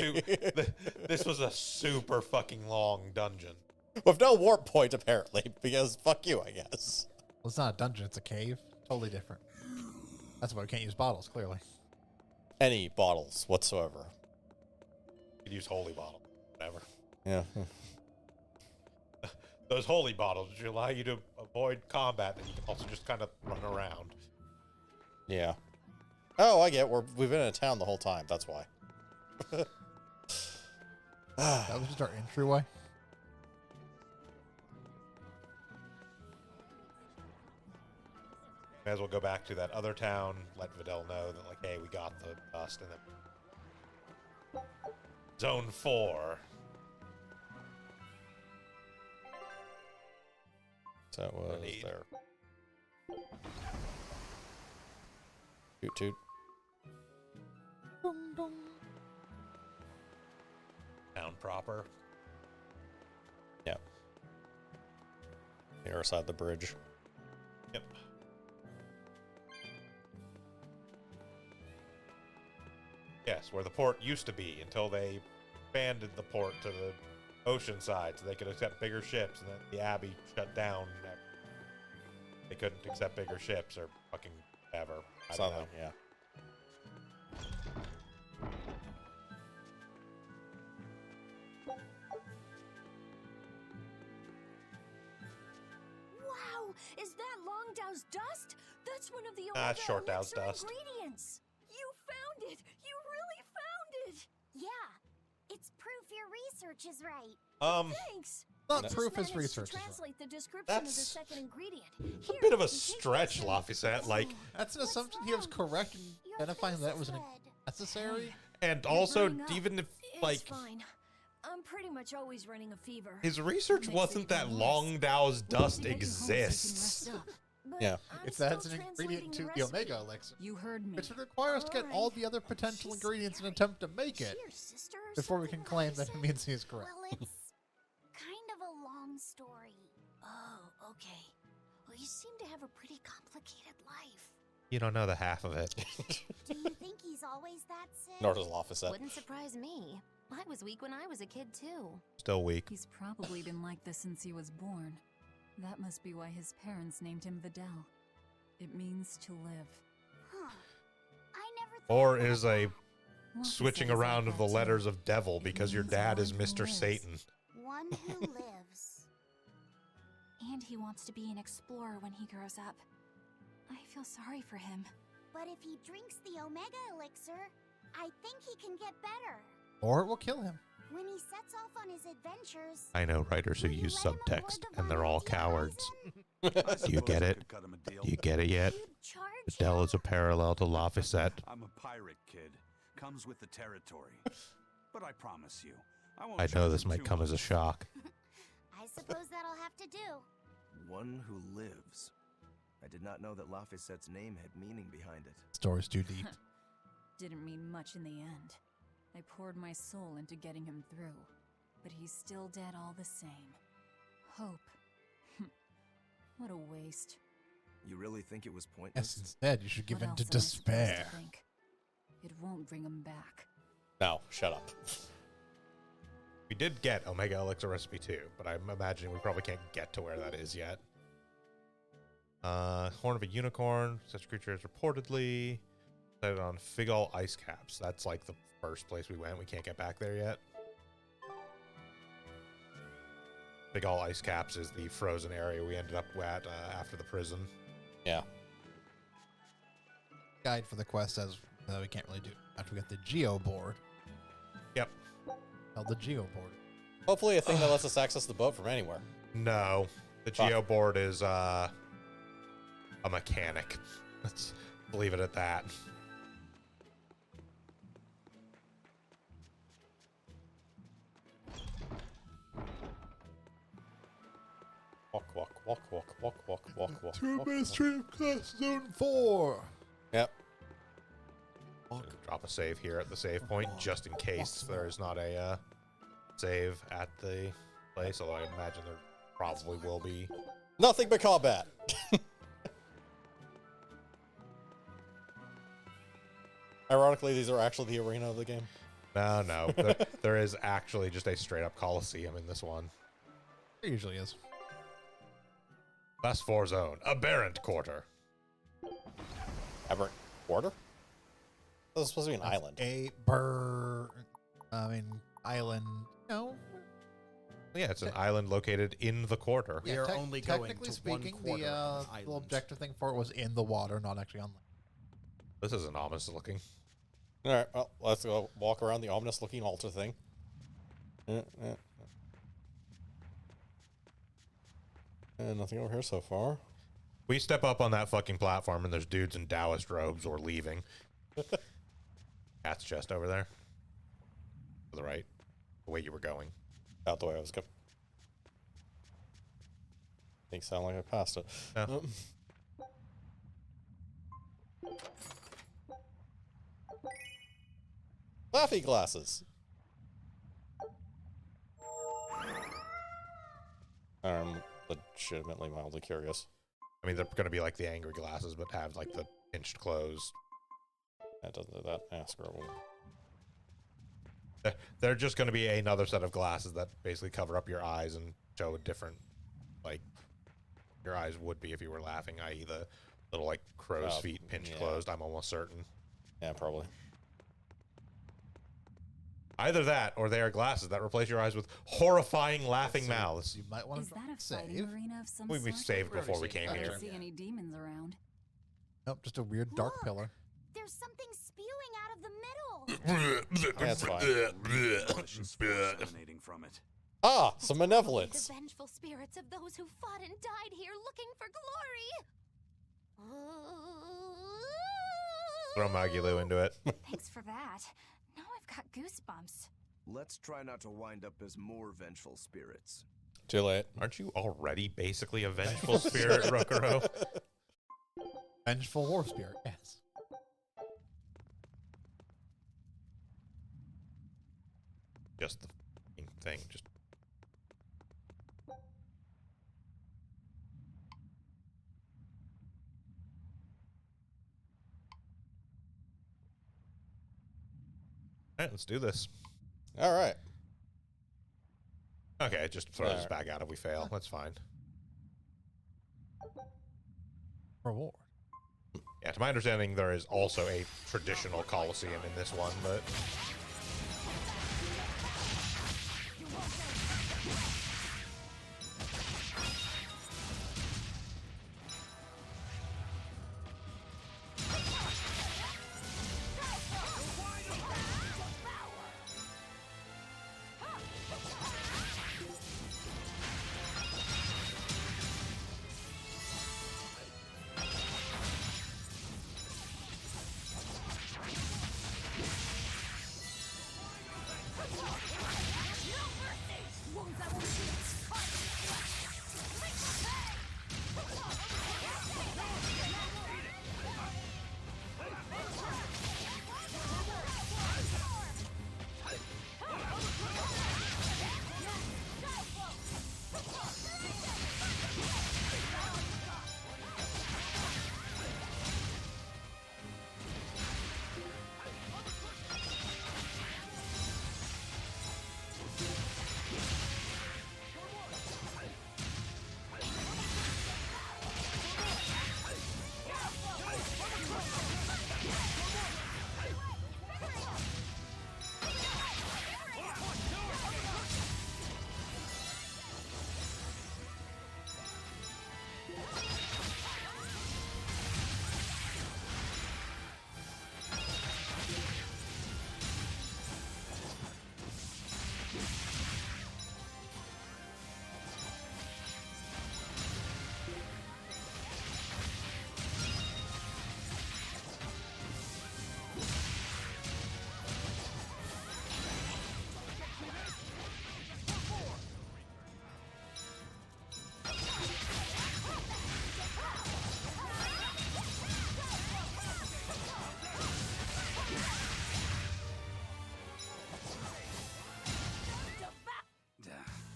this was a super fucking long dungeon. With no warp point, apparently, because fuck you, I guess. Well, it's not a dungeon, it's a cave. Totally different. That's why we can't use bottles, clearly. Any bottles whatsoever. You could use holy bottle, whatever. Yeah. Those holy bottles, which allow you to avoid combat, and you can also just kind of run around. Yeah. Oh, I get. We've been in a town the whole time. That's why. That was just our entryway. May as well go back to that other town, let Videl know that, like, hey, we got the dust, and then Zone 4. So that was there. Toot toot. Town proper. Yeah. The other side of the bridge. Yep. Yes, where the port used to be until they expanded the port to the ocean side so they could accept bigger ships, and then the Abbey shut down. They couldn't accept bigger ships or fucking whatever. I don't know. Something, yeah. Wow, is that Longdow's dust? That's one of the That's Omega Short Dow's Elixir dust. ingredients. You found it. You really found it. Yeah, it's proof your research is right. Thanks. Not Just proof his managed research to is right. translate the description That's of the second ingredient. a bit of a stretch, Lafayette. Like, That's an assumption he was correct in identifying that was necessary. and also, burning up. even if, It's like, fine. I'm pretty much always running a fever. his research wasn't that Longdow's dust exists. Yeah. If that's an ingredient to the Omega Elixir, You heard me. it should require us to get all the other potential ingredients and attempt to make it before we can claim that it means he's correct. Well, it's kind of a long story. Oh, okay. Well, you seem to have a pretty complicated life. You don't know the half of it. Do you think he's always that sick? Nor does Lafayette. Wouldn't surprise me. I was weak when I was a kid, too. Still weak. He's probably been like this since he was born. That must be why his parents named him Videl. It means to live. Huh. I never Or is a Lafayette switching is like around of that the too. letters of devil because your means dad one is who Mr. lives. Satan. one who lives. And he wants to be an explorer when he grows up. I feel sorry for him. But if he drinks the Omega Elixir, I think he can get better. Or it will kill him. When he sets off on his adventures, I know writers who use subtext, and they're all cowards. I Do you suppose get I it? could cut him a deal. Do you get it yet? charge Videl is a parallel to Lafayette. I'm a pirate, kid. Comes with the territory. But I promise you, I won't I know charge this him might too come as a much. shock. I suppose that'll have to do. One who lives. I did not know that Lafayette's name had meaning behind it. Story's too deep. Didn't mean much in the end. I poured my soul into getting him through. But he's still dead all the same. Hope. What a waste. You really think it was pointless? Yes, instead, you should give What in to else am I supposed to despair. think? It won't bring him back. No, shut up. We did get Omega Elixir Recipe 2, but I'm imagining we probably can't get to where that is yet. Horn of a Unicorn. Such creature is reportedly sighted on Figall Ice Caps. That's like the first place we went. We can't get back there yet. Figall Ice Caps is the frozen area we ended up at after the prison. Yeah. Guide for the quest says we can't really do it after we get the Geo board. Yep. Called the Geo board. Hopefully a thing that lets us access the boat from anywhere. No. The Geo board is a mechanic. Let's leave it at that. Walk, walk, walk, walk, walk, walk, walk, walk. To walk, Administrative Class Zone 4. Yep. Drop a save here at the save point, just in case there is not a save at the place, although I imagine there probably will be. Nothing but combat. Ironically, these are actually the arena of the game. No. There is actually just a straight-up Coliseum in this one. It usually is. Class 4 zone. Aberrant Quarter. Aberrant Quarter? This is supposed to be an island. Island. No. Yeah, it's an island located in the quarter. Yeah, We are only going technically to speaking, one quarter the of the little island. objective thing for it was in the water, not actually on land. This is an ominous looking. All right, well, let's go walk around the ominous-looking altar thing. And nothing over here so far. We step up on that fucking platform and there's dudes in Taoist robes. We're leaving. Cat's chest over there. To the right. The way you were going. Out the way I was going. Things sound like I passed it. No. Laffy glasses. I'm legitimately mildly curious. I mean, they're going to be like the angry glasses, but have like the pinched closed. That doesn't do that. Yeah, screw it. They're just going to be another set of glasses that basically cover up your eyes and show a different, like, your eyes would be if you were laughing, i.e. the little, like, crow's feet pinched closed, I'm almost certain. Yeah, probably. Either that, or they are glasses that replace your eyes with horrifying laughing mouths. You might want Is to that a fighting arena of some We sort? saved before we came I here. don't see any demons around. Nope, just a weird dark pillar. There's something spewing out of the middle. That's fine. Delicious force emanating from it. Ah, some malevolence. The vengeful spirits of those who fought and died here looking for glory. Throw Magilu into it. Thanks for that. Now I've got goosebumps. Let's try not to wind up as more vengeful spirits. Too late. Aren't you already basically a vengeful spirit, Rokuro? Vengeful war spirit, yes. Just the thing. Just. All right, let's do this. All right. Okay, it just throws us Alright. back out if we fail. That's fine. Reward. Yeah, to my understanding, there is also a traditional Colosseum in this one, but...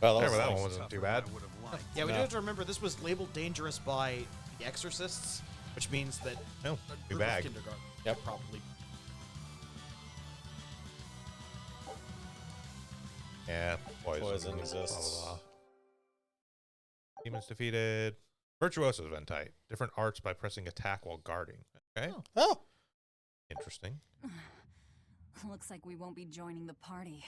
Well, Remember that one wasn't too bad. Yeah, we do have to remember this was labeled dangerous by the exorcists, which means that Oh, a too group bad. of kindergarten Yep. probably. Yeah, Poison exists. Blah, blah, blah. Demons defeated. Virtuoso's been tight. Different arts by pressing attack while guarding. Okay. Oh. Interesting. Looks like we won't be joining the party.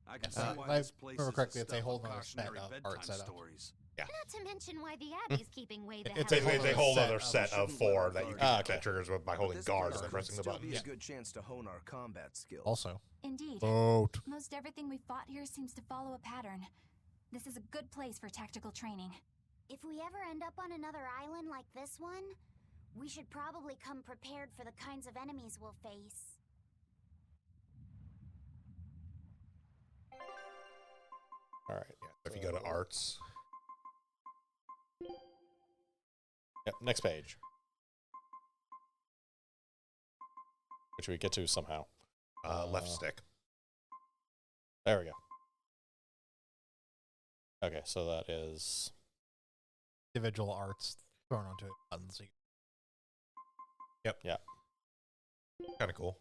I can see If why I this place remember is correctly, the it's a stuff whole of nother set cautionary of bedtime art setup. stories. Yeah. Not to mention why the Abbey's keeping way the It's hell a, out. it's a whole set other of- set of 4 that you can that triggers by holding This guard place and then could pressing the still button. be a good chance to hone our combat skills. Also. Indeed. Vote. Most everything we fought here seems to follow a pattern. This is a good place for tactical training. If we ever end up on another island like this one, we should probably come prepared for the kinds of enemies we'll face. All right. Yeah, if you go to arts. Yep. Next page. Which we get to somehow. Left stick. There we go. Okay, so that is Individual arts thrown onto it. Buttons. Yep. Yeah. Kind of cool.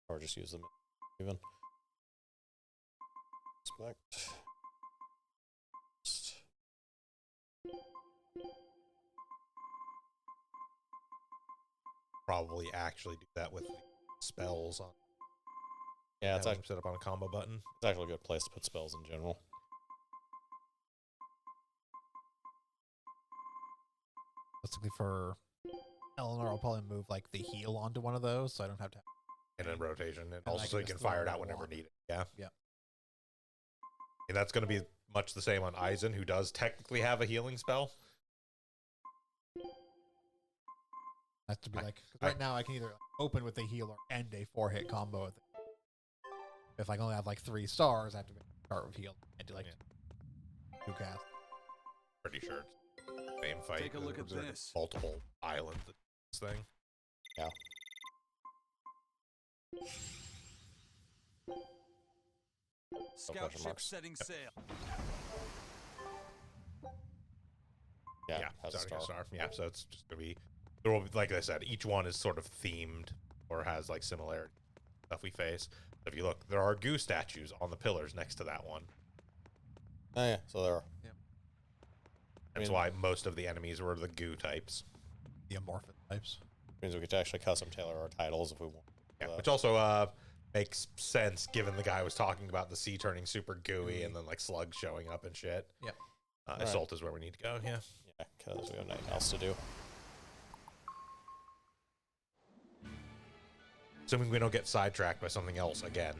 or just use them even. Select. Probably actually do that with the spells on. Yeah, it's Have them actually set up on a combo button. It's actually a good place to put spells in general. Basically for Eleanor, I'll probably move like the heal onto one of those, so I don't have to. And in rotation, and I also can so you just can throw fire it it out all whenever on. needed. Yeah. Yeah. And that's going to be much the same on Aizen, who does technically have a healing spell. Has to be like 'cause right now I can either open with a heal or end a 4-hit combo with it. If I only have like 3 stars, I have to start with heal and do like 2 casts. Pretty sure it's the same fight. Take a look at There's this. Multiple islands. This thing. Yeah. Scout ship setting sail. Yeah, has a starting a star. star. Yeah, so it's just gonna be. There will be, like I said, each one is sort of themed or has like similar stuff we face. So if you look, there are goo statues on the pillars next to that one. Oh yeah, so there are. Yep. That's why most of the enemies were the goo types. The amorphous types. Means we could actually custom tailor our titles if we want. Yeah, which also makes sense given the guy was talking about the sea turning super gooey and then like slugs showing up and shit. Yep. Right. Assault is where we need to go. Yeah. Yeah, because we have nothing else to do. Assuming we don't get sidetracked by something else again.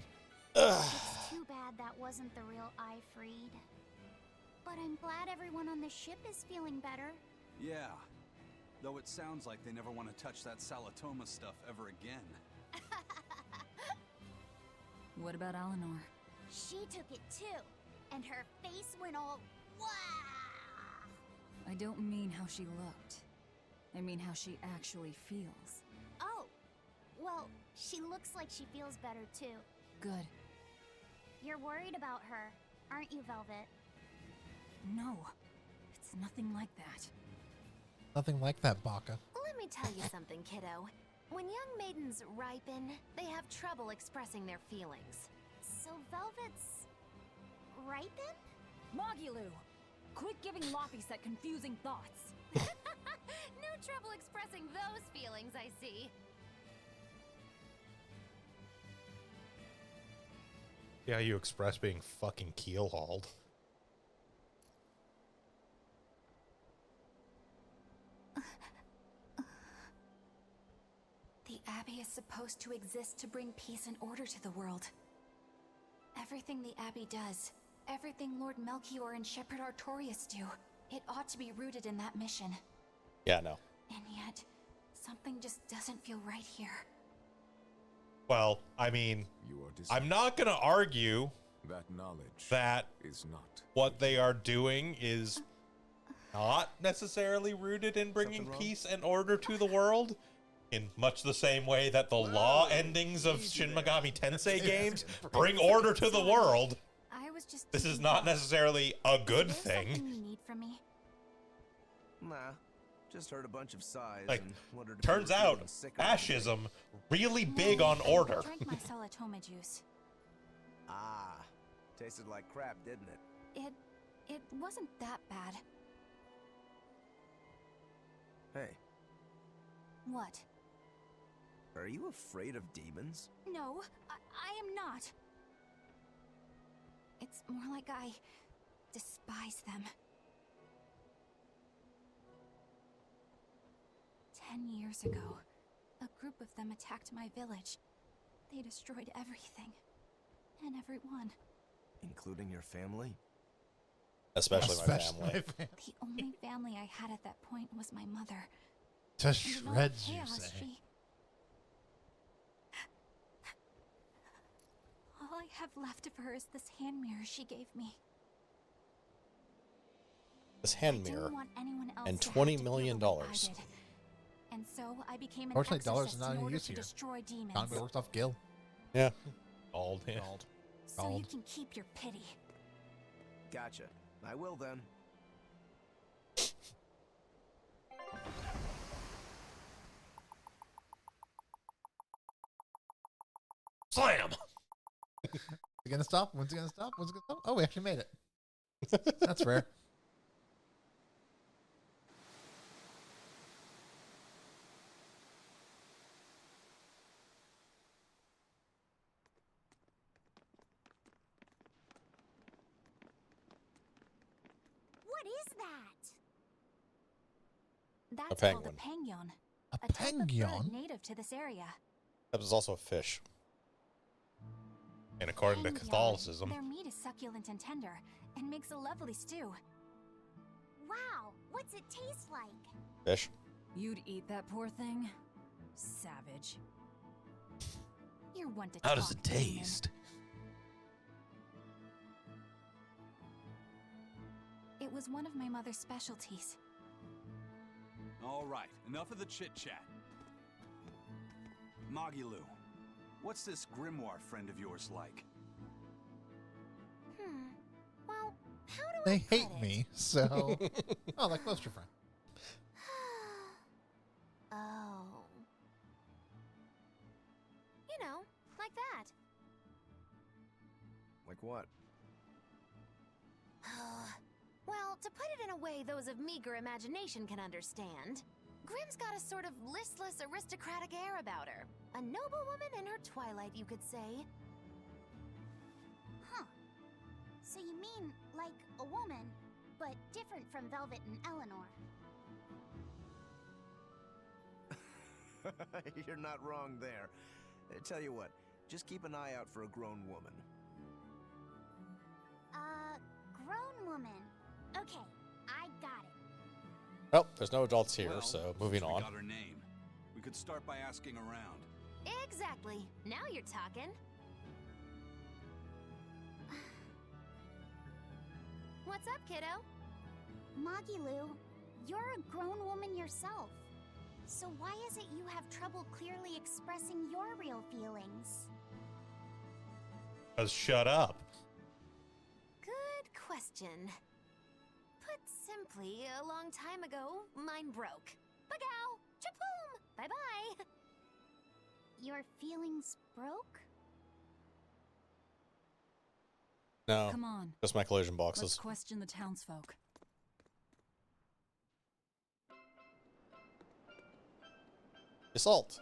It's too bad that wasn't the real Ifreed. But I'm glad everyone on the ship is feeling better. Yeah. Though it sounds like they never want to touch that Salatoma stuff ever again. What about Eleanor? She took it too, and her face went all wow. I don't mean how she looked. I mean how she actually feels. Oh, well, she looks like she feels better too. Good. You're worried about her, aren't you, Velvet? No, it's nothing like that. Nothing like that, Baka. Let me tell you something, kiddo. When young maidens ripen, they have trouble expressing their feelings. So Velvet's ripen? Mogulu! Quit giving Loppy set confusing thoughts. No trouble expressing those feelings, I see. Yeah, you express being fucking keel hauled. The Abbey is supposed to exist to bring peace and order to the world. Everything the Abbey does, everything Lord Melchior and Shepherd Artorias do, it ought to be rooted in that mission. Yeah, no. And yet, something just doesn't feel right here. Well, I mean, I'm not going to argue that knowledge that is not what they are doing is not necessarily rooted in bringing peace and order to the world, in much the same way that the law endings of Shin Megami Tensei games bring order to the world. I was just This is not necessarily a good thing. Something you need from me? Nah, just heard a bunch of sighs Like, and wondered if turns you were out, feeling sick or anything. fascism really big on order. I drank my Solatoma juice. Ah, tasted like crap, didn't it? It wasn't that bad. Hey, What? are you afraid of demons? No, I am not. It's more like I despise them. 10 years ago, a group of them attacked my village. They destroyed everything. And everyone. Including your family? Especially my family. The only family I had at that point was my mother. To And in all the shreds, you chaos, say. All I have left of her is this hand mirror she gave me. This hand I mirror didn't want anyone else and to have $20 to feel million. the way I did. And so I became an Fortunately, dollars is exorcist not in in order use to here. destroy demons. Economy works off Gil. Yeah. Gold. Yeah. So you can keep your pity. Gotcha. I will then. Slam! Is it gonna stop? When's it gonna stop? When's it gonna stop? Oh, we actually made it. That's rare. What is that? That's called a penguin. A type of bird penguin? native to this area. That was also a fish. And according to Penguin. Catholicism, Their meat is succulent and tender, and makes a lovely stew. Wow, what's it taste like? Fish. You'd eat that poor thing? Savage. You're one to how does talk, it demon. taste? It was one of my mother's specialties. All right, enough of the chit-chat. Magilu, what's this grimoire friend of yours like? Well, how do They I put hate it? me, so. Oh, like most your friend. Oh. You know, like that. Like what? Well, to put it in a way those of meager imagination can understand, Grimm's got a sort of listless, aristocratic air about her. A noble woman in her twilight, you could say. Huh. So you mean like a woman, but different from Velvet and Eleanor. You're not wrong there. Tell you what, just keep an eye out for a grown woman. Grown woman. Okay, I got it. Well, there's no adults here, Well, so moving since we on. got her name. We could start by asking around. Exactly. Now you're talking. What's up, kiddo? Magilu, you're a grown woman yourself. So why is it you have trouble clearly expressing your real feelings? Shut up. Good question. Put simply, a long time ago, mine broke. Bagow! Chapoom! Bye-bye! Your feelings broke? No. Come on. Just my collision Let's boxes. question the townsfolk. Assault.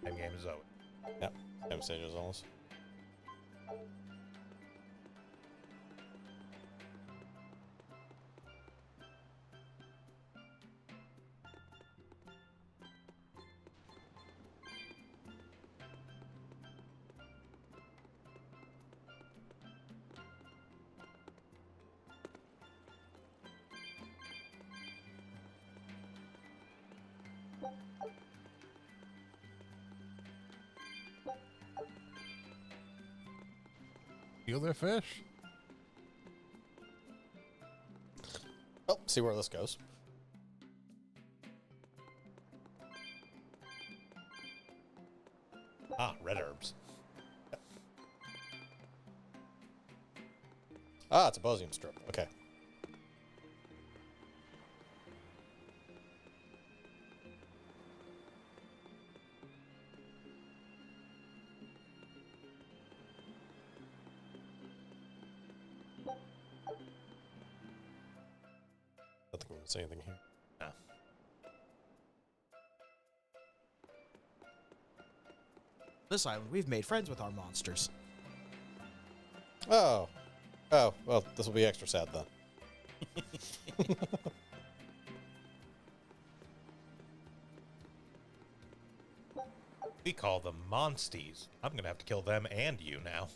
Game is over. Yep. Same stages almost. Feel their fish? Oh, see where this goes. Ah, red herbs. Ah, it's a Bosium strip. Okay. I don't think I'm going to say anything here. No. This island, we've made friends with our monsters. Oh. Oh, well, this will be extra sad then. We call them monsties. I'm gonna have to kill them and you now.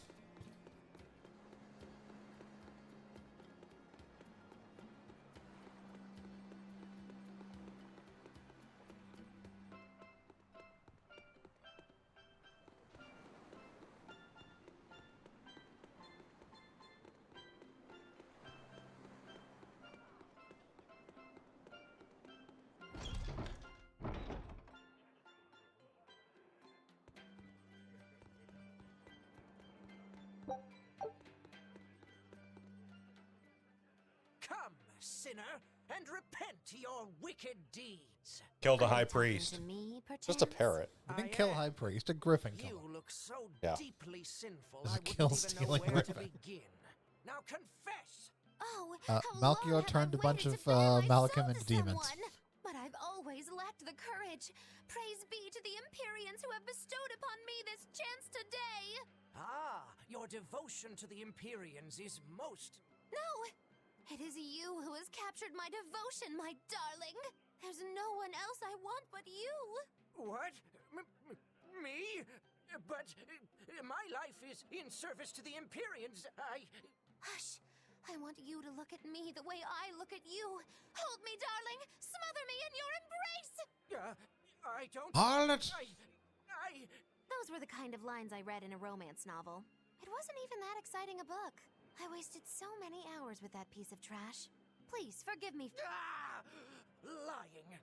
Come, sinner, and repent your wicked deeds. Killed a high priest. Just a parrot. You didn't kill High Priest. A griffin killed You him. look so Yeah. deeply sinful, Just I wouldn't kill even know stealing where to griffin. begin. Now confess. Oh, Melchior turned a bunch of Malachim into demons. But I've always lacked the courage. Praise be to the Empyreans who have bestowed upon me this chance today. Ah, your devotion to the Empyreans is most... No, it is you who has captured my devotion, my darling. There's no one else I want but you. What? Me? But my life is in service to the Empyreans. Hush. I want you to look at me the way I look at you. Hold me, darling. Smother me in your embrace. I don't... Harlot! Those were the kind of lines I read in a romance novel. It wasn't even that exciting a book. I wasted so many hours with that piece of trash. Please, forgive me. Lying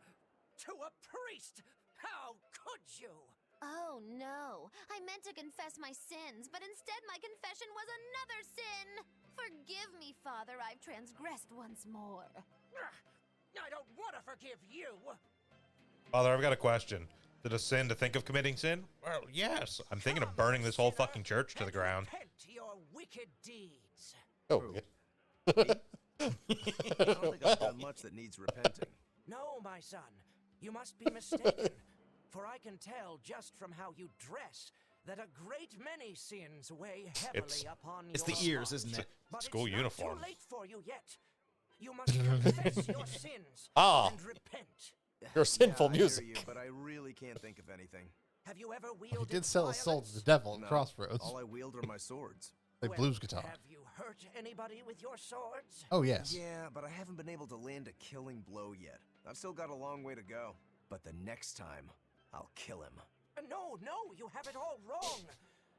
to a priest! How could you? Oh, no. I meant to confess my sins, but instead my confession was another sin. Forgive me, Father. I've transgressed once more. I don't want to forgive you. Father, I've got a question. Is it a sin to think of committing sin? Well, yes. I'm thinking of burning this whole fucking church to the ground. Repent your wicked deeds. Oh, I don't think I've done much that needs repenting. No, my son. You must be mistaken. For I can tell just from how you dress that a great many sins weigh heavily upon It's your the ears, heart. isn't it? But School it's uniform. not too late for you yet. You must confess your sins and repent. Your sinful I hear music. you, but I really can't think of anything. Have you ever He wielded did sell his soul to the violence? devil at No, Crossroads. all I wield are my swords. Play Well, blues guitar. Have you hurt anybody with your swords? Oh, yes. Yeah, but I haven't been able to land a killing blow yet. I've still got a long way to go. But the next time, I'll kill him. No, you have it all wrong.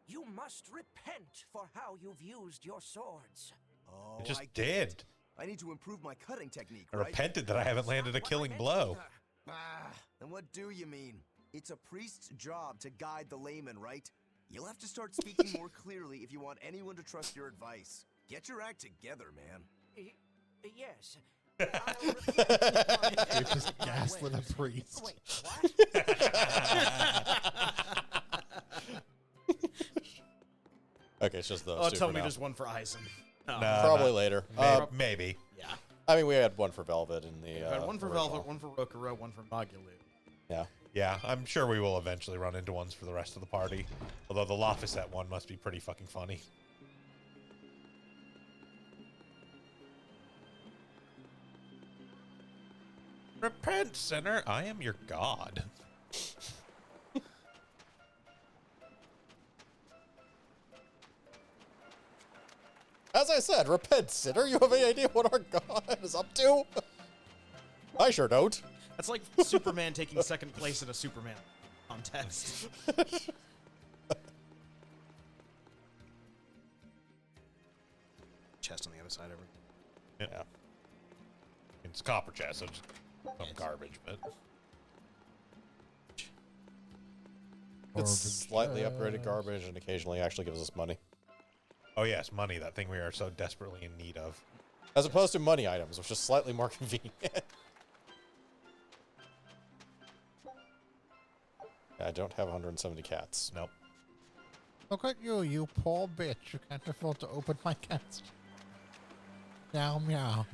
You must repent for how you've used your swords. Oh, I just get did. it. I need to improve my cutting technique, I right? repented that I haven't landed a killing blow. Then what do you mean? It's a priest's job to guide the layman, right? You'll have to start speaking more clearly if you want anyone to trust your advice. Get your act together, man. Yes. You're just gaslit a priest. Wait, what? Okay, it's just those Oh, two tell for me now. there's one for Eisen. Oh. No, Probably not- later. Maybe. Yeah. I mean, we had one for Velvet in the. We had one for original. Velvet, one for Rokuro, one for Magulu. Yeah. Yeah, I'm sure we will eventually run into ones for the rest of the party. Although the Lafayette one must be pretty fucking funny. Repent, sinner. I am your god. As I said, repent, sinner. You have any idea what our God is up to? I sure don't. That's like Superman taking second place in a Superman contest. Chest on the other side of it. Yeah. It's copper chest, so just some garbage, but... It's slightly upgraded garbage and occasionally actually gives us money. Oh yes, money, that thing we are so desperately in need of. As opposed to money items, which is slightly more convenient. I don't have 170 cats. Nope. Look at you, you poor bitch. You can't afford to open my cast. Meow meow.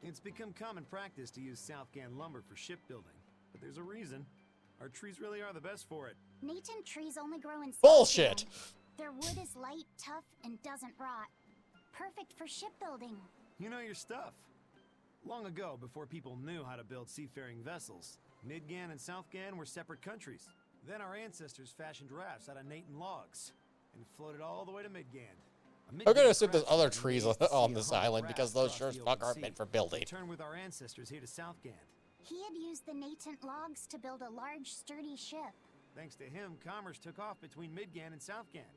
It's become common practice to use Southgan lumber for shipbuilding, but there's a reason. Our trees really are the best for it. Natant trees only grow in Bullshit! Their wood is light, tough, and doesn't rot. Perfect for shipbuilding. You know your stuff. Long ago, before people knew how to build seafaring vessels, Midgan and Southgan were separate countries. Then our ancestors fashioned rafts out of Natant logs and floated all the way to Midgan. I'm gonna assume there's other trees on this island because those sure as fuck aren't meant for building. Returned with our ancestors here to Southgan. He had used the Natant logs to build a large, sturdy ship. Thanks to him, commerce took off between Midgan and Southgan,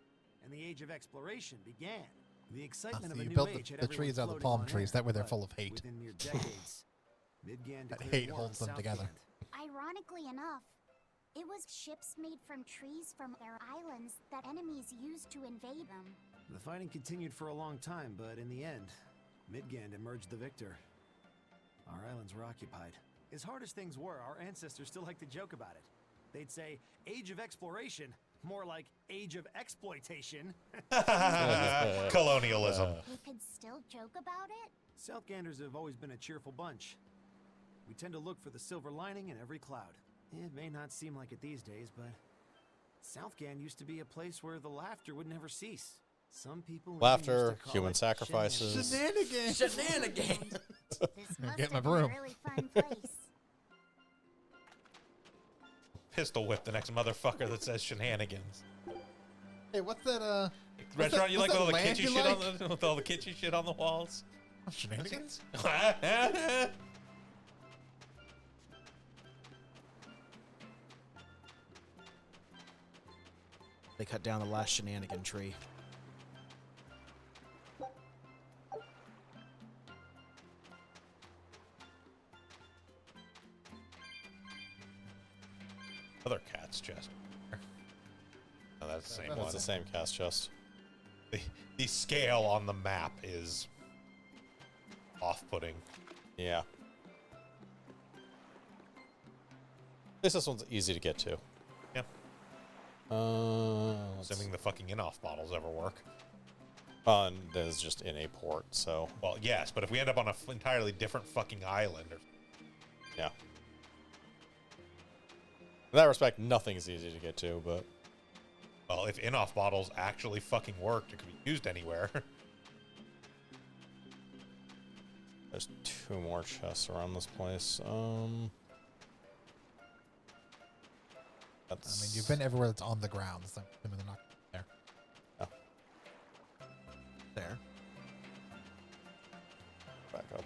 and the age of exploration began. The excitement of a You new built age had the trees everyone out of the floating palm on trees. air, That way they're but full of hate. Within mere decades, Midgan That declared hate war holds on them together. Southgan. Ironically enough, it was ships made from trees from their islands that enemies used to invade them. The fighting continued for a long time, but in the end, Midgand emerged the victor. Our islands were occupied. As hard as things were, our ancestors still liked to joke about it. They'd say, age of exploration, more like age of exploitation. Colonialism. We could still joke about it? Southganders have always been a cheerful bunch. We tend to look for the silver lining in every cloud. It may not seem like it these days, but Southgan used to be a place where the laughter would never cease. Some people Laughter, used to call human it sacrifices. shenanigans. Shenanigans! This must Get my have been a broom. really fun place. Pistol whip the next motherfucker that says shenanigans. Hey, what's that, Restaurant you like with all the land kitschy you shit like? on the with all the kitschy shit on the walls? Shenanigans? They cut down the last shenanigan tree. Other cat's chest. Oh, that's the same one. It's the same cast chest. The scale on the map is off-putting. Yeah. At least this one's easy to get to. Yeah. Let's- Assuming the fucking in-off bottles ever work. that is just in a port, so Well, yes, but if we end up on an entirely different fucking island, or yeah. In that respect, nothing's easy to get to, but well, if in-off bottles actually fucking worked, it could be used anywhere. there's 2 more chests around this place. That's I mean, you've been everywhere that's on the ground, so they're not there. Oh. There. Back up.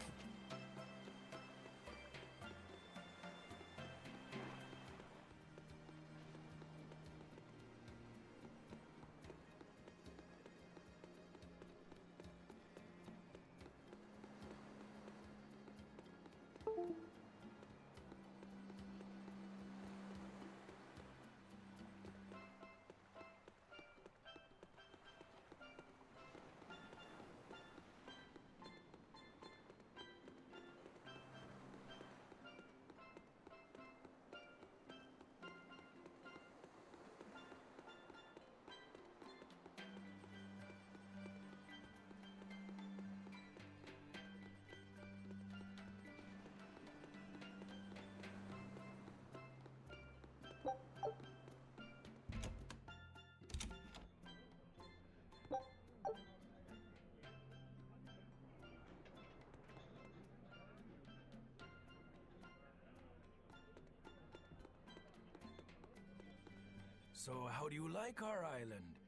So how do you like our island?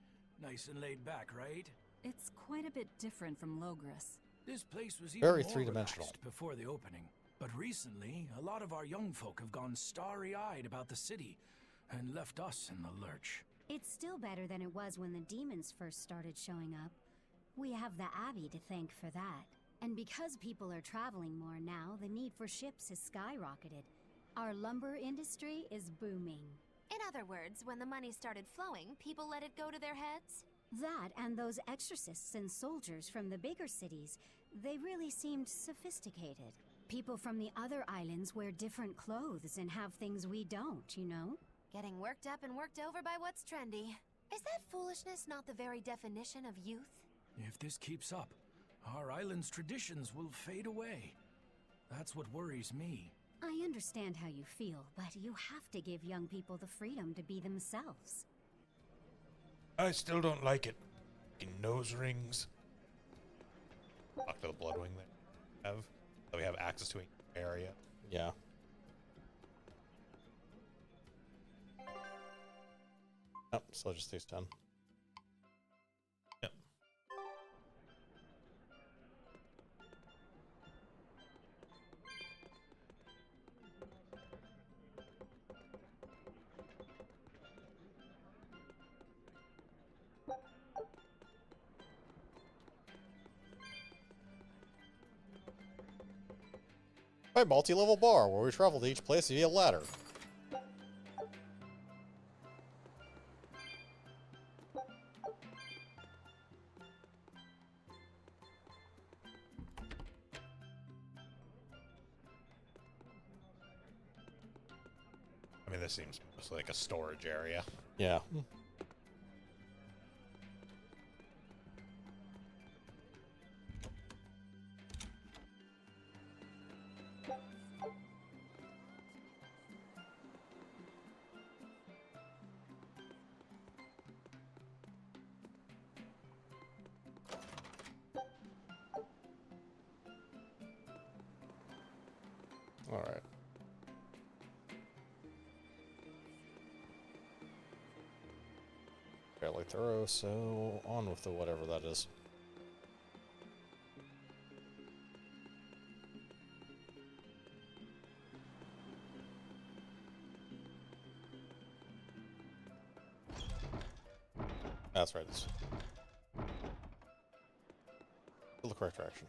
Nice and laid back, right? It's quite a bit different from Logris. This place was even Very more three-dimensional. relaxed before the opening. But recently, a lot of our young folk have gone starry-eyed about the city and left us in the lurch. It's still better than it was when the demons first started showing up. We have the Abbey to thank for that. And because people are traveling more now, the need for ships has skyrocketed. Our lumber industry is booming. In other words, when the money started flowing, people let it go to their heads? That and those exorcists and soldiers from the bigger cities, they really seemed sophisticated. People from the other islands wear different clothes and have things we don't, you know? Getting worked up and worked over by what's trendy. Is that foolishness not the very definition of youth? If this keeps up, our island's traditions will fade away. That's what worries me. I understand how you feel, but you have to give young people the freedom to be themselves. I still don't like it. Nose rings. Talk to the Bloodwing there. So we have access to an area. Yeah. Oh, so just these 10. Yep. A multi-level bar where we travel to each place via ladder. I mean, this seems mostly like a storage area. Yeah. All right. Fairly thorough, so on with the whatever that is. That's right. It's the correct direction.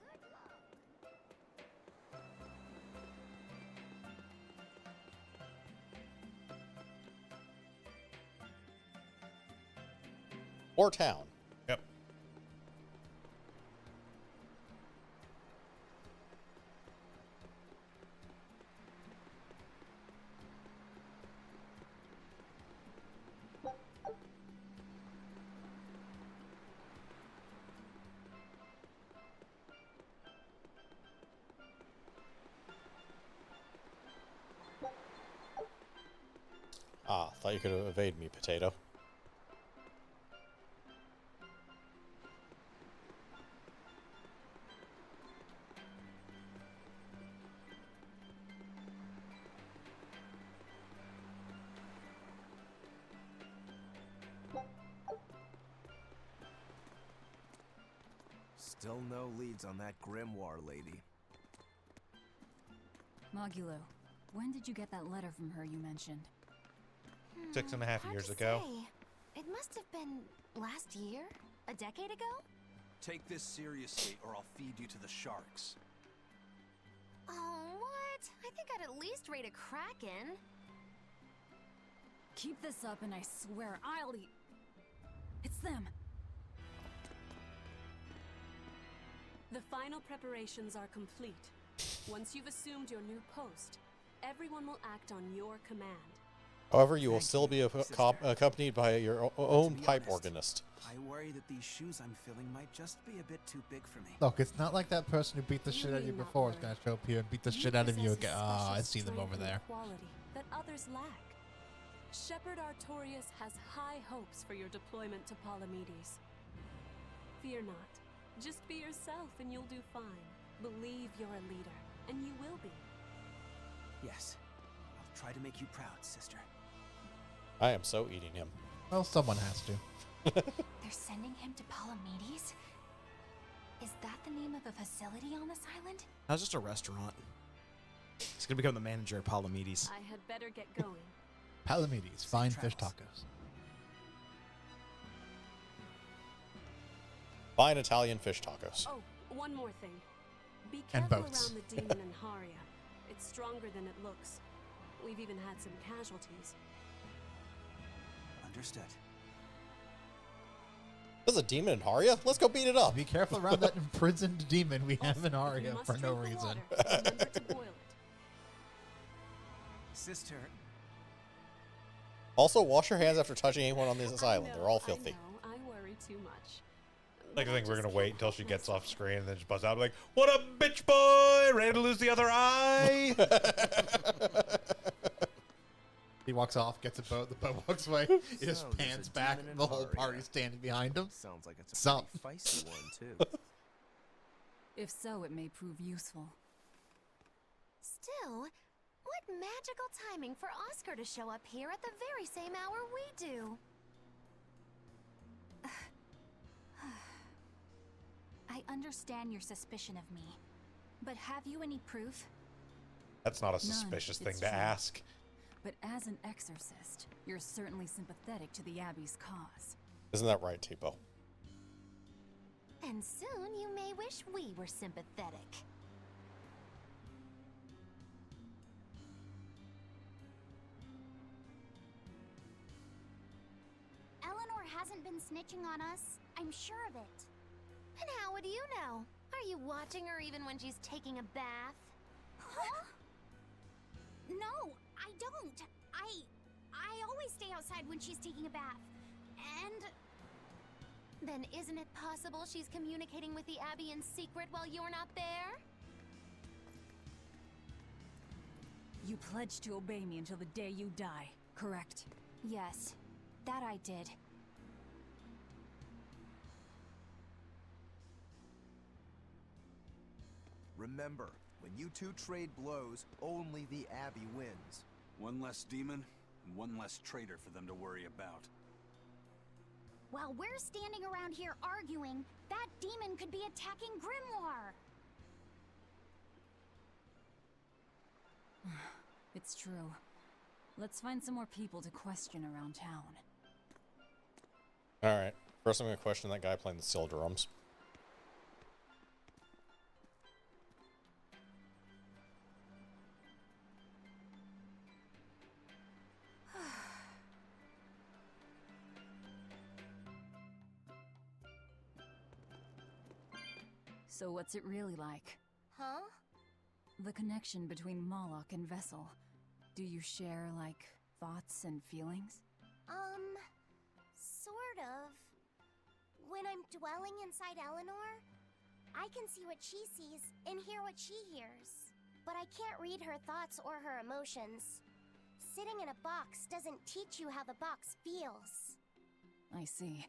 Or town. Yep. Ah, thought you could evade me, potato. Still no leads on that grimoire lady. Mogulo, when did you get that letter from her you mentioned? 6.5 years ago. It must have been last year? A decade ago? Take this seriously or I'll feed you to the sharks. Oh, what? I think I'd at least rate a kraken. Keep this up and I swear I'll eat. It's them. The final preparations are complete. Once you've assumed your new post, everyone will act on your command. However, you will still be accompanied by your own pipe organist. I worry that these shoes I'm filling might just be a bit too big for me. Look, it's not like that person who beat the shit out of you before is going to show up here and beat the shit out of you again. Ah, I see them over there. Quality that others lack. Shepherd Artorius has high hopes for your deployment to Palamedes. Fear not. Just be yourself and you'll do fine. Believe you're a leader, and you will be. Yes. I'll try to make you proud, sister. I am so eating him. Well, someone has to. They're sending him to Palamedes? Is that the name of a facility on this island? That's just a restaurant. He's gonna become the manager of Palamedes. I had better get going. Palamedes, fine fish tacos. Fine Italian fish tacos. Oh, one more thing. Be And careful boats. around the demon in Haria. It's stronger than it looks. We've even had some casualties. Understood. There's a demon in Haria? Let's go beat it up. Be careful around that imprisoned demon we have in Aria must for no drink the reason. water, remember to boil it. Sister. Also, wash your hands after touching anyone on this island. They're all filthy. I worry too much. Like, I think we're gonna wait until she gets off screen and then just buzz out like, "What up, bitch boy? Ready to lose the other eye?" He walks off, gets a boat, the boat walks away, he just So, there's pans a back, demon in and the whole Haria. party's standing behind him. Sounds like it's a Some. pretty feisty one, too. If so, it may prove useful. Still, what magical timing for Oscar to show up here at the very same hour we do. I understand your suspicion of me, but have you any proof? That's not a None, suspicious thing it's to true. ask. But as an exorcist, you're certainly sympathetic to the Abbey's cause. Isn't that right, Tipo? And soon you may wish we were sympathetic. Eleanor hasn't been snitching on us. I'm sure of it. And how would you know? Are you watching her even when she's taking a bath? Huh? No, I don't. I always stay outside when she's taking a bath. And Then isn't it possible she's communicating with the Abbey in secret while you're not there? You pledged to obey me until the day you die, correct? Yes, that I did. Remember, when you two trade blows, only the Abbey wins. One less demon, and one less traitor for them to worry about. while we're standing around here arguing, that demon could be attacking Grimoire. It's true. Let's find some more people to question around town. Alright. First, I'm going to question that guy playing the steel drums. So what's it really like? Huh? The connection between Moloch and Vessel. Do you share, like, thoughts and feelings? Sort of. When I'm dwelling inside Eleanor, I can see what she sees and hear what she hears. But I can't read her thoughts or her emotions. Sitting in a box doesn't teach you how the box feels. I see.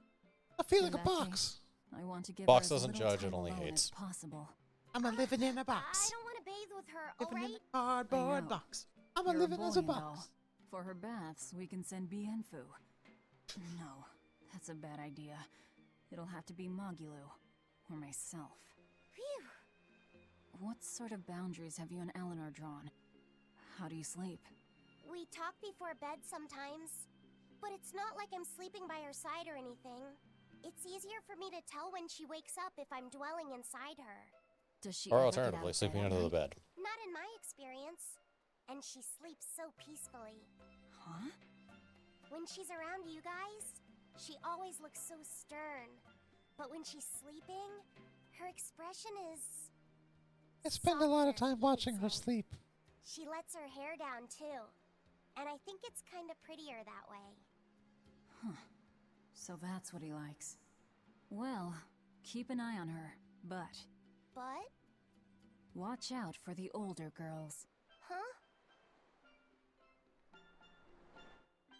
I feel In like a that box. case, I want to give Box her as doesn't little judge, it time only alone hates. as possible. I'm a living in a I box. don't want to bathe with her, Living in alright? a cardboard I know. box. I'm a You're living as a boy, though. box. For her baths, we can send Bienfu. No, that's a bad idea. It'll have to be Magulu, or myself. Phew. What sort of boundaries have you and Eleanor drawn? How do you sleep? We talk before bed sometimes, but it's not like I'm sleeping by her side or anything. It's easier for me to tell when she wakes up if I'm dwelling inside her. Does she Or ever get out alternatively, of sleeping bed at under the night? bed. Not in my experience. And she sleeps so peacefully. Huh? When she's around you guys, she always looks so stern. But when she's sleeping, her expression is... I spend a lot of softer, time watching her say. sleep. She lets her hair down too. And I think it's kind of prettier that way. Huh. So that's what he likes. Well, keep an eye on her, but But? watch out for the older girls. Huh?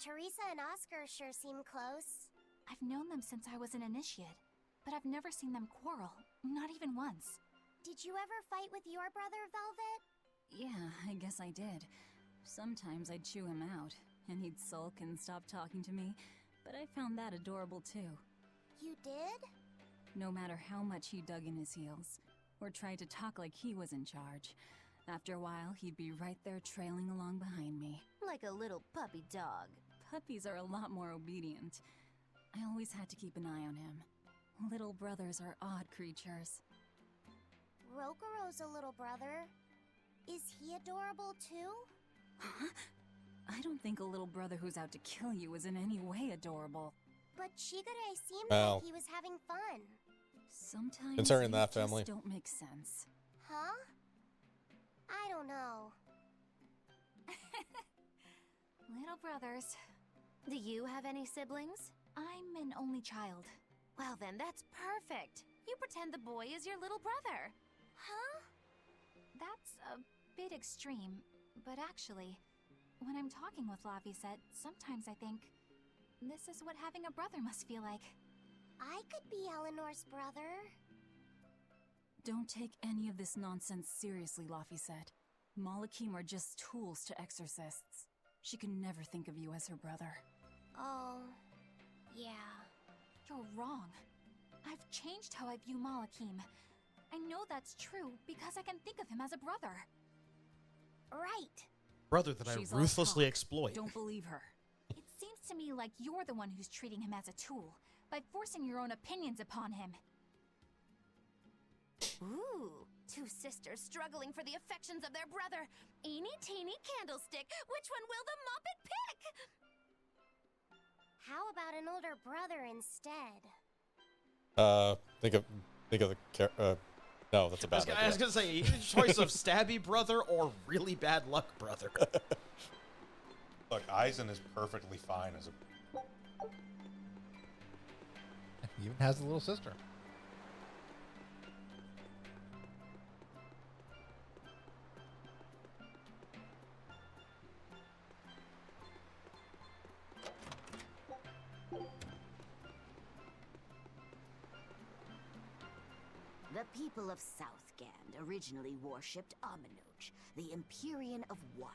Teresa and Oscar sure seem close. I've known them since I was an initiate, but I've never seen them quarrel, not even once. Did you ever fight with your brother, Velvet? Yeah, I guess I did. Sometimes I'd chew him out, and he'd sulk and stop talking to me, but I found that adorable too. You did? No matter how much he dug in his heels, or tried to talk like he was in charge, after a while he'd be right there trailing along behind me. Like a little puppy dog. Puppies are a lot more obedient. I always had to keep an eye on him. Little brothers are odd creatures. Rokuro's a little brother. Is he adorable too? Huh? I don't think a little brother who's out to kill you is in any way adorable. But Shigure seemed Well, like he was having fun. Sometimes concerning things that family. just don't make sense. Huh? I don't know. Little brothers. Do you have any siblings? I'm an only child. Well then, that's perfect. You pretend the boy is your little brother. Huh? That's a bit extreme, but actually, when I'm talking with Lavisette, sometimes I think this is what having a brother must feel like. I could be Eleanor's brother. Don't take any of this nonsense seriously, Lavisette. Malakim are just tools to exorcists. She can never think of you as her brother. Oh, yeah. You're wrong. I've changed how I view Malakim. I know that's true because I can think of him as a brother. Right. Brother that She's I all ruthlessly talk. exploit. Don't believe her. It seems to me like you're the one who's treating him as a tool, by forcing your own opinions upon him. Ooh, two sisters struggling for the affections of their brother. Eeny teeny candlestick, which one will the Muppet pick? How about an older brother instead? Think of the no, that's a bad idea. I was gonna say choice of stabby brother or really bad luck brother. Look, Eisen is perfectly fine as a. He even has a little sister. The people of Southgand originally worshipped Aminoch, the Empyrean of Water.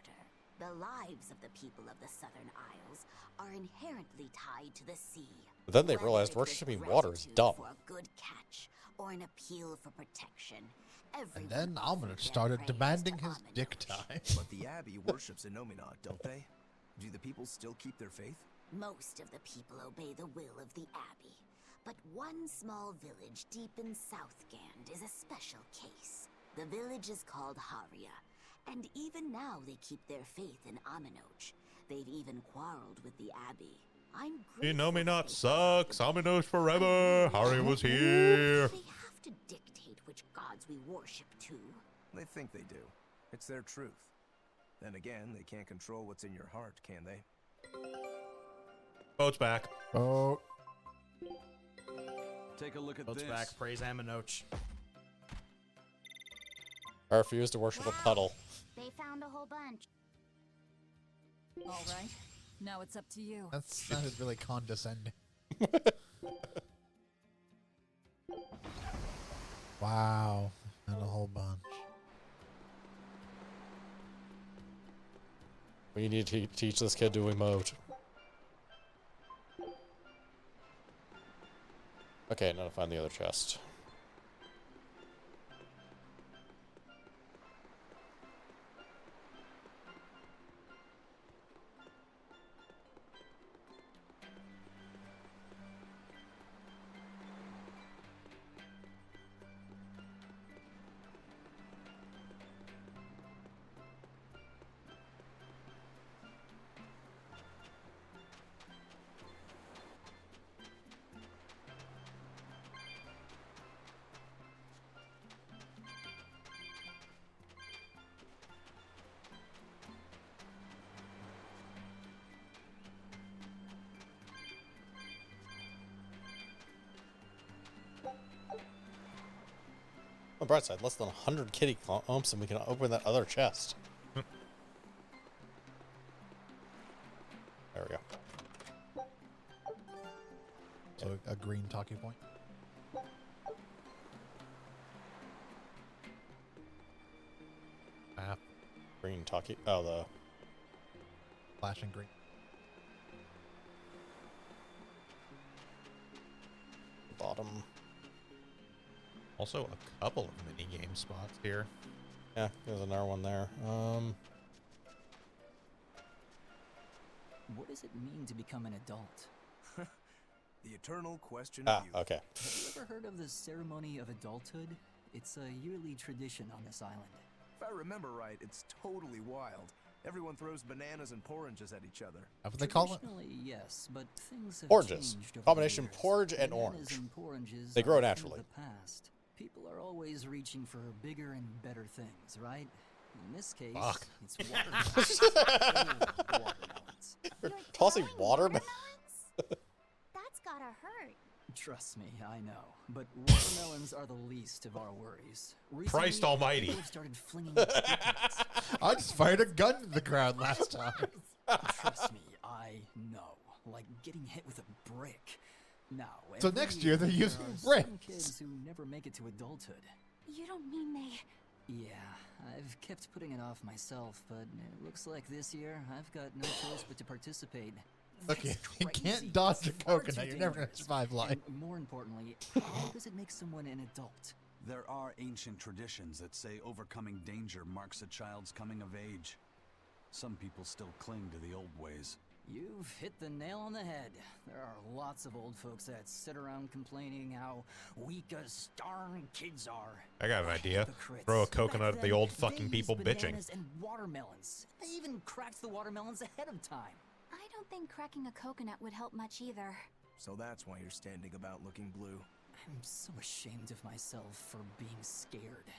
The lives of the people of the Southern Isles are inherently tied to the sea. But then they Whether realized it was worshipping water is gratitude dumb. For a good catch or an appeal for protection. And then Aminoch started demanding his dick time. But the Abbey worships Innominat, don't they? Do the people still keep their faith? Most of the people obey the will of the Abbey. But one small village deep in Southgand is a special case. The village is called Haria, and even now they keep their faith in Aminoch. They've even quarreled with the Abbey. I'm Innominat sucks. Aminos forever. Harry was here. They have to dictate which gods we worship too. They think they do. It's their truth. Then again, they can't control what's in your heart, can they? Boat's back. Oh. Take a look at Boat's this. back. Praise Aminoch. I refuse to worship a puddle. They found a whole bunch. All right, now it's up to you. That sounded really condescending. Wow, and a whole bunch. We need to teach this kid to emote. Okay, now to find the other chest. On the bright side, less than 100 kitty clumps and we can open that other chest. There we go. So a green talkie point. Map. Green talkie. Oh, the Flashing green. Also, a couple of mini game spots here. Yeah, there's another one there. What does it mean to become an adult? The eternal question of youth. Okay. Have you ever heard of the Ceremony of Adulthood? It's a yearly tradition on this island. If I remember right, it's totally wild. Everyone throws bananas and porridges at each other. That's what they call it? Traditionally, yes, but things have Oranges. changed over Combination the years. porridge and Bananas orange. and porridges They grow are a thing of naturally. The past. People are always reaching for bigger and better things, right? In this case, Fuck. it's watermelons. Watermelons. You're tossing watermelons? That's gotta hurt. Trust me, I know. But watermelons are the least of our worries. Recently, Christ almighty. people have started flinging coconuts. I just fired a gun to the ground last time. Trust me, I know. Like getting hit with a brick. Now, So every next year they're there using are bricks. some kids who never make it to adulthood. You don't mean they... Yeah, I've kept putting it off myself, but it looks like this year I've got no choice but to participate. Okay, you Crazy. can't dodge a It's far too coconut. You're never going to dangerous. survive life. And more importantly, how does it make someone an adult? There are ancient traditions that say overcoming danger marks a child's coming of age. Some people still cling to the old ways. You've hit the nail on the head. There are lots of old folks that sit around complaining how weak as darn kids are. I got an idea. Hypocrites. Throw a coconut Back at the then, old they fucking used people bitching. bananas and watermelons. They even cracked the watermelons ahead of time. I don't think cracking a coconut would help much either. So that's why you're standing about looking blue. I'm so ashamed of myself for being scared.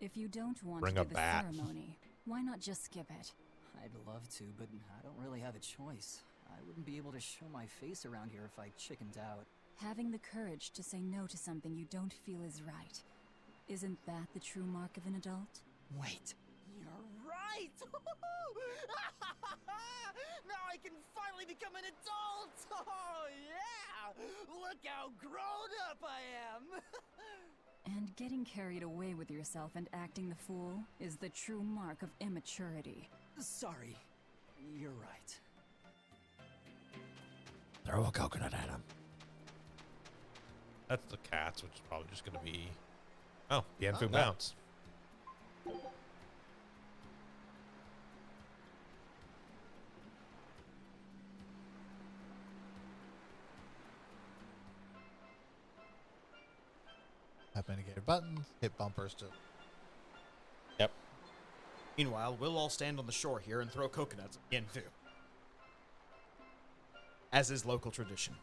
If you don't want Bring to a do the bat. ceremony, why not just skip it? I'd love to, but I don't really have a choice. I wouldn't be able to show my face around here if I chickened out. Having the courage to say no to something you don't feel is right. Isn't that the true mark of an adult? Wait. You're right! Now I can finally become an adult! Oh, yeah! Look how grown up I am! And getting carried away with yourself and acting the fool is the true mark of immaturity. Sorry. You're right. Throw a coconut at him. That's the cats, which is probably just going to be... Oh, Yanfu Oh, Bounce. Tap indicated buttons, hit bumpers to... Yep. Meanwhile, we'll all stand on the shore here and throw coconuts at Yanfu. As is local tradition.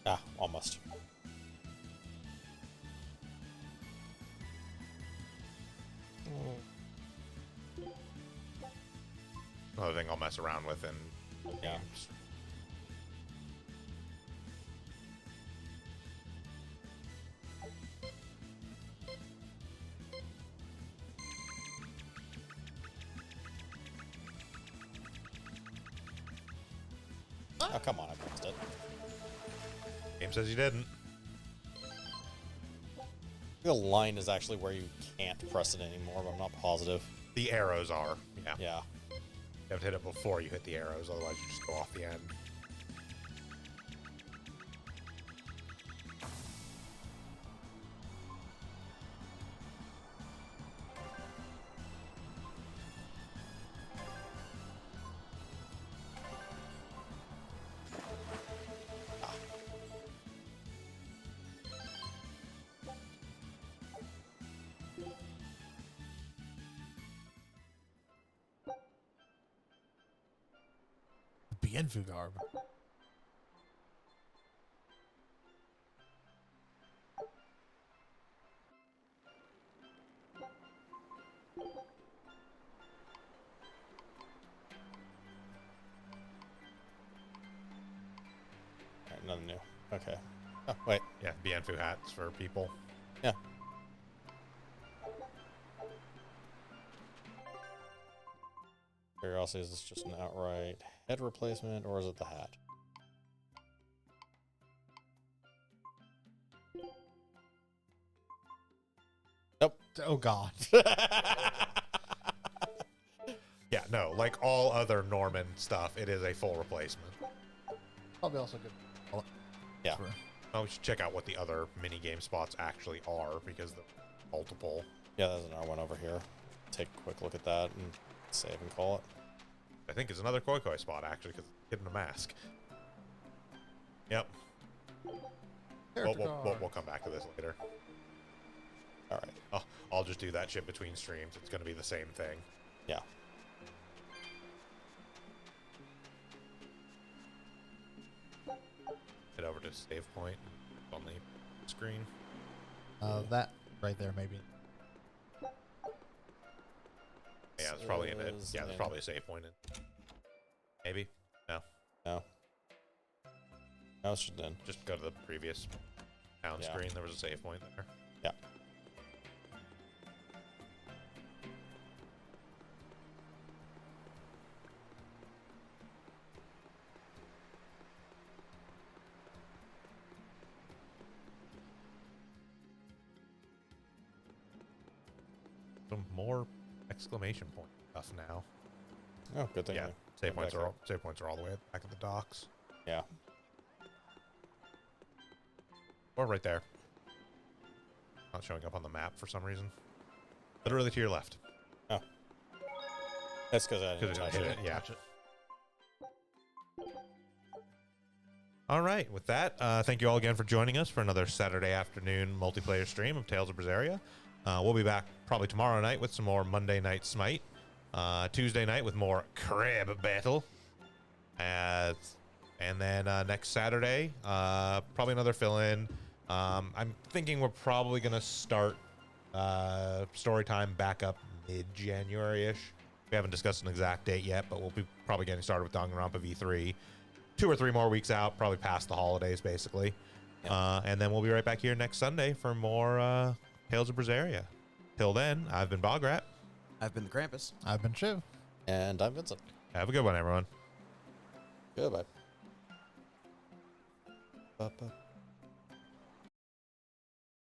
Ah, almost. Another thing I'll mess around with in games. Oh, come on, I pressed it. Game says you didn't. The line is actually where you can't press it anymore, but I'm not positive. The arrows are. Yeah. Yeah. You have to hit it before you hit the arrows, otherwise you just go off the end. Bienfu garb. Alright, nothing new. Okay. Oh, wait. Yeah, Bienfu hats for people. Yeah. Curiosity, is this just an outright head replacement, or is it the hat? Nope. Oh, God. Yeah, no, like all other Norman stuff, it is a full replacement. Probably also good. Yeah. Oh, we should check out what the other mini-game spots actually are, because the multiple. Yeah, there's another one over here. Take a quick look at that and save and call it. I think it's another Koi Koi spot, actually, because it's hidden a mask. Yep. We'll come back to this later. All right. I'll just do that shit between streams. It's going to be the same thing. Yeah. Head over to save point on the screen. That right there, maybe. Yeah, it's probably in it. Yeah, there's probably a save point in. Maybe? No. No. No, it's just done. Just go to the previous town screen. There was a save point there. Yeah. Some more exclamation point stuff now. Oh, good thing. Yeah, save points are all the way at the back of the docks. Yeah. Or right there. Not showing up on the map for some reason. Literally to your left. Oh. That's because I didn't touch it. Yeah. All right. With that, thank you all again for joining us for another Saturday afternoon multiplayer stream of Tales of Berseria. We'll be back probably tomorrow night with some more Monday Night Smite. Tuesday night with more Crab Battle. And then next Saturday, probably another fill-in. I'm thinking we're probably going to start story time back up mid-January-ish. We haven't discussed an exact date yet, but we'll be probably getting started with Danganronpa V3. 2 or 3 more weeks out, probably past the holidays, basically. Yeah. And then we'll be right back here next Sunday for more Tales of Berseria. Till then, I've been Bograt. I've been the Krampus. I've been Shiv. And I'm Vincent. Have a good one, everyone. Goodbye.